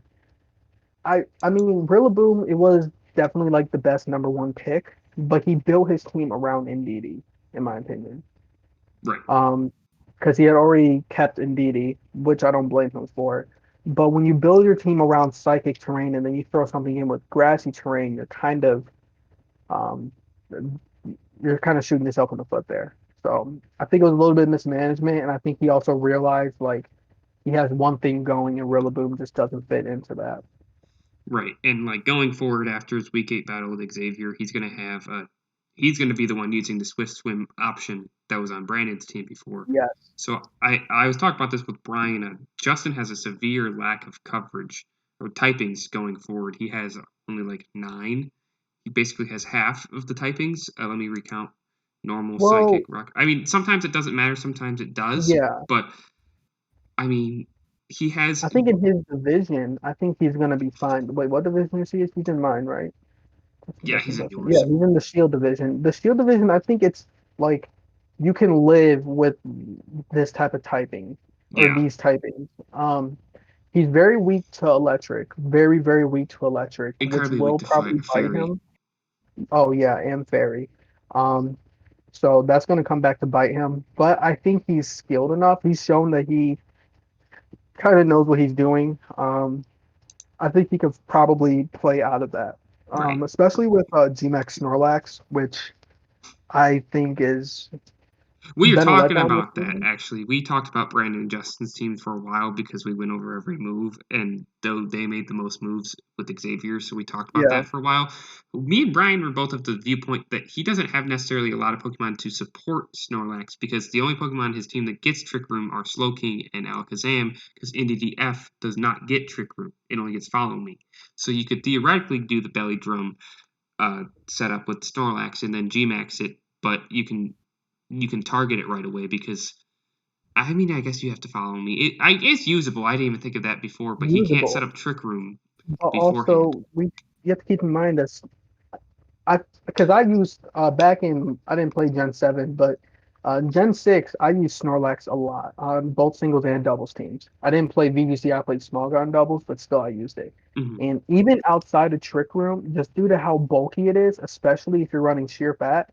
I mean Rillaboom, it was definitely like the best number one pick, but he built his team around Indeedee, in my opinion. Right. Because he had already kept Indeedee, which I don't blame him for. But when you build your team around psychic terrain and then you throw something in with grassy terrain, um you're kind of shooting yourself in the foot there. So I think it was a little bit of mismanagement, and I think he also realized like he has one thing going, and Rillaboom just doesn't fit into that. Right. And like going forward after his week 8 battle with Xavier, he's gonna be the one using the Swift Swim option that was on Brandon's team before. Yes. So I was talking about this with Bryan. Justin has a severe lack of coverage or typings going forward. He has only like 9. He basically has half of the typings. Let me recount: normal, Well, psychic, rock. I mean, sometimes it doesn't matter. Sometimes it does. yeah. But I mean, he has. I think in his division, I think he's gonna be fine. Wait, what division is he? He's in mine, right? Yeah, he's in Yeah, yours. he's in the Shield division. The Shield division, I think it's like you can live with this type of typing or Yeah, these typings. He's very weak to electric, very, very weak to electric, which incredibly weak will to probably bite fairy. him. Oh yeah, and fairy. Um, so that's gonna come back to bite him. But I think he's skilled enough. He's shown that he kind of knows what he's doing. I think he could probably play out of that. Right. Especially with GMAX Snorlax, which I think is We were been a talking letdown this about that season. actually. We talked about Brandon and Justin's teams for a while because we went over every move, and though they made the most moves with Xavier, so we talked about Yeah, that for a while. Me and Bryan were both of the viewpoint that he doesn't have necessarily a lot of Pokemon to support Snorlax because the only Pokemon in his team that gets Trick Room are Slowking and Alakazam because NDDF does not get Trick Room; it only gets Follow Me. So you could theoretically do the Belly Drum setup with Snorlax and then Gmax it, but you can target it right away because I mean I guess you have to follow me. It's usable. I didn't even think of that before, but he can't set usable. up Trick Room But beforehand. also, you have to keep in mind that I because I used back in I didn't play Gen 7, but Gen 6 I used Snorlax a lot on both singles and doubles teams. I didn't play VGC, I played small gun doubles, but still I used it. Hmm. And even outside of Trick Room, just due to how bulky it is, especially if you're running sheer fat.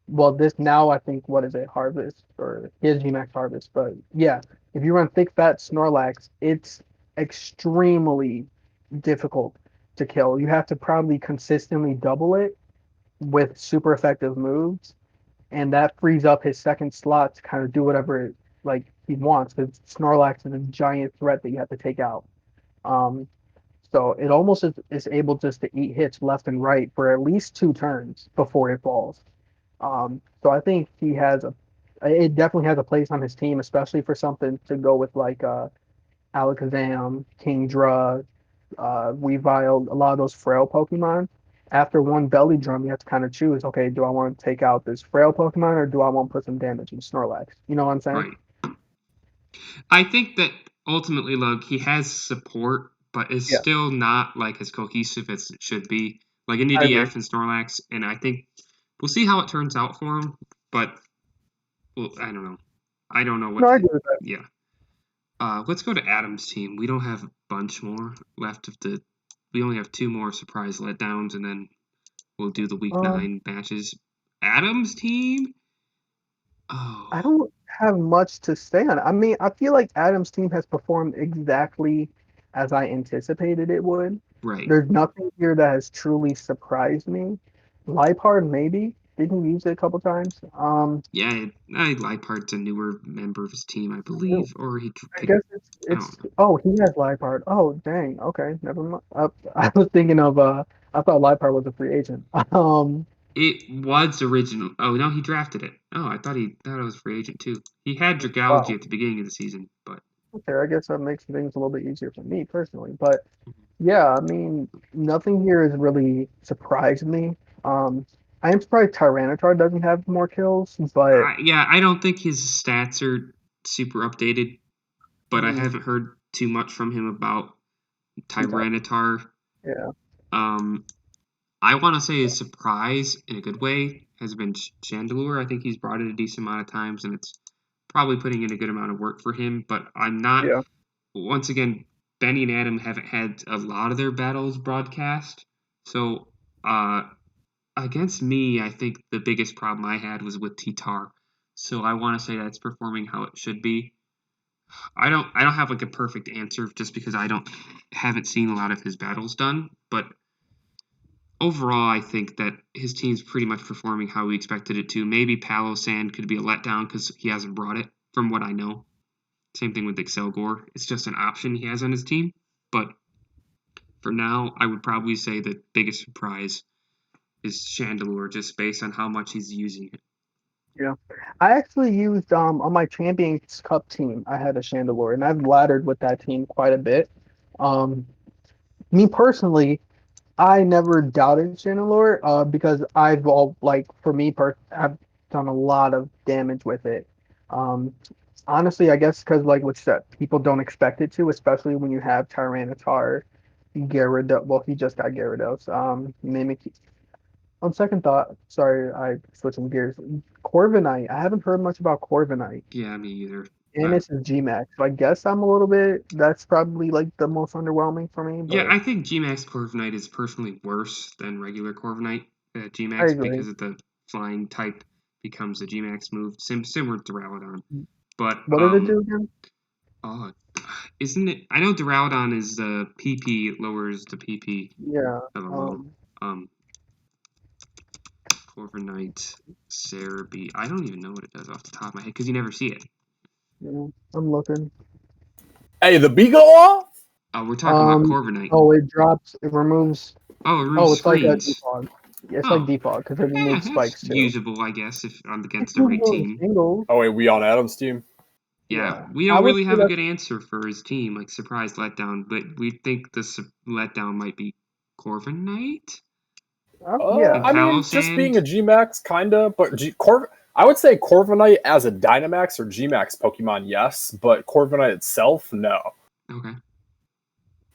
Well, this now I think what is it, Harvest or his Gmax Harvest, but yeah, if you run thick fat Snorlax, it's extremely difficult to kill. You have to probably consistently double it with super effective moves, and that frees up his second slot to kind of do whatever like he wants. Because Snorlax is a giant threat that you have to take out. Um, so it almost is able just to eat hits left and right for at least 2 turns before it falls. So I think it definitely has a place on his team, especially for something to go with like Alakazam, Kingdra, Weavile, a lot of those frail Pokemon. After one belly drum, you have to kind of choose, okay, do I want to take out this frail Pokemon or do I want to put some damage in Snorlax? You know what I'm saying? Right. I think that ultimately, look, he has support, but is Yeah, still not like as cohesive as it should be. Like I agree. NDDF and Snorlax, and I think we'll see how it turns out for him. But well, I don't know. I don't know No, what. I agree with that. Yeah. Let's go to Adam's team. We don't have a bunch more left of the. We only have 2 more surprise letdowns, and then we'll do the week Um, 9 matches. Adam's team. I Oh, don't have much to say on it. I mean, I feel like Adam's team has performed exactly as I anticipated it would. right. There's nothing here that has truly surprised me. Lipard, maybe. Didn't use it a couple times. Yeah, Leiphardt's a newer member of his team, I No, believe, or he I picked. guess I don't it's know. oh, he has Lipard. Oh, dang. Okay, never mind. I was thinking of I thought Lipard was a free agent. It was original. Oh no, he drafted it. Oh, I thought it was free agent too. He had Dragology Wow. at the beginning of the season, but Okay, I guess that makes things a little bit easier for me personally. But yeah, I mean, nothing here has really surprised me. I am surprised Tyranitar doesn't have more kills, but I don't think his stats are super updated, but I haven't heard too much from him about Tyranitar. yeah, Um, I want to say his surprise in a good way has been Chandelure. I think he's brought it a decent amount of times, and it's probably putting in a good amount of work for him. But I'm not. yeah, Once again, Benny and Adam haven't had a lot of their battles broadcast, so against me, I think the biggest problem I had was with T-Tar. So I want to say that's performing how it should be. I don't have like a perfect answer just because I haven't seen a lot of his battles done, but overall I think that his team's pretty much performing how we expected it to. Maybe Palo Sand could be a letdown because he hasn't brought it, from what I know. Same thing with Excelgor. It's just an option he has on his team. But for now, I would probably say the biggest surprise is Chandelure, just based on how much he's using it. yeah. I actually used on my Champions Cup team. I had a Chandelure, and I've laddered with that team quite a bit. Um, Me personally, I never doubted Chandelure because for me, I've done a lot of damage with it. Um, Honestly, I guess because like what you said, people don't expect it to, especially when you have Tyranitar, Gyarados. Well, he just got Gyarados. Mimikyu. On second thought, sorry, I switching gears. Corviknight. I haven't heard much about Corviknight, Yeah, me either. and it's a Gmax. So I guess I'm a little bit. That's probably like the most underwhelming for me, Yeah, but I think Gmax Corviknight is personally worse than regular Corviknight I Gmax agree. because of the flying type becomes a Gmax move, similar to Duraludon. But What did it do again? oh, isn't it? I know Duraludon is the PP lowers the PP Yeah. of a low. Um, Corviknight Cerebi. I don't even know what it does off the top of my head because you never see it. Yeah, I'm looking. Hey, the beat go off? Oh, we're talking about Um. Corviknight. Oh, it drops. It removes. Oh, it removes Oh, it's like a screens. defog. Yeah, it's like Oh, defog because it yeah, removes that's spikes too. usable, I guess, if I'm It's against the right usable in team. singles. Oh wait, we on Adam's team? Yeah, Yeah, we I don't would really say have a that's. good answer for his team, like surprise letdown, but we think the letdown might be Corviknight Yeah. and I Palo mean, just being a Sand. Gmax, kinda, but I would say Corviknight as a Dynamax or Gmax Pokemon, yes, but Corviknight itself, no. Okay,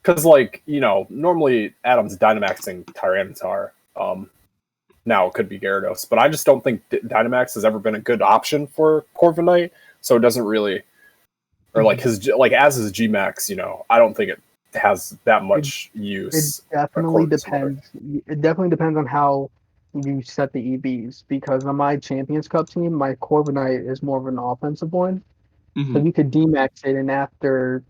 Because, like, normally Adam's Dynamaxing Tyranitar. Now it could be Gyarados, but I just don't think Dynamax has ever been a good option for Corviknight, so it doesn't really, or like as his Gmax, I don't think it has that It much it use. definitely According to depends. It definitely depends on how you set the EVs. Because on my Champions Cup team, my Corviknight is more of an offensive one, so hmm you could D-max it, and after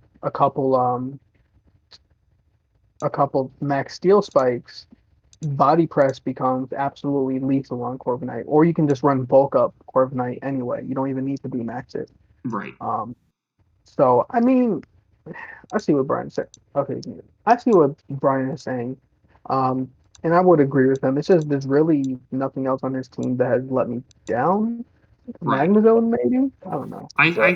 a couple max steel spikes, body press becomes absolutely lethal on Corviknight. Or you can just run bulk up Corviknight anyway. You don't even need to D-max it. right, Um, so I mean, I see what Brian said. Okay, I see what Brian is saying, um, and I would agree with him. It's just there's really nothing else on this team that has let me down. right. Magnezone, maybe. I don't know.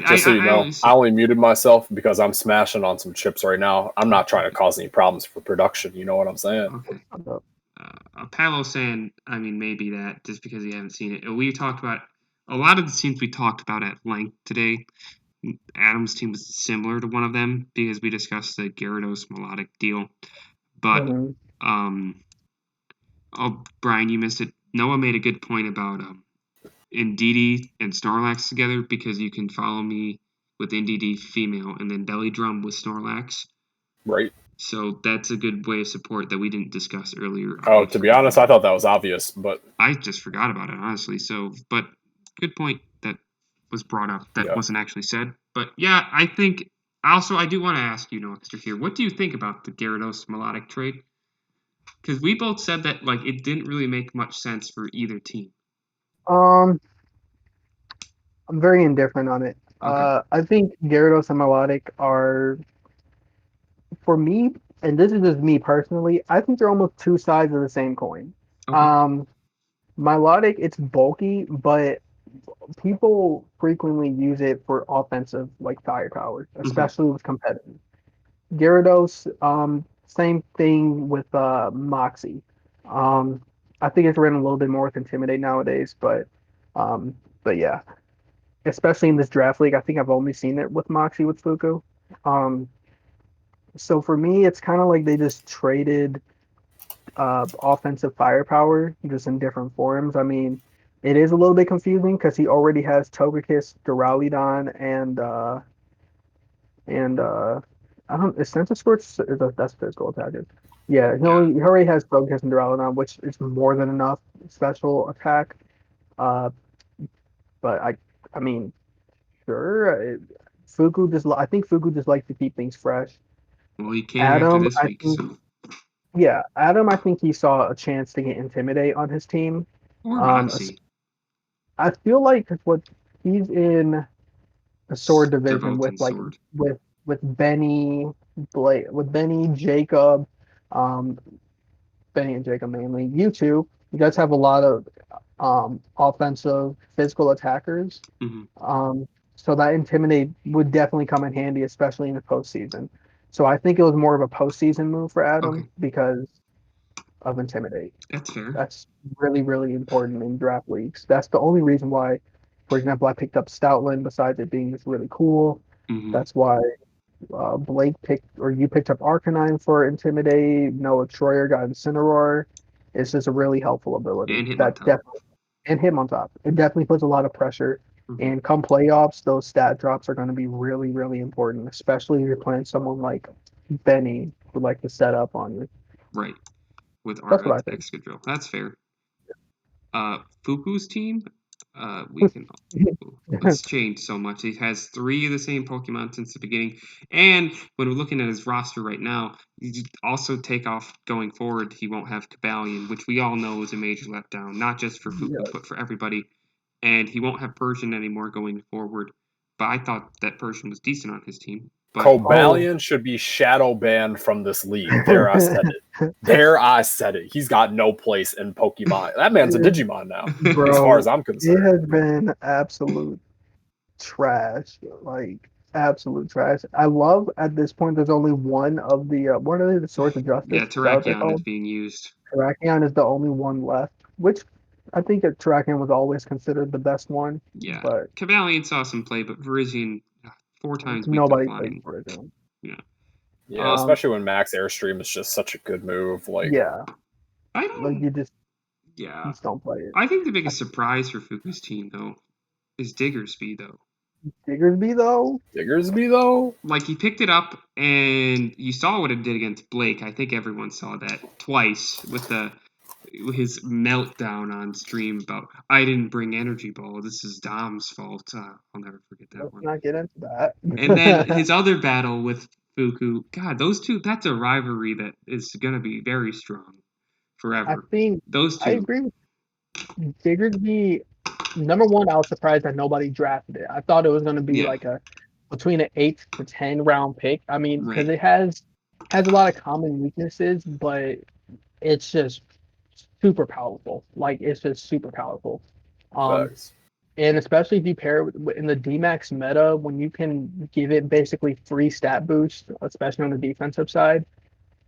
just so you I know, always I only muted myself because I'm smashing on some chips right now. I'm not trying to cause any problems for production. You know what I'm saying? okay. Palo Sand, I mean, maybe that just because you haven't seen it. We talked about a lot of the teams we talked about at length today. Adam's team was similar to one of them because we discussed the Gyarados melodic deal. But Mhm. um, oh, Brian, you missed it. Noah made a good point about Indeedee and Snorlax together because you can follow me with Indeedee female and then Belly Drum with Snorlax. Right. So that's a good way of support that we didn't discuss earlier. Oh, to be honest, I thought that was obvious, but I just forgot about it, honestly. So, but good point that was brought up that yeah. wasn't actually said. But yeah, I think also I do want to ask you, Noah, because you're here. What do you think about the Gyarados melodic trade? Because we both said that like it didn't really make much sense for either team. Um, I'm very indifferent on it. Okay. I think Gyarados and Melodic are, for me, and this is just me personally, I think they're almost two sides of the same coin. Okay. Um, Melodic, it's bulky, but people frequently use it for offensive like firepower, especially with competitive. Gyarados, same thing with Moxie. Um, I think it's ran a little bit more with Intimidate nowadays, um, but yeah, especially in this draft league, I think I've only seen it with Moxie with Fuku. Um, so for me, it's kind of like they just traded offensive firepower just in different forms. I mean, it is a little bit confusing because he already has Togekiss, Duraludon, and I don't. Is Sense Scorch? That's physical attack. Yeah, he already has Togekiss and Duraludon, which is more than enough special attack. Uh, but I mean, sure. Fuku just. I think Fuku just likes to keep things fresh. Well, he can after Adam, this I week. think. So. Yeah, Adam. I think he saw a chance to get Intimidate on his team. Or Um, Moxie. I feel like what he's in a sword They're division both with in like sword. with Benny, Blake, with Benny, Jacob, um, Benny and Jacob mainly. You two, you guys have a lot of offensive physical attackers. Mm-hmm. So that intimidate would definitely come in handy, especially in the postseason. So I think it was more of a postseason move for Adam Okay, because of intimidate. that's fair. That's really, really important in draft leagues. That's the only reason why, for example, I picked up Stoutland besides it being just really cool. Mm-hmm. That's why Blake picked, or you picked up Arcanine for Intimidate. Noah Troyer got Incineroar. It's just a really helpful ability And that Hitmontop. definitely, and him on top. It definitely puts a lot of pressure. Mm-hmm. And come playoffs, those stat drops are going to be really, really important, especially if you're playing someone like Benny who like to set up on you. Right. With That's our what I think. Excadrill. That's fair. Fuku's team, we can it's changed so much. He has 3 of the same Pokemon since the beginning, and when we're looking at his roster right now, you also take off going forward. He won't have Cobalion, which we all know is a major letdown, not just for Fuku Yeah. but for everybody. And he won't have Persian anymore going forward. But I thought that Persian was decent on his team. But Cobalion should be shadow banned from this league. There, I said it. There, I said it. He's got no place in Pokemon. That man's a Digimon now, as far as Bro, I'm it concerned. has been absolute trash. Like absolute trash. I love at this point there's only one of the what are they, the Swords of Justice? yeah, Is that what they're Terrakion is called? being used. Terrakion is the only one left, which I think that Terrakion was always considered the best one, Yeah, but Cobalion saw some play, but Virizion 4 times weak to nobody plays flying. for it. Yeah. Yeah, especially when Max Airstream is just such a good move. Like, Yeah, I like don't. you Yeah, just don't play it. I think the biggest surprise for Fuku's team though is Diggersby though. Diggersby though, Diggersby, though? Like he picked it up and you saw what it did against Blake. I think everyone saw that twice with his meltdown on stream about I didn't bring Energy Ball. This is Dom's fault. I'll never forget that let's one. not get into that. And then his other battle with Fuku. God, those two. That's a rivalry that is gonna be very strong I forever. think Those I two. agree with Diggersby. Number one, I was surprised that nobody drafted it. I thought it was going to be Yeah. like a between an 8 to 10 round pick. I mean, because Right. it has a lot of common weaknesses, but it's just super powerful. Like it's just super powerful. Um, Facts. and especially if you pair it in the DMAX meta, when you can give it basically free stat boost, especially on the defensive side,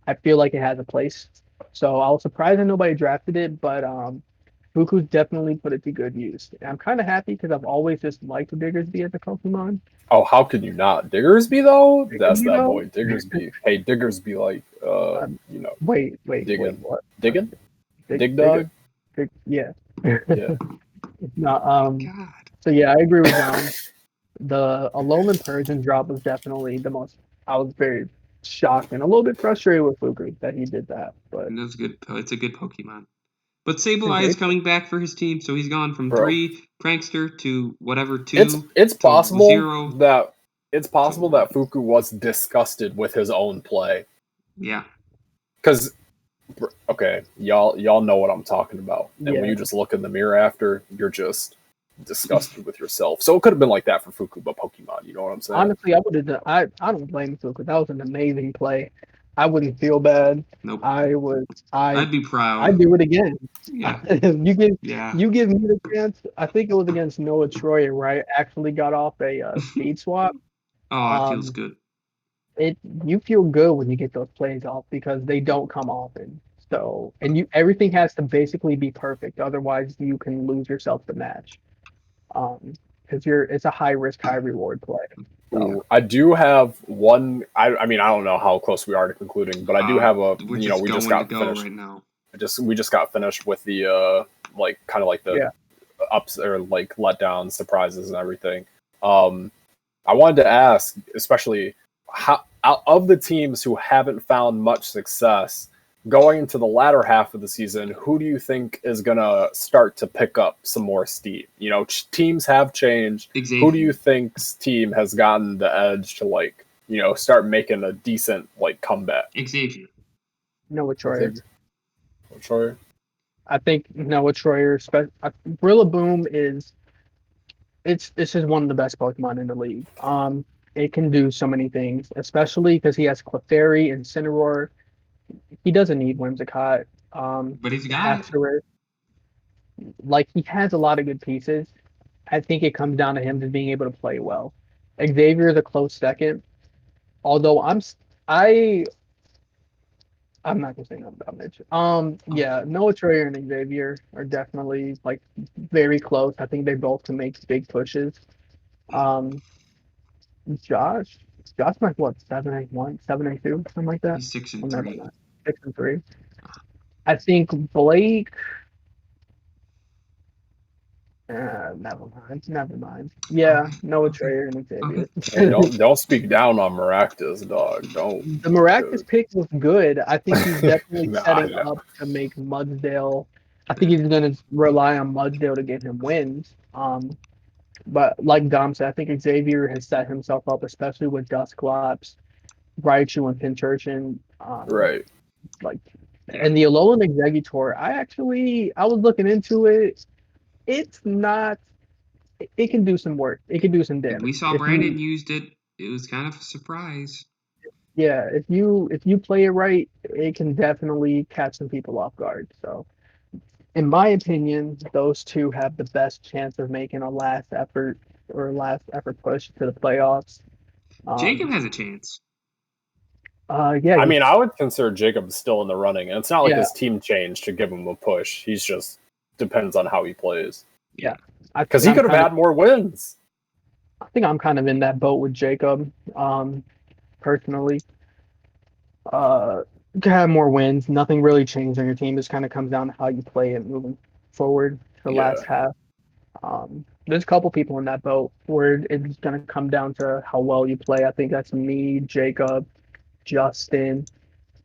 I feel like it has a place. So I was surprised that nobody drafted it, but Fuku's definitely put it to good use. And I'm kind of happy because I've always just liked Diggersby as a Pokemon. Oh, how could you not? Diggersby, though? That's You that know? boy. Diggersby. Hey, Diggersby, like, you know, Wait, digging. what? Digging? Dig Digger, dog? yeah. Yeah. No, God. so yeah, I agree with John. The Alolan Persian drop was definitely the most. I was very shocked and a little bit frustrated with Fuku that he did that, but And that's good. It's a good Pokemon. But it's a Sableye is great. coming back for his team, so he's gone from Bro. 3 Prankster to whatever 2 It's to possible 0. that To 1. Fuku was disgusted with his own play. Yeah. Because, okay, y'all know what I'm talking about. And when Yeah. you just look in the mirror after, you're just disgusted with yourself. So it could have been like that for Fuku, but Pokemon, you know what I'm saying? Honestly, I would have done. I don't blame Fuku. That was an amazing play. I wouldn't feel bad. Nope. I'd be proud. I'd do it again. Yeah. You give me the chance. I think it was against Noah Troyer where I actually got off a speed swap. Oh, it feels good. You feel good when you get those plays off because they don't come often. So everything has to basically be perfect. Otherwise, you can lose yourself the match. Because it's a high risk, high reward play. So. I do have one. I mean, I don't know how close we are to concluding, but I do have a. We just got finished right now. We just got finished with the kind of like the ups or like letdowns, surprises, and everything. I wanted to ask, especially how out of the teams who haven't found much success going into the latter half of the season, who do you think is going to start to pick up some more steam? You know, teams have changed. Xavier. Who do you think's team has gotten the edge to start making a decent comeback? Xavier. Noah Troyer. Troyer. I think Noah Troyer, Rillaboom is this is one of the best Pokemon in the league. It can do so many things, especially because he has Clefairy and Incineroar. He doesn't need Whimsicott. But he's got Haxorus. Like, he has a lot of good pieces. I think it comes down to him just being able to play well. Xavier is a close second. Although I'm not gonna say nothing about Mitch. Yeah, Noah Troyer and Xavier are definitely very close. I think they both can make big pushes. Josh might what 7-8-1, 7-8-2, something like that. He's 6-3. 6-3. I think Blake. Never mind. Yeah, Noah Troyer and Xavier. Hey, don't speak down on Maractus, dog. Don't. The Maractus pick was good. I think he's definitely setting up to make Mudsdale. I think he's going to rely on Mudsdale to get him wins. But like Dom said, I think Xavier has set himself up, especially with Dusclops, Raichu, and Pincurchin. Right. And the Alolan Exeggutor, I was looking into it. It's not. It can do some work. It can do some damage. We saw Brandon used it. It was kind of a surprise. Yeah, if you play it right, it can definitely catch some people off guard. So, in my opinion, those two have the best chance of making a last effort push to the playoffs. Jacob has a chance. Yeah. I mean, I would consider Jacob still in the running, and it's not like his team changed to give him a push. He's just depends on how he plays. Yeah, because he could have had more wins. I think I'm kind of in that boat with Jacob. Personally, to have more wins. Nothing really changed on your team. This kind of comes down to how you play it moving forward to the last half. There's a couple people in that boat where it's going to come down to how well you play. I think that's me, Jacob, Justin,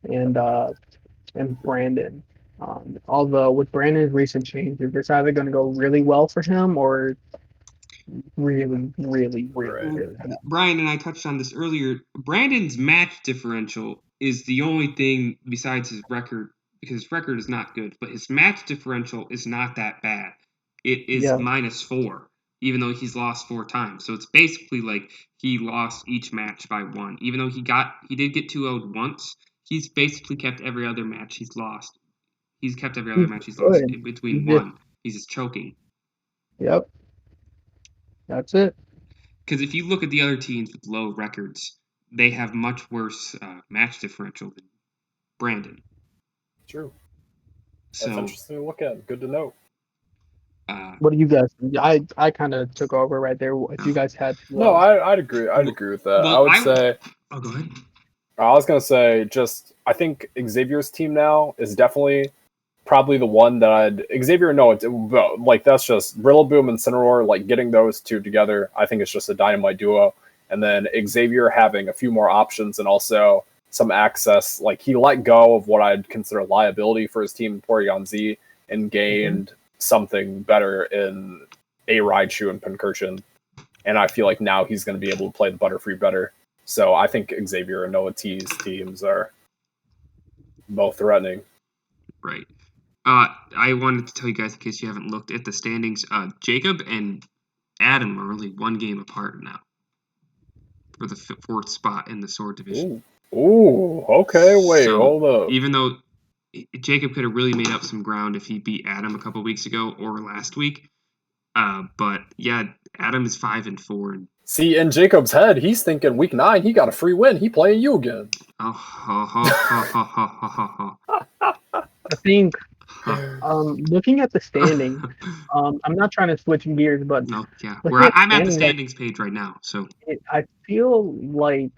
and Brandon. Although with Brandon's recent changes, it's either going to go really well for him or really, really, really bad. Bryan and I touched on this earlier. Brandon's match differential is the only thing besides his record, because his record is not good, but his match differential is not that bad. It is -4, even though he's lost 4 times. So it's basically like he lost each match by 1. Even though he did get 2-0'd once, he's basically kept every other match he's lost. He's kept every other match he's lost in between 1. He's just choking. Yep. That's it. Because if you look at the other teams with low records, they have much worse match differential than Brandon. True. That's interesting to look at. Good to know. What do you guys think? I kind of took over right there. If you guys had to, no, I'd agree. I'd agree with that. Well, I would say. Oh, go ahead. I was gonna say I think Xavier's team now is definitely probably the one that Xavier. No, that's just Rillaboom and Incineroar. Getting those two together, I think it's just a dynamite duo. And then Xavier having a few more options and also some access. He let go of what I'd consider liability for his team in Porygon Z and gained something better in a Raichu and Pincurchin. And I feel like now he's going to be able to play the Butterfree better. So I think Xavier and Noah T's teams are both threatening. Right. I wanted to tell you guys, in case you haven't looked at the standings, Jacob and Adam are only 1 game apart now for the 4th spot in the Sword Division. Ooh, Ooh, okay, wait, So, hold up. even though Jacob could have really made up some ground if he beat Adam a couple weeks ago or last week, but yeah, Adam is 5-4. See, in Jacob's head, he's thinking week 9, he got a free win. He playing you again. Oh, ho, ho, ho, ho, ho, ho, I think ho. looking at the standings, I'm not trying to switch gears, but No, yeah, looking at the I'm at the standings, standings page right now. So I feel like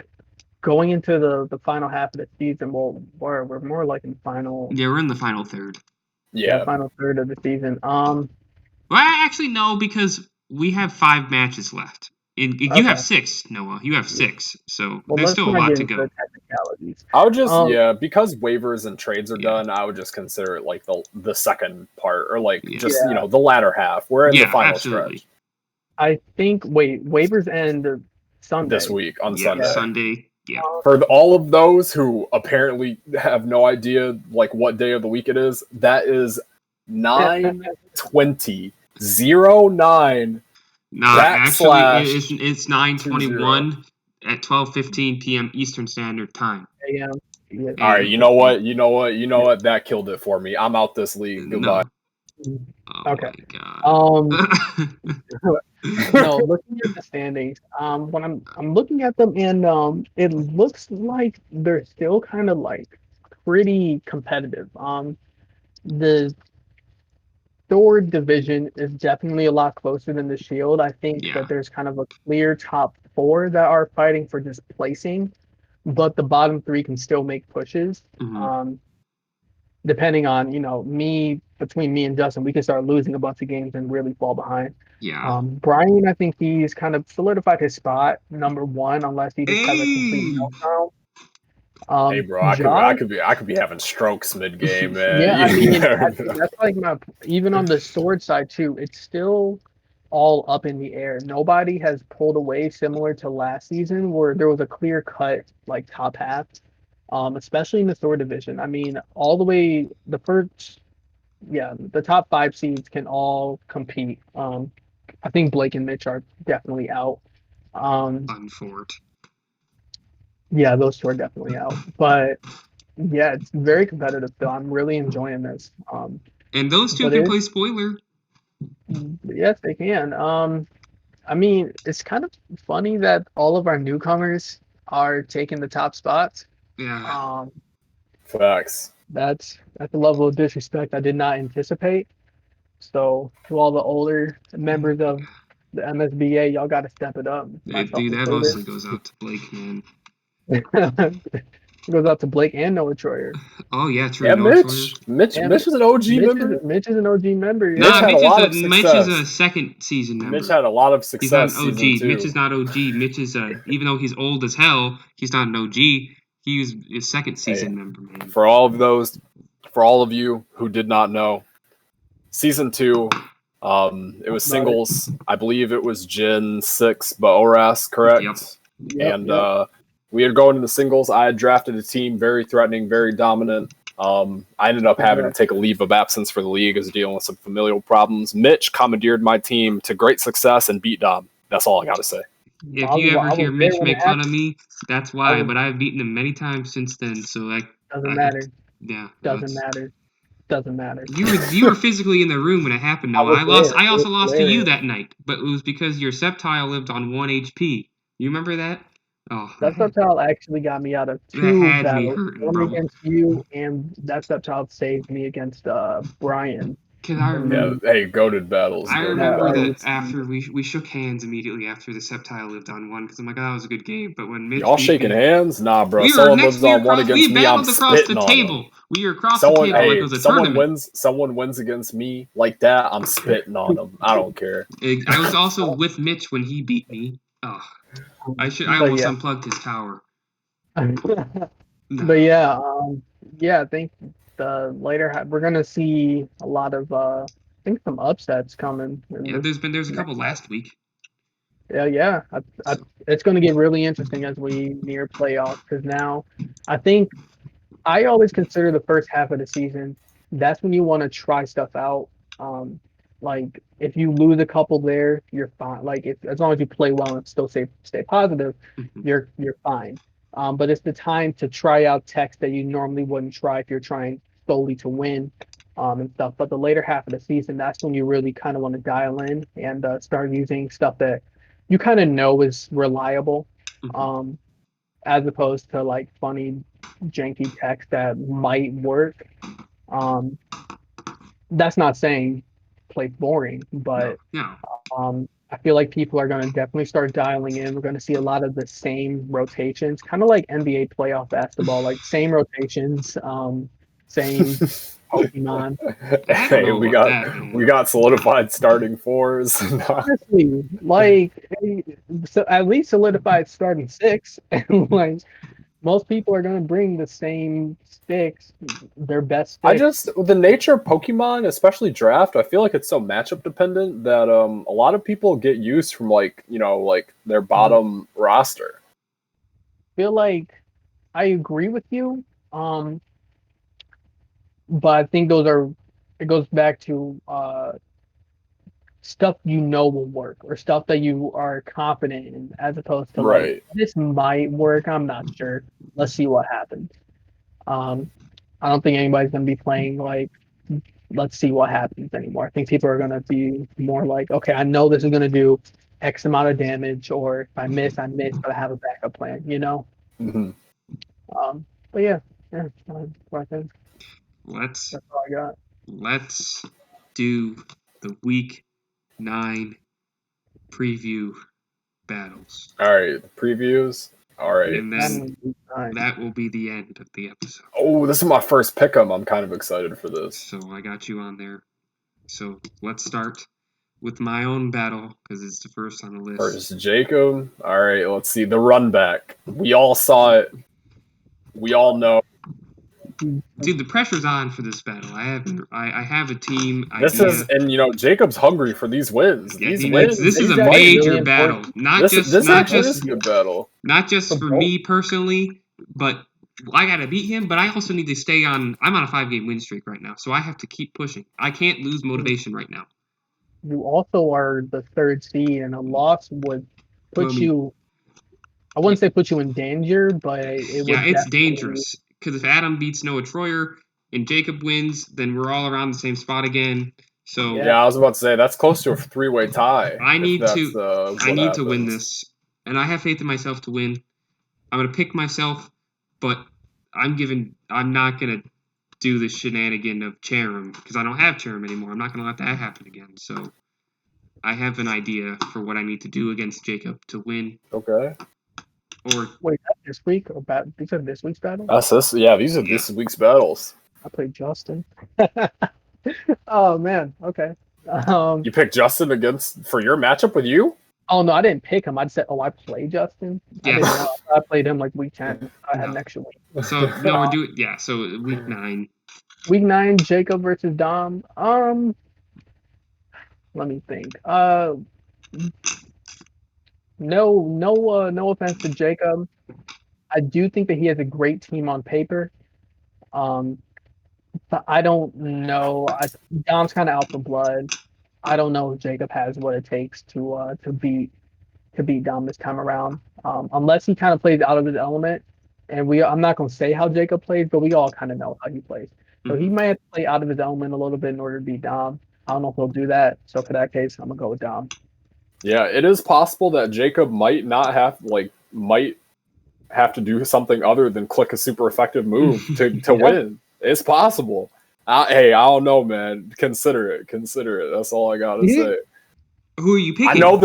going into the final half of the season, well, we're more like in the final, yeah, we're in the final third. yeah, Yeah. final third of the season. Well, actually, no, because we have 5 matches left. You have Okay. 6, Noah. You have 6, so Well, there's let's still a not lot get to into go. the technicalities. I would just Um, because waivers and trades are Yeah. done, I would just consider it like the second part or like Yeah. just the latter half. We're in the Yeah, final absolutely. stretch I think waivers end Sunday. this week on Yeah, Sunday. Sunday. Yeah. For all of those who apparently have no idea like what day of the week it is, that is 9:20:09 No, actually, backslash it's 9:21 at 12:15 p.m. Eastern Standard Time. AM. Yeah. All right, And you know what? That killed it for me. I'm out this league. Goodbye. no. Oh Okay. my god. No, looking at the standings, when I'm looking at them, and it looks like they're still kind of like pretty competitive. The Sword division is definitely a lot closer than the Shield. I think Yeah. that there's kind of a clear top four that are fighting for just placing, but the bottom three can still make pushes. Mhm. Depending on, between me and Justin, we can start losing a bunch of games and really fall behind. Yeah. Bryan, I think he's kind of solidified his spot, number one, unless he just has a complete Hey. meltdown. Hey, bro, I Josh, could be having strokes mid game, yeah, I mean, man. that's like even on the sword side too, it's still all up in the air. Nobody has pulled away similar to last season where there was a clear cut like top half, especially in the sword division. I mean, all the way the first, yeah, the top five seeds can all compete. I think Blake and Mitch are definitely out. Um, Unfort. yeah, those two are definitely out. But yeah, it's very competitive though. I'm really enjoying this. And those two But can play spoiler. yes, they can. I mean, it's kind of funny that all of our newcomers are taking the top spots. Yeah. Um, Facts. that's a level of disrespect I did not anticipate. So to all the older members of the MSBA, y'all got to step it up, myself Dude, that included. mostly goes out to Blake, man. It goes out to Blake and Noah Troyer. Oh yeah, true. Yeah, Noah Troyer. Mitch And is an OG member. Mitch is an OG member. Mitch Nah, had Yeah. a lot of Mitch is a success. second season member. Mitch had a lot of He's not an success OG. season 2. Mitch is not OG. Mitch is even though he's old as hell, he's not an OG. He was a second season member, man. For all of you who did not know, season 2, it was singles. I believe it was Gen 6 Baoras, correct? Yep. And we had gone into the singles. I had drafted a team very threatening, very dominant. I ended up having to take a leave of absence for the league as dealing with some familial problems. Mitch commandeered my team to great success and beat Dom. That's all I got to say. If you ever hear Mitch make fun of me, that's why. But I've beaten him many times since then. So like, doesn't matter. Yeah. Doesn't matter. Doesn't matter. You were physically in the room when it happened. No, I also lost to you that night, but it was because your septile lived on 1 HP. You remember that? Oh, that septile actually got me out of that 2 had me battles. hurting, One bro. against you, and that septile saved me against Bryan. Cause I remember, goated battles. I remember that after we shook hands immediately after the septile lived on 1, because I'm like, oh, that was a good game. But when Mitch Y'all beat shaking me, hands? Nah, bro. we were Someone next. lives on 1 against me. I'm battled across spitting the on table. them. We were across the table like it was a tournament. Someone wins against me like that, I'm spitting on them. I don't care. I was also with Mitch when he beat me. Oh, I almost unplugged his tower. But yeah, I think the later we're gonna see a lot of I think some upsets coming. Yeah, there's a couple last week. Yeah. It's going to get really interesting as we near playoffs because now I think I always consider the first half of the season. That's when you want to try stuff out. Like if you lose a couple there, you're fine. Like as long as you play well and still stay positive, you're fine. But it's the time to try out techs that you normally wouldn't try if you're trying solely to win, and stuff. But the later half of the season, that's when you really kind of want to dial in and start using stuff that you kind of know is reliable, um, as opposed to like funny, janky techs that might work. Um, that's not saying play boring, No, but no. I feel like people are going to definitely start dialing in. We're going to see a lot of the same rotations, kind of like NBA playoff basketball, like same rotations, same Pokemon. I don't Hey, know we about got that, man. we got solidified starting fours. Honestly, like so at least solidified starting six, and like most people are going to bring the same sticks, their best I sticks. just the nature of Pokemon, especially draft, I feel like it's so matchup dependent that a lot of people get used from like like their bottom roster. Feel like I agree with you. Um, but I think it goes back to stuff you know will work or stuff that you are confident in, as opposed to like Right. this might work. I'm not sure. Let's see what happens. Um, I don't think anybody's gonna be playing like let's see what happens anymore. I think people are gonna be more like, okay, I know this is gonna do X amount of damage, or if I miss, I miss, but I have a backup plan, you know? Hmm. But yeah, I think Let's that's all I got. let's do the week 9 preview battles. All right, previews. All right. And then Fine. that will be the end of the episode. Oh, this is my first pick 'em. I'm kind of excited for this. So I got you on there. So let's start with my own battle because it's the first on the list. First, Jacob. All right, let's see the run back. We all saw it. We all know. Dude, the pressure's on for this battle. I have a team This idea. is, and Jacob's hungry for these wins. Yeah, These he wins. needs, this is a Exactly. major Really battle. important. Not This just is a good battle. not just For for both. me personally, but I gotta beat him. But I also need to stay on. I'm on a 5-game win streak right now, so I have to keep pushing. I can't lose motivation right now. You also are the third seed, and a loss would put Well, you. I wouldn't say put you in danger, but it yeah, would it's definitely. dangerous because if Adam beats Noah Troyer and Jacob wins, then we're all around the same spot again. So Yeah, I was about to say that's close to a 3-way tie. I if need that's, to I what need to win happens. this, and I have faith in myself to win. I'm gonna pick myself, but I'm not gonna do the shenanigan of Cherim because I don't have Cherim anymore. I'm not gonna let that happen again. So I have an idea for what I need to do against Jacob to win. Okay. Or Wait, that's this week or these are this week's battle? That's this. Yeah, these are this week's battles. I played Justin. Oh man, okay. You picked Justin for your matchup with you? Oh no, I didn't pick him. I said, oh, I played Justin. I Yeah. didn't know. I played him like week 10. I had No. an extra week. so no, we're doing So week 9. Week 9, Jacob versus Dom. Let me think. No offense to Jacob. I do think that he has a great team on paper. Um, but I don't know. Dom's kind of out for blood. I don't know if Jacob has what it takes to beat Dom this time around. Unless he kind of plays out of his element, and I'm not gonna say how Jacob plays, but we all kind of know how he plays. So he might have to play out of his element a little bit in order to beat Dom. I don't know if he'll do that. So for that case, I'm gonna go with Dom. Yeah, it is possible that Jacob might have to do something other than click a super effective move to win. It's possible. Hey, I don't know, man. Consider it. That's all I gotta say. Who are you picking? I know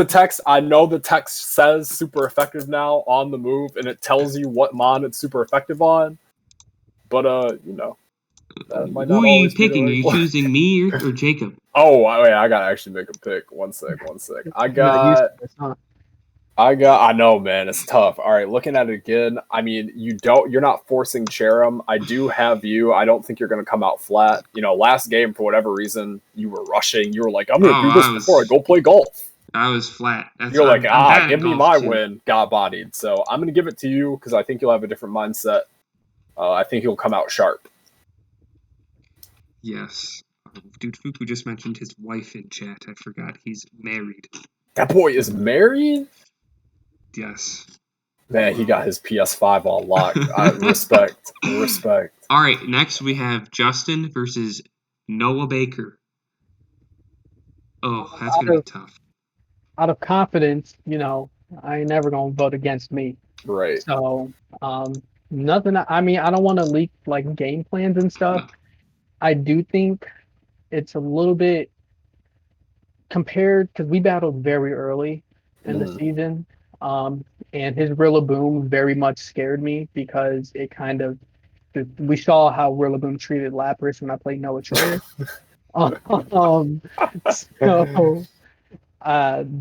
the text says super effective now on the move, and it tells you what mon it's super effective on. But that might Who not are you always be the picking? Are right you one. choosing me or Jacob? Oh, wait, I gotta actually make a pick. One sec. I know, man, it's tough. All right, looking at it again, I mean, you're not forcing Cherim. I do have you. I don't think you're going to come out flat. Last game, for whatever reason, you were rushing. You were like, I'm going to do this before I go play golf. I was flat. You're like, give me my too. win. Got bodied. So I'm going to give it to you because I think you'll have a different mindset. I think you'll come out sharp. Yes. Dude, Fuku just mentioned his wife in chat. I forgot he's married. That boy is married? Yes. Man, he got his PS5 on lock. Respect. All right, next we have Justin versus Noah Baker. Oh, that's going to be tough. Out of confidence, I ain't never gonna vote against me. Right. So, nothing. I mean, I don't want to leak like game plans and stuff. No. I do think it's a little bit compared because we battled very early in the season. And his Rillaboom very much scared me because it kind of we saw how Rillaboom treated Lapras when I played Noah Trader. So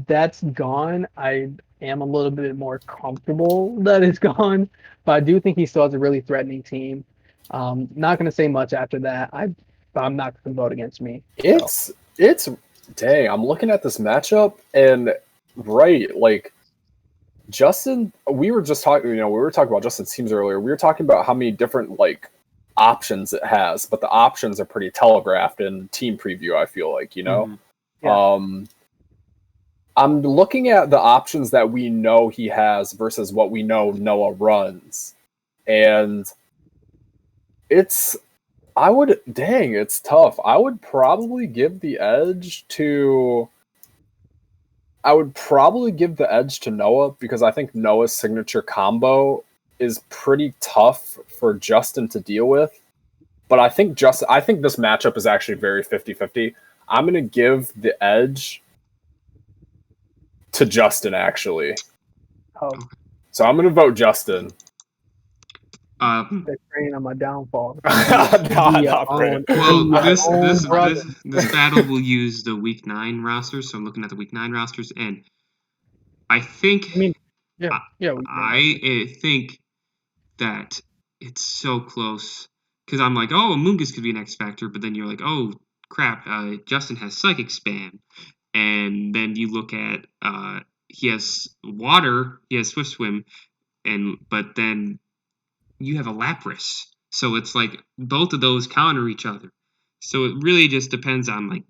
that's gone. I am a little bit more comfortable that it's gone, but I do think he still has a really threatening team. Not going to say much after that. I'm not going to vote against me. It's dang. I'm looking at this matchup and right, like Justin. We were just talking. We were talking about Justin's teams earlier. We were talking about how many different like options it has, but the options are pretty telegraphed in team preview. I feel like Mm-hmm. Yeah. I'm looking at the options that we know he has versus what we know Noah runs. And it's tough. I would probably give the edge to Noah because I think Noah's signature combo is pretty tough for Justin to deal with. But I think this matchup is actually very 50-50. I'm going to give the edge to Justin, actually. Oh, So I'm going to vote Justin. they're preying on my downfall. Not praying. Well, this battle will use the Week 9 rosters, so I'm looking at the Week 9 rosters, and I think I think that it's so close because I'm like, oh, Amoonguss could be an X Factor, but then you're like, oh crap, Justin has Psychic Spam, and then you look at he has Water, he has Swift Swim, but then you have a Lapras, so it's like both of those counter each other. So it really just depends on like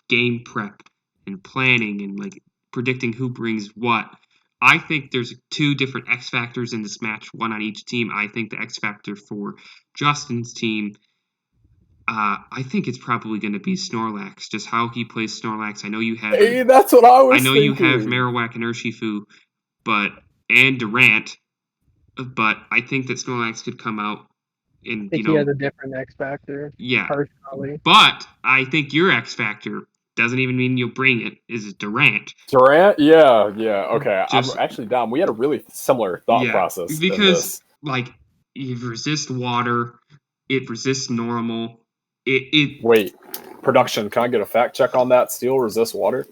game prep and planning and like predicting who brings what. I think there's two different X factors in this match, one on each team. I think the X factor for Justin's team, I think it's probably going to be Snorlax. Just how he plays Snorlax. I know you have. Hey, that's what I was. I know you have Marowak and Urshifu, and Durant, but I think that Snorlax could come out. And, I think he has a different X factor. Yeah. Personally. But I think your X factor doesn't even mean you'll bring it. Is Durant? Durant? Yeah. Okay. I'm actually down. We had a really similar thought process. Because like it resists water, it resists normal. Wait, production. Can I get a fact check on that? Steel resists water?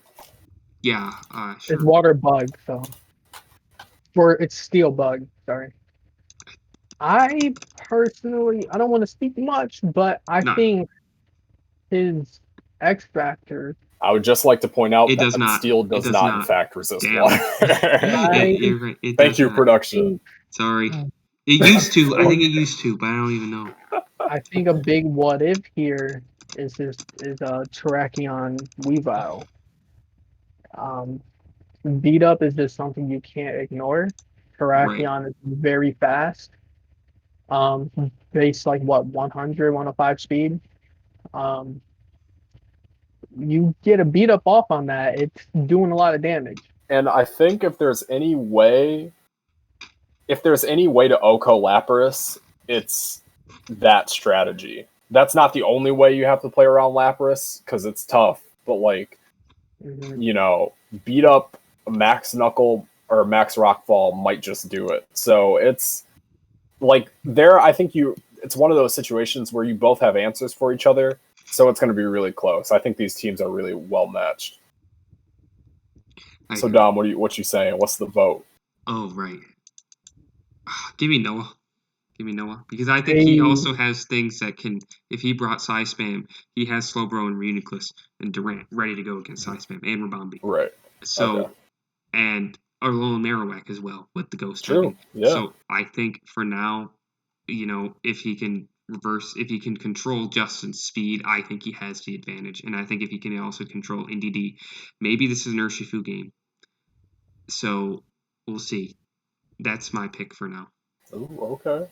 Yeah. Sure. It's water bug, so it's steel bug. Sorry. I personally, I don't want to speak much, but I think his X factor. I would just like to point out that steel does not in fact resist water. You're right. Thank you, production. Sorry. It used to. I think it used to, but I don't even know. I think a big what if here is Terrakion Weavile. Beat up is just something you can't ignore. Terrakion is very fast. Base like what 100, 105 speed. You get a beat up off on that, it's doing a lot of damage. And I think if there's any way to Oko Lapras, it's that strategy. That's not the only way you have to play around Lapras because it's tough. But like, beat up Max Knuckle or Max Rockfall might just do it. So it's like I think it's one of those situations where you both have answers for each other. So it's going to be really close. I think these teams are really well matched. So Dom, what you saying? What's the vote? Oh right. Give me Noah. Because I think he also has things that can. If he brought Psy Spam, he has Slowbro and Reuniclus and Durant ready to go against Psy Spam and Rabombi. Right. So, and Arlone Marowak as well with the Ghost True. Yeah. So I think for now, if he can control Justin's speed, I think he has the advantage. And I think if he can also control NDD, maybe this is an Urshifu game. So we'll see. That's my pick for now. Ooh, okay.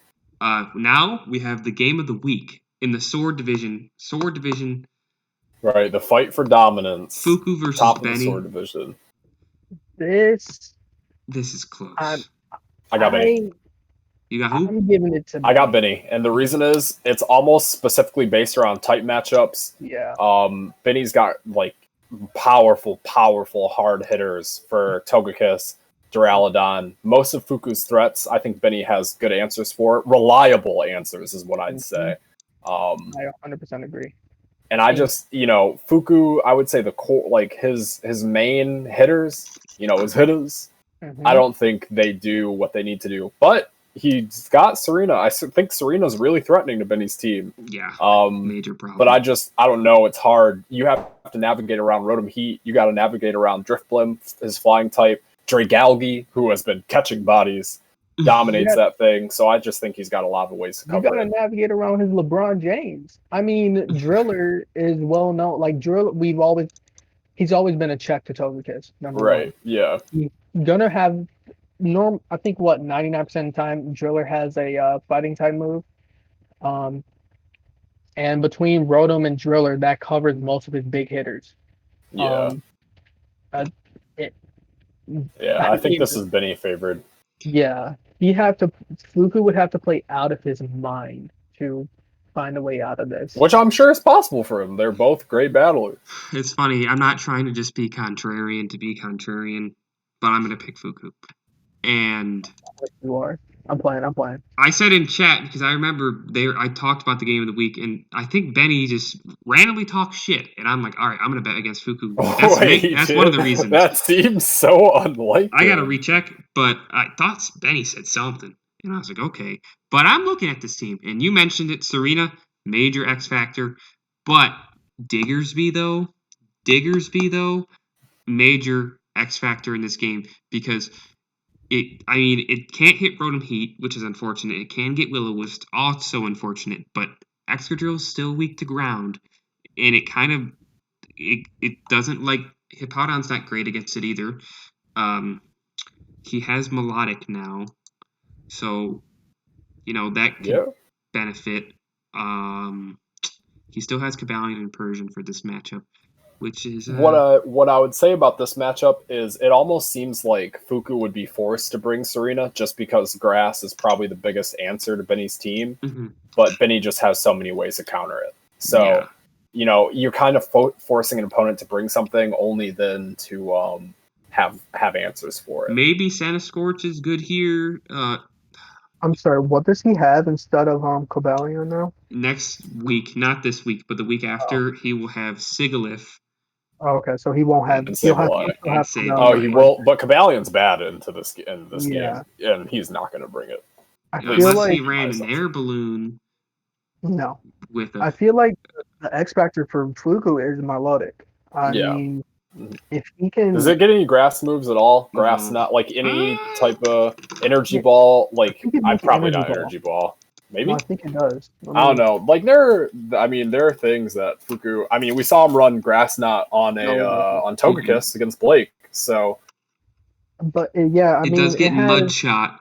Now we have the game of the week in the sword division. Right, the fight for dominance. Fuku versus top of Benny. the sword division. This is close. I got Benny. You got who? I'm giving it to I got Benny, and the reason is it's almost specifically based around type matchups. Yeah. Benny's got like powerful hard hitters for Togekiss, Duraludon. Most of Fuku's threats, I think Benny has good answers for. Reliable answers is what I'd say. I 100% agree. And I just, Fuku, I would say the core, like his main hitters, his hitters. I don't think they do what they need to do, but he's got Serena. I think Serena's really threatening to Benny's team. Yeah. Major problem. But I don't know. It's hard. You have to navigate around Rotom Heat. You got to navigate around Drifblim, his flying type. Dragalge, who has been catching bodies, dominates that thing. So I just think he's got a lot of ways to cover. You got to navigate around his LeBron James. I mean, Driller is well known. Like Driller, he's always been a check to Togekiss. Number one. Yeah. He's gonna have I think 99% of the time Driller has a fighting type move. And between Rotom and Driller, that covers most of his big hitters. Yeah. I think this is Benny favored. Yeah. Fuku would have to play out of his mind to find a way out of this. Which I'm sure is possible for him. They're both great battlers. It's funny. I'm not trying to just be contrarian to be contrarian, but I'm going to pick Fuku. And you are. I'm playing. I said in chat, because I remember I talked about the game of the week, and I think Benny just randomly talks shit. And I'm like, all right, I'm going to bet against Fuku. That's one of the reasons. That seems so unlikely. I got to recheck, but I thought Benny said something. And I was like, okay. But I'm looking at this team, and you mentioned it, Serena, major X factor. But Diggersby, though, major X factor in this game, because it can't hit Rotom Heat, which is unfortunate. It can get Will-O-Wisp, also unfortunate. But Excadrill is still weak to ground, and it kind of it doesn't like Hippowdon's not great against it either. He has Melodic now, so that could benefit. He still has Cobalion and Persian for this matchup, which is what I would say about this matchup is it almost seems like Fuku would be forced to bring Serena just because Grass is probably the biggest answer to Benny's team, but Benny just has so many ways to counter it. So you're kind of forcing an opponent to bring something only then to have answers for it. Maybe Sanduscorch is good here. I'm sorry, what does he have instead of Cobalion now? Next week, not this week, but the week after, he will have Sigilyph. Oh, okay, so he won't have. He will. But Cabalion's bad in this game, and he's not going to bring it. Unless he ran an air balloon. No. I feel like the X factor for Fuku is Melodic. I mean, if he can. Does it get any grass moves at all? Grass, not like any type of energy ball. Like I'd probably not energy ball. Maybe. No, I think it does. I don't know. Like there are things that Fuku. I mean, we saw him run Grass Knot on on Togekiss against Blake. So. But it does get Mud Shot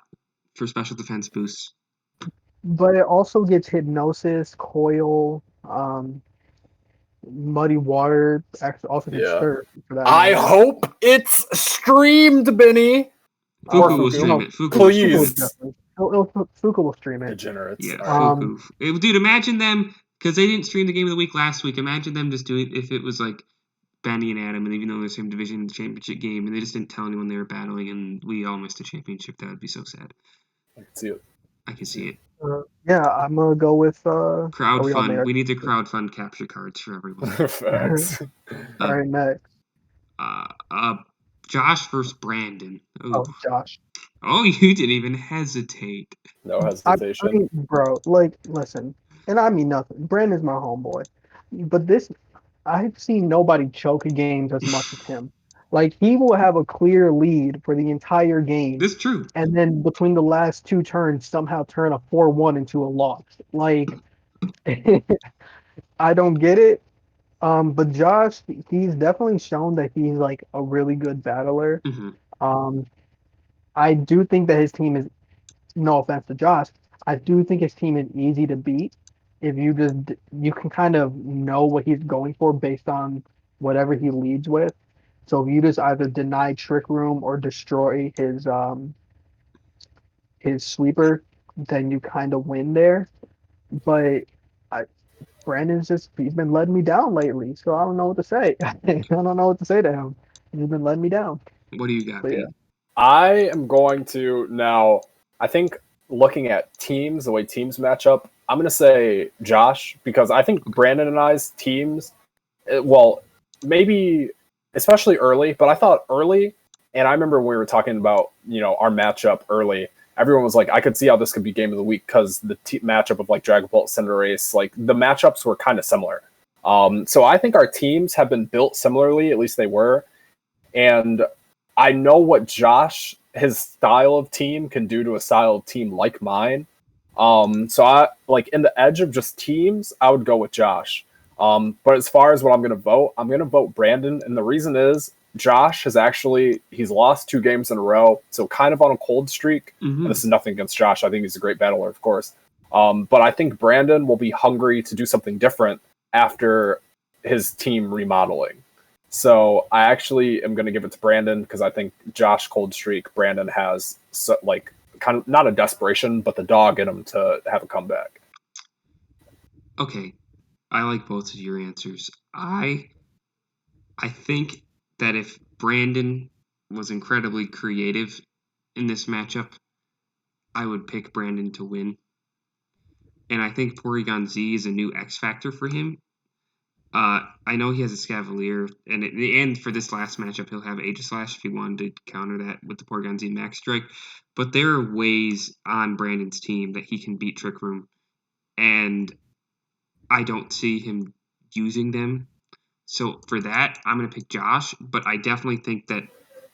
for special defense boosts. But it also gets Hypnosis, Coil, Muddy Water. Also gets Surf for that. I hope it's streamed, Benny. Fuku will stream it. Please. Fuku will stream it. Degenerates. Yeah, Fuku. Dude, imagine them, because they didn't stream the game of the week last week. Imagine them just doing if it was like Benny and Adam, and even though they're the same division in the championship game, and they just didn't tell anyone they were battling, and we all missed the championship. That would be so sad. I can see it. I can see it. I'm gonna go with crowdfund. We need to crowdfund capture cards for everyone. Facts. All right, next. Josh versus Brandon. Ooh. Oh, Josh. Oh, you didn't even hesitate. No hesitation. I mean, bro, listen, and I mean nothing. Brandon's my homeboy, but I've seen nobody choke games as much as him. Like, he will have a clear lead for the entire game. That's true. And then between the last two turns, somehow turn a 4-1 into a loss. Like, I don't get it. But Josh, he's definitely shown that he's, like, a really good battler. I do think that his team is, no offense to Josh, I do think his team is easy to beat if you can kind of know what he's going for based on whatever he leads with. So if you just either deny Trick Room or destroy his sweeper, then you kind of win there. But I, Brandon's just he's been letting me down lately, so I don't know what to say. I don't know what to say to him. He's been letting me down. What do you got, But yeah. Pete? I am going to now. I think looking at teams, the way teams match up, I'm going to say Josh because I think Brandon and I's teams, well, maybe especially early, but I thought early, and I remember when we were talking about our matchup early. Everyone was like, I could see how this could be game of the week because the matchup of like Dragon Ball Cinderace, like the matchups were kind of similar. So I think our teams have been built similarly, at least they were, and I know what Josh, his style of team, can do to a style of team like mine. So I like in the edge of just teams, I would go with Josh. But as far as what I'm going to vote Brandon, and the reason is Josh he's lost 2 games in a row, so kind of on a cold streak. Mm-hmm. And this is nothing against Josh. I think he's a great battler, of course. But I think Brandon will be hungry to do something different after his team remodeling. So I actually am going to give it to Brandon because I think Josh cold streak, Brandon has kind of not a desperation, but the dog in him to have a comeback. Okay, I like both of your answers. I think that if Brandon was incredibly creative in this matchup, I would pick Brandon to win. And I think Porygon Z is a new X factor for him. I know he has a Scavalier, and for this last matchup, he'll have Aegislash if he wanted to counter that with the Porygon Z Max Strike. But there are ways on Brandon's team that he can beat Trick Room, and I don't see him using them. So for that, I'm going to pick Josh, but I definitely think that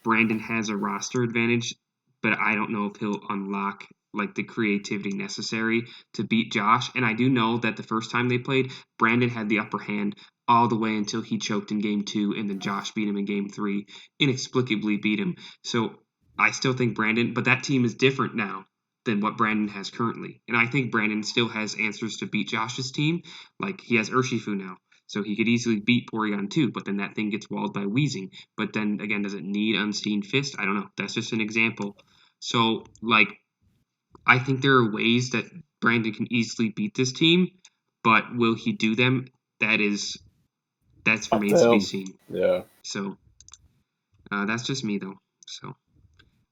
Brandon has a roster advantage, but I don't know if he'll unlock like the creativity necessary to beat Josh. And I do know that the first time they played, Brandon had the upper hand all the way until he choked in game 2, and then Josh beat him in game 3, inexplicably beat him. So I still think Brandon, but that team is different now than what Brandon has currently. And I think Brandon still has answers to beat Josh's team. Like he has Urshifu now. So he could easily beat Porygon 2, but then that thing gets walled by Weezing. But then again, does it need Unseen Fist? I don't know. That's just an example. So, like, I think there are ways that Brandon can easily beat this team, but will he do them? That's remains to be seen. Yeah. So that's just me though. So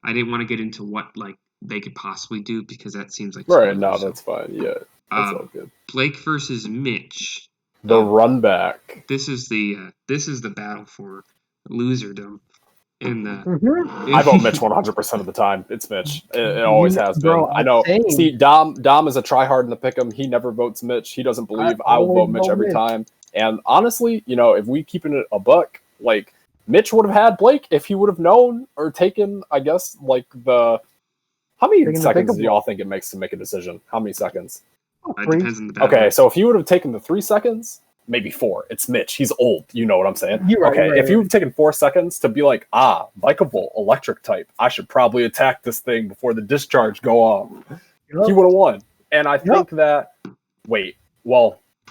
I didn't want to get into what like they could possibly do because that seems like right. No, that's fine. Yeah, that's all good. Blake versus Mitch. The run back. This is the battle for loserdom. And I vote Mitch 100% of the time. It's Mitch. It always has been. Bro, I know. same. See, Dom is a tryhard in the pick'em. He never votes Mitch. He doesn't believe. I will vote Mitch every time. And honestly, if we keeping it a buck, like Mitch would have had Blake if he would have known or taken, I guess, like the. How many seconds do y'all think it makes to make a decision? How many seconds? It depends on the battle. Okay, so if he would have taken the 3 seconds, maybe 4. It's Mitch. He's old. You know what I'm saying? If you would have taken 4 seconds to be like, Vikavolt, electric type, I should probably attack this thing before the discharge go off. He would have won. And I think that, I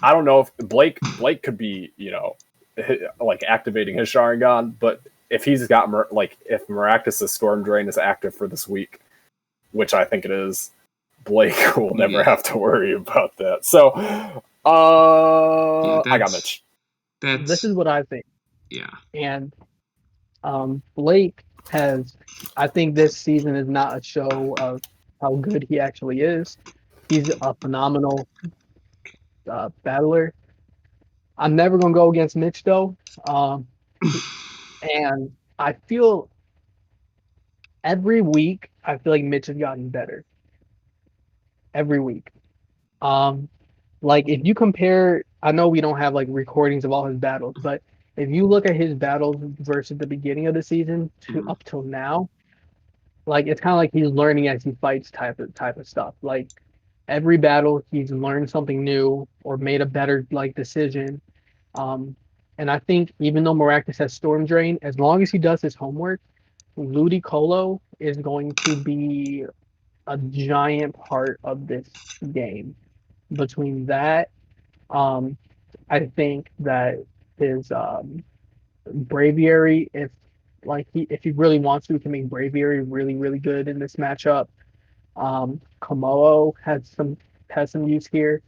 don't know if Blake could be, like activating his Sharingan, but if he's got, if Maractus' Storm Drain is active for this week, which I think it is, Blake will never have to worry about that. So, I got Mitch. This is what I think. Yeah. And Blake I think this season is not a show of how good he actually is. He's a phenomenal battler. I'm never going to go against Mitch, though. And I feel every week, I feel like Mitch has gotten better. Every week. Like if you compare, I know we don't have like recordings of all his battles, but if you look at his battles versus the beginning of the season to up till now, like it's kind of like he's learning as he fights type of stuff. Like every battle he's learned something new or made a better like decision. And I think even though Maractus has Storm Drain, as long as he does his homework, Ludicolo is going to be a giant part of this game. Between that, I think that his Braviary, if he really wants to, he can make Braviary really really good in this matchup. Komodo has some use here.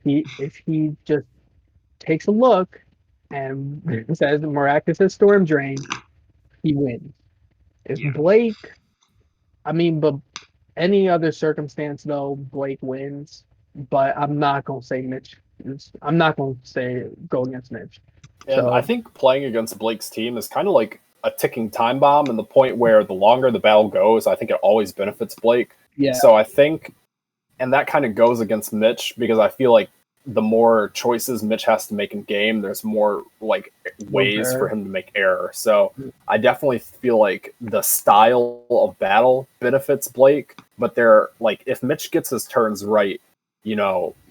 If he just takes a look and says Miraculous Storm Drain, he wins. If Yeah. Blake, but any other circumstance though, Blake wins. But I'm not gonna say Mitch. I'm not gonna say go against Mitch. And I think playing against Blake's team is kind of like a ticking time bomb, and the point where the longer the battle goes, I think it always benefits Blake. Yeah. So I think, and that kind of goes against Mitch because I feel like the more choices Mitch has to make in game, there's more like ways for him to make error. So I definitely feel like the style of battle benefits Blake, but if Mitch gets his turns right,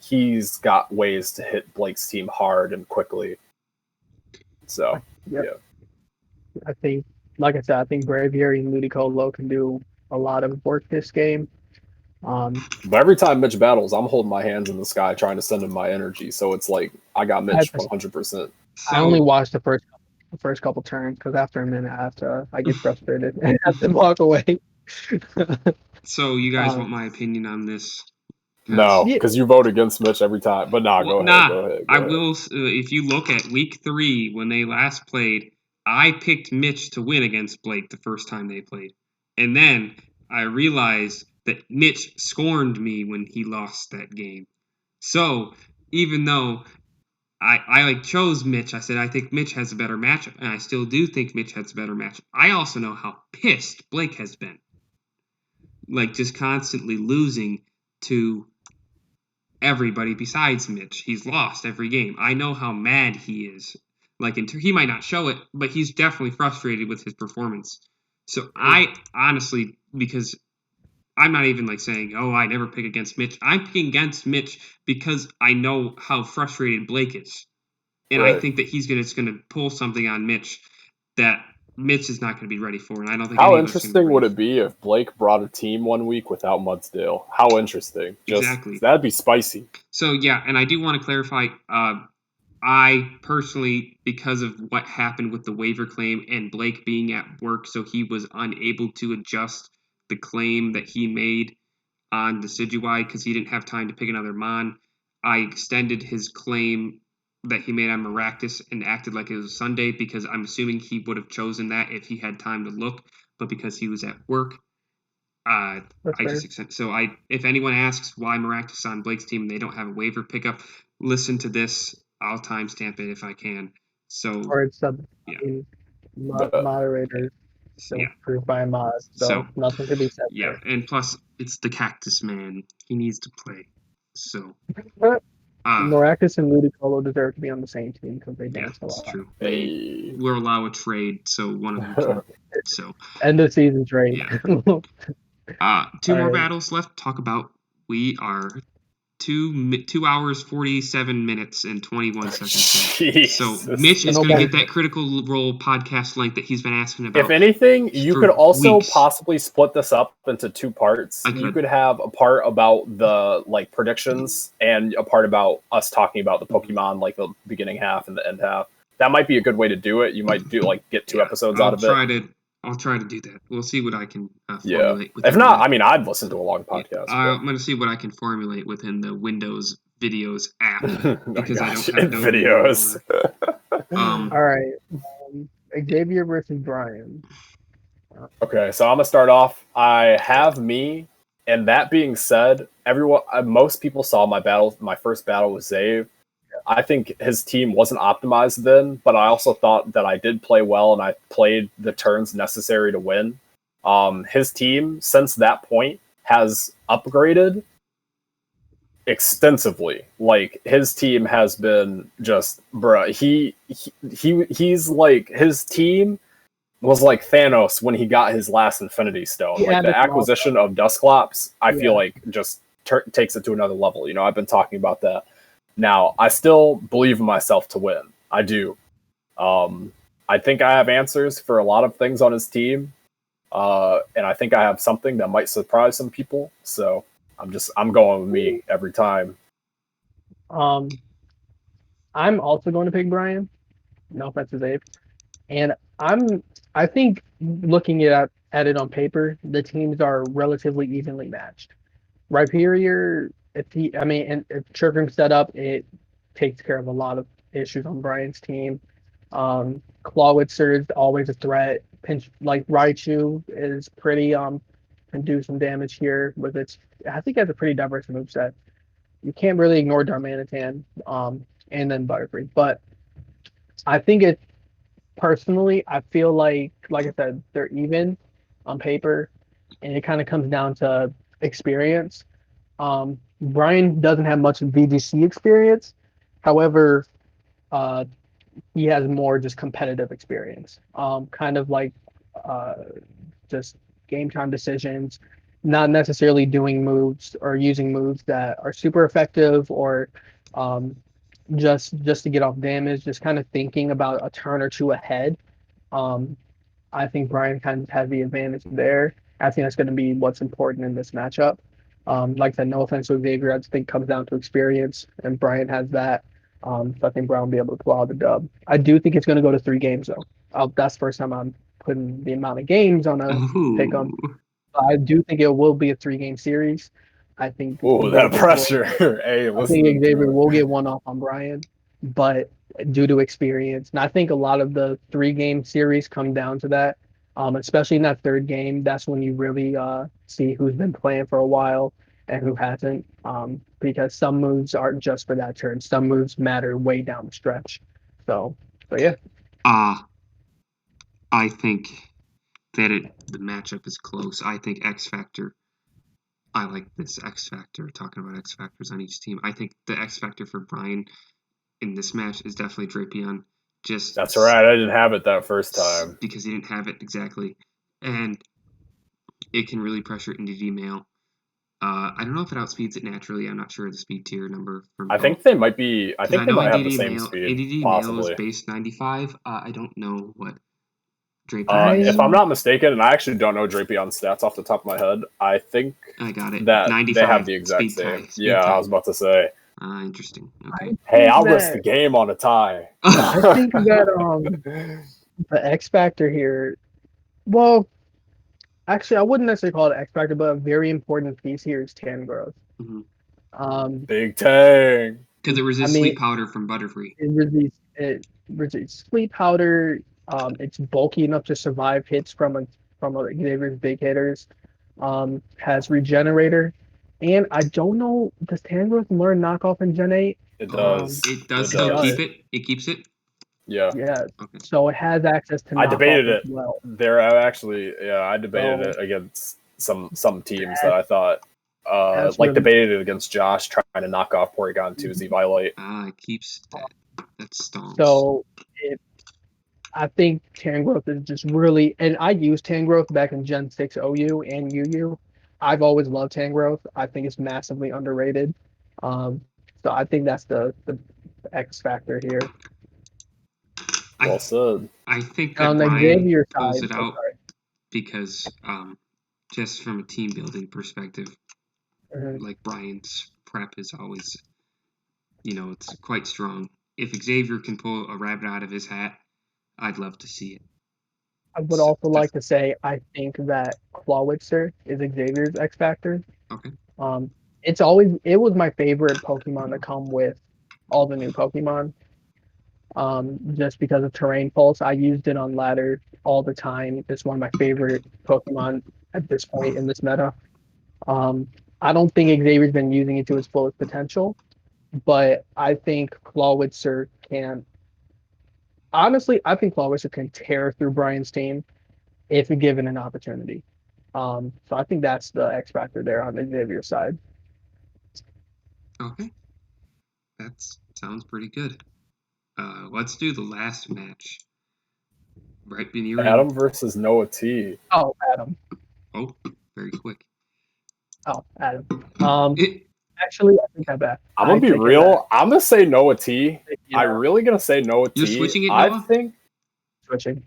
he's got ways to hit Blake's team hard and quickly. So, yep. Yeah. I think, like I said, I think Braviary and Ludicolo can do a lot of work this game. But every time Mitch battles, I'm holding my hands in the sky trying to send him my energy. So it's like I got Mitch 100%. I only watched the first couple turns because after a minute, I get frustrated and have to walk away. So you guys want my opinion on this? No, because you vote against Mitch every time. But go ahead. I will. If you look at week 3 when they last played, I picked Mitch to win against Blake the first time they played, and then I realized that Mitch scorned me when he lost that game. So even though I chose Mitch, I said I think Mitch has a better matchup, and I still do think Mitch has a better matchup. I also know how pissed Blake has been, like just constantly losing to everybody besides Mitch. He's lost every game. I know how mad he is. He might not show it, but he's definitely frustrated with his performance. So I honestly, because I'm not even saying, oh, I never pick against Mitch. I'm picking against Mitch because I know how frustrated Blake is. And right. I think that he's gonna pull something on Mitch that Mitch is not going to be ready for, and I don't think. How interesting would it be if Blake brought a team one week without Mudsdale? How interesting! Exactly, that'd be spicy. So yeah, and I do want to clarify. I personally, because of what happened with the waiver claim and Blake being at work, so he was unable to adjust the claim that he made on Decidueye because he didn't have time to pick another Mon. I extended his claim that he made on Maractus and acted like it was a Sunday because I'm assuming he would have chosen that if he had time to look, but because he was at work, I just extended. So if anyone asks why Maractus on Blake's team and they don't have a waiver pickup, listen to this. I'll timestamp it if I can. So or it's moderators. So approved by mods. So nothing to be said. Yeah, there. And plus it's the Cactus Man. He needs to play. So Maractus and Ludicolo deserve to be on the same team because they dance a lot. That's true. They will allow a trade, so one of them can. So end of season trade. Yeah. 2 more battles left to talk about. We are 2 hours 47 minutes and 21 seconds. So Mitch is going to get that Critical Role podcast link that he's been asking about. If anything, you could also possibly split this up into 2 parts. You could have a part about the predictions and a part about us talking about the Pokemon, the beginning half and the end half. That might be a good way to do it. You might do get 2 episodes out of it. I'll try to do that. We'll see what I can formulate. If not, I'd listen to a long podcast. I'm going to see what I can formulate within the Windows Videos app because I don't have videos. All right, Xavier versus Bryan. Okay, so I'm gonna start off. I have me, and that being said, most people saw my first battle with Zave. I think his team wasn't optimized then, but I also thought that I did play well and I played the turns necessary to win. His team, since that point, has upgraded extensively. His team has been just, he's his team was like Thanos when he got his last Infinity Stone. The acquisition of Dusclops, I feel like just takes it to another level. I've been talking about that. Now, I still believe in myself to win. I do. I think I have answers for a lot of things on his team. And I think I have something that might surprise some people. So I'm going with me every time. Um, I'm also going to pick Bryan. No offense to Dave. And I think looking at it on paper, the teams are relatively evenly matched. Rhyperior, and if Chirping's set up, it takes care of a lot of issues on Bryan's team. Clawitzer is always a threat. Pinch like Raichu is pretty can do some damage here with its. I think it has a pretty diverse moveset. You can't really ignore Darmanitan, and then Butterfree. But I think it personally, I feel like I said, they're even on paper, and it kind of comes down to experience. Bryan doesn't have much VGC experience. However, uh, he has more just competitive experience. Kind of like uh, just game time decisions, not necessarily doing moves or using moves that are super effective or um, just to get off damage. Just kind of thinking about a turn or two ahead. Um, I think Bryan kind of has the advantage there. I think that's going to be what's important in this matchup. Like I said, no offense to Xavier, I just think it comes down to experience, and Bryan has that. So I think Bryan will be able to pull out the dub. I do think it's going to go to 3 games, though. That's the first time I'm putting the amount of games on a pick 'em. Ooh. I do think it will be a 3-game series. I think Oh, that pressure! Hey, I think Xavier will get one off on Bryan, but due to experience, and I think a lot of the 3-game series come down to that. Especially in that 3rd game, that's when you really see who's been playing for a while and who hasn't. Because some moves aren't just for that turn; some moves matter way down the stretch. So yeah. I think that the matchup is close. I think X Factor. I like this X Factor, talking about X Factors on each team. I think the X Factor for Bryan in this match is definitely Drapion. That's right. I didn't have it that first time. Because he didn't have it exactly. And it can really pressure into D-Mail. I don't know if it outspeeds it naturally. I'm not sure the speed tier number. I think they might be. I think they might have the same Mail, speed. ADD possibly. Mail is base 95. I don't know what Drapion if I'm not mistaken, and I actually don't know Drapion's stats off the top of my head, I think I got it. that 95 they have the exact same. Yeah, I was about to say. Interesting. Okay. Hey, I'll risk the game on a tie. I think that the X Factor here. Well, actually, I wouldn't necessarily call it X Factor, but a very important piece here is tan growth. Mm-hmm. Big Tang. Because it resists sleep powder from Butterfree. It resists sleep powder. It's bulky enough to survive hits from Xavier's big hitters. Has regenerator, and I don't know. Does tan growth learn knockoff in Gen 8? It does. It does help keep it. It keeps it. Yeah. Yeah. Okay. So it has access to. I debated it. Well. I debated it against some teams that I thought debated it against Josh trying to knock off Porygon 2 Z-Violite. It keeps that. That's stonks. So I think tan growth is just really, and I used tan growth back in Gen 6 OU and UU. I've always loved tan growth. I think it's massively underrated. So I think that's the X factor here. Well said. I think that Bryan pulls it out because just from a team building perspective, like Bryan's prep is always, it's quite strong. If Xavier can pull a rabbit out of his hat, I'd love to see it. I would also like to say I think that Clawitzer is Xavier's X factor. Okay. It was my favorite Pokemon to come with all the new Pokemon. Just because of Terrain Pulse, I used it on ladder all the time. It's one of my favorite Pokemon at this point in this meta. I don't think Xavier's been using it to its fullest potential, but I think Clawitzer can. Honestly, I think Clawitzer can tear through Bryan's team if given an opportunity. So I think that's the X factor there on the Xavier side. Okay, that sounds pretty good. Let's do the last match. Right, Adam versus Noah T. Oh, Adam. Oh, very quick. Oh, Adam. Actually, I think I'm gonna be real. I'm gonna say Noah T. I'm really gonna say Noah T. You're switching it, Noah? Switching.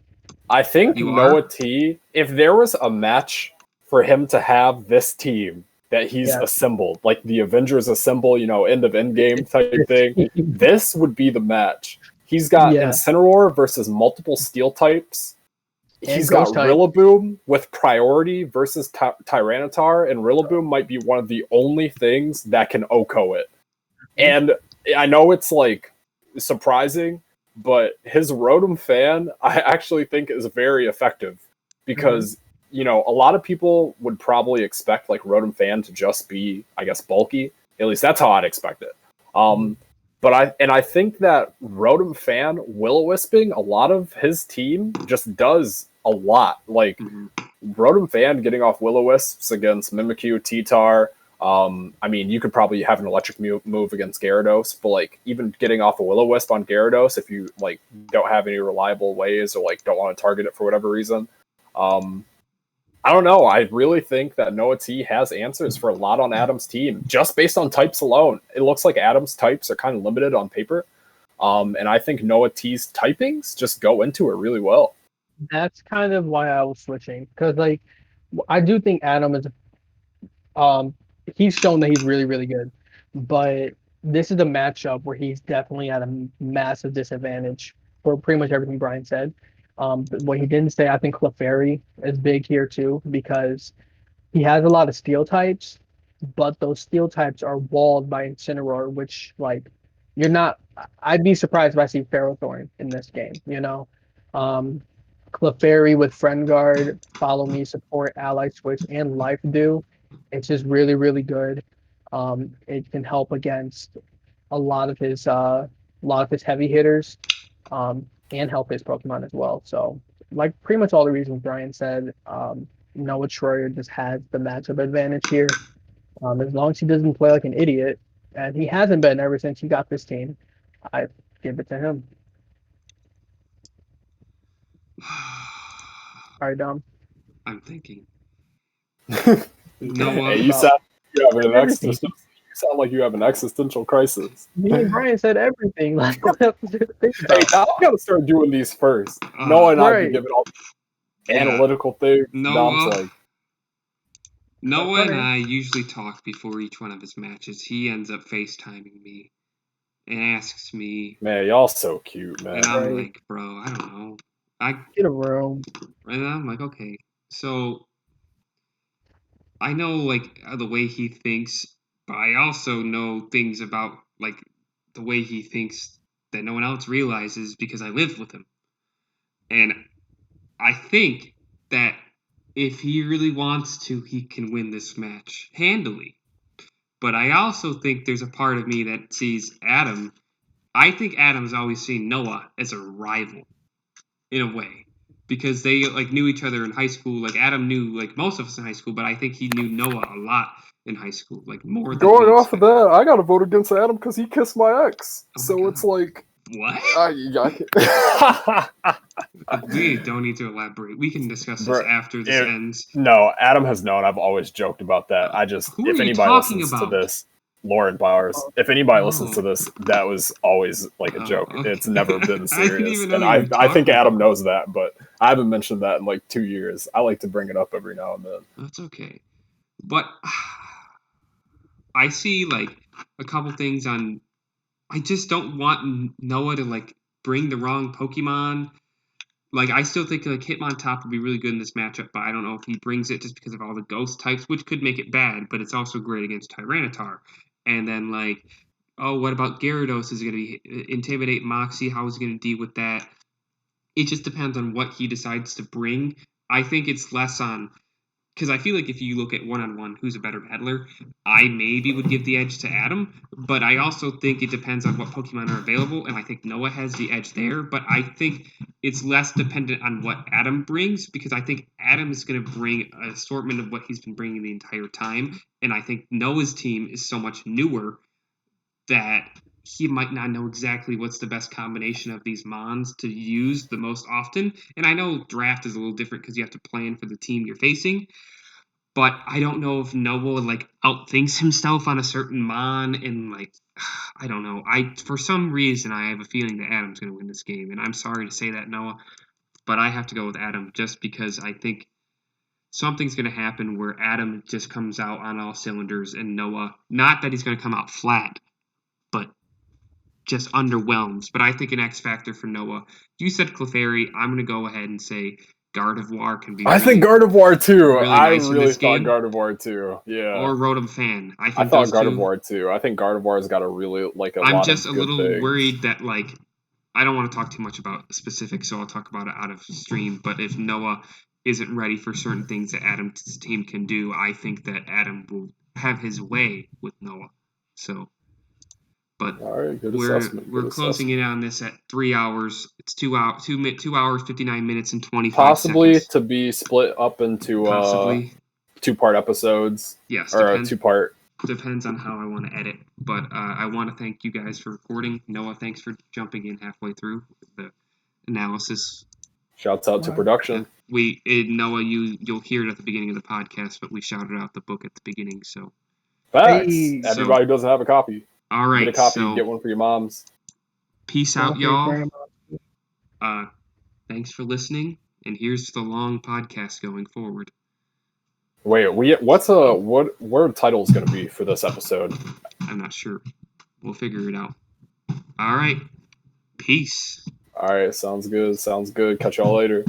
I think You Noah are? T, if there was a match for him to have this team that he's Yeah. assembled, like the Avengers assemble, end of Endgame type thing, this would be the match. He's got Yeah. Incineroar versus multiple steel types. And He's got Ghost type. Rillaboom with priority versus Tyranitar, and Rillaboom might be one of the only things that can OHKO it. And I know it's like surprising, but his Rotom fan, I actually think is very effective because, a lot of people would probably expect like Rotom fan to just be, I guess, bulky. At least that's how I'd expect it. But I think that Rotom fan Will-O-Wisping, a lot of his team just does a lot. Like Rotom fan getting off Will-O-Wisps against Mimikyu, T-Tar. You could probably have an electric move against Gyarados, but like even getting off a Will-O-Wisp on Gyarados, if you like don't have any reliable ways or like don't want to target it for whatever reason, I don't know. I really think that Noah T has answers for a lot on Adam's team just based on types alone. It looks like Adam's types are kind of limited on paper, and I think Noah T's typings just go into it really well. That's kind of why I was switching because like I do think Adam is he's shown that he's really really good, but this is a matchup where he's definitely at a massive disadvantage for pretty much everything Brian said. But what he didn't say, I think Clefairy is big here too because he has a lot of steel types, but those steel types are walled by Incineroar, which like you're not. I'd be surprised if I see Ferrothorn in this game. Clefairy with Friend Guard, Follow Me, Support, Ally Switch, and Life Do. It's just really really good. It can help against a lot of his heavy hitters, and help his Pokemon as well. So like pretty much all the reasons Brian said, Noah Troyer just has the matchup advantage here. As long as he doesn't play like an idiot, and he hasn't been ever since he got this team, I give it to him. All right, Dom. I'm thinking. Hey, Noah. you sound Everything. you sound like you have an existential crisis. Me and Brian said everything. Like what else is there to think Hey, about? now I gotta start doing these first. Noah and I've been Right. giving all Yeah. analytical things. Dom's Noah. like, Noah and I usually talk before each one of his matches. He ends up FaceTiming me and asks me, man, y'all so cute, man. and I'm Right. like, bro, I don't know. Get a room. And I'm like, okay. So I know like the way he thinks, but I also know things about like the way he thinks that no one else realizes because I live with him. And I think that if he really wants to, he can win this match handily. But I also think there's a part of me that sees Adam. I think Adam's always seen Noah as a rival in a way because they like knew each other in high school. Like Adam knew like most of us in high school, but I think he knew Noah a lot in high school, like more than Going we off of expected. that, I gotta vote against Adam because he kissed my ex. Oh my So God. it's like, What? I We don't need to elaborate. We can discuss this Bro, after this ends. No, Adam has known. I've always joked about that. Who are If you anybody talking listens to about? this, Lauren Bowers. If anybody listens to Oh. this, that was always like a joke. Okay. It's never been I didn't serious, even know and you were I think talking Adam about knows that, but I haven't mentioned that in like 2 years. I like to bring it up every now and then. That's okay. But I see like a couple things on. I just don't want Noah to like bring the wrong Pokemon. Like I still think like Hitmontop would be really good in this matchup, but I don't know if he brings it just because of all the ghost types, which could make it bad, but it's also great against Tyranitar. And then like, oh, what about Gyarados? Is it going to be intimidate Moxie? How is he going to deal with that? It just depends on what he decides to bring. I think it's less on because I feel like if you look at one-on-one, who's a better battler, I maybe would give the edge to Adam, but I also think it depends on what Pokemon are available, and I think Noah has the edge there, but I think it's less dependent on what Adam brings, because I think Adam is going to bring an assortment of what he's been bringing the entire time, and I think Noah's team is so much newer that he might not know exactly what's the best combination of these mons to use the most often. And I know draft is a little different because you have to plan for the team you're facing, but I don't know if Noah like outthinks himself on a certain mon and like I don't know. For some reason I have a feeling that Adam's gonna win this game, and I'm sorry to say that, Noah, but I have to go with Adam just because I think something's going to happen where Adam just comes out on all cylinders and Noah, not that he's going to come out flat, but just underwhelms. But I think an X factor for Noah. You said Clefairy. I'm going to go ahead and say Gardevoir can be. I think Gardevoir too. Really I nice really thought game. Gardevoir too. Yeah. Or Rotom Fan. I thought Gardevoir too. I think Gardevoir's got a really like a I'm lot just of a good little things. worried that like I don't want to talk too much about specifics, so I'll talk about it out of stream. But if Noah isn't ready for certain things that Adam's team can do, I think that Adam will have his way with Noah. So, but All right, good we're assessment. Good closing in on this at 3 hours. It's 2 hours, 2 hours, 59 minutes and 25 possibly seconds. to be split up into Possibly. 2-part episodes. Yes, or a 2-part. Depends on how I want to edit. But I want to thank you guys for recording. Noah, thanks for jumping in halfway through the analysis. Shouts out to production. Noah, you'll hear it at the beginning of the podcast, but we shouted out the book at the beginning. So facts. Hey. Everybody doesn't have a copy. All right, get a copy. So Get one for your moms. Peace out, y'all. Thanks for listening, and here's the long podcast going forward. Wait, what our title's going to be for this episode? I'm not sure. We'll figure it out. All right. Peace. All right, sounds good. Catch y'all later.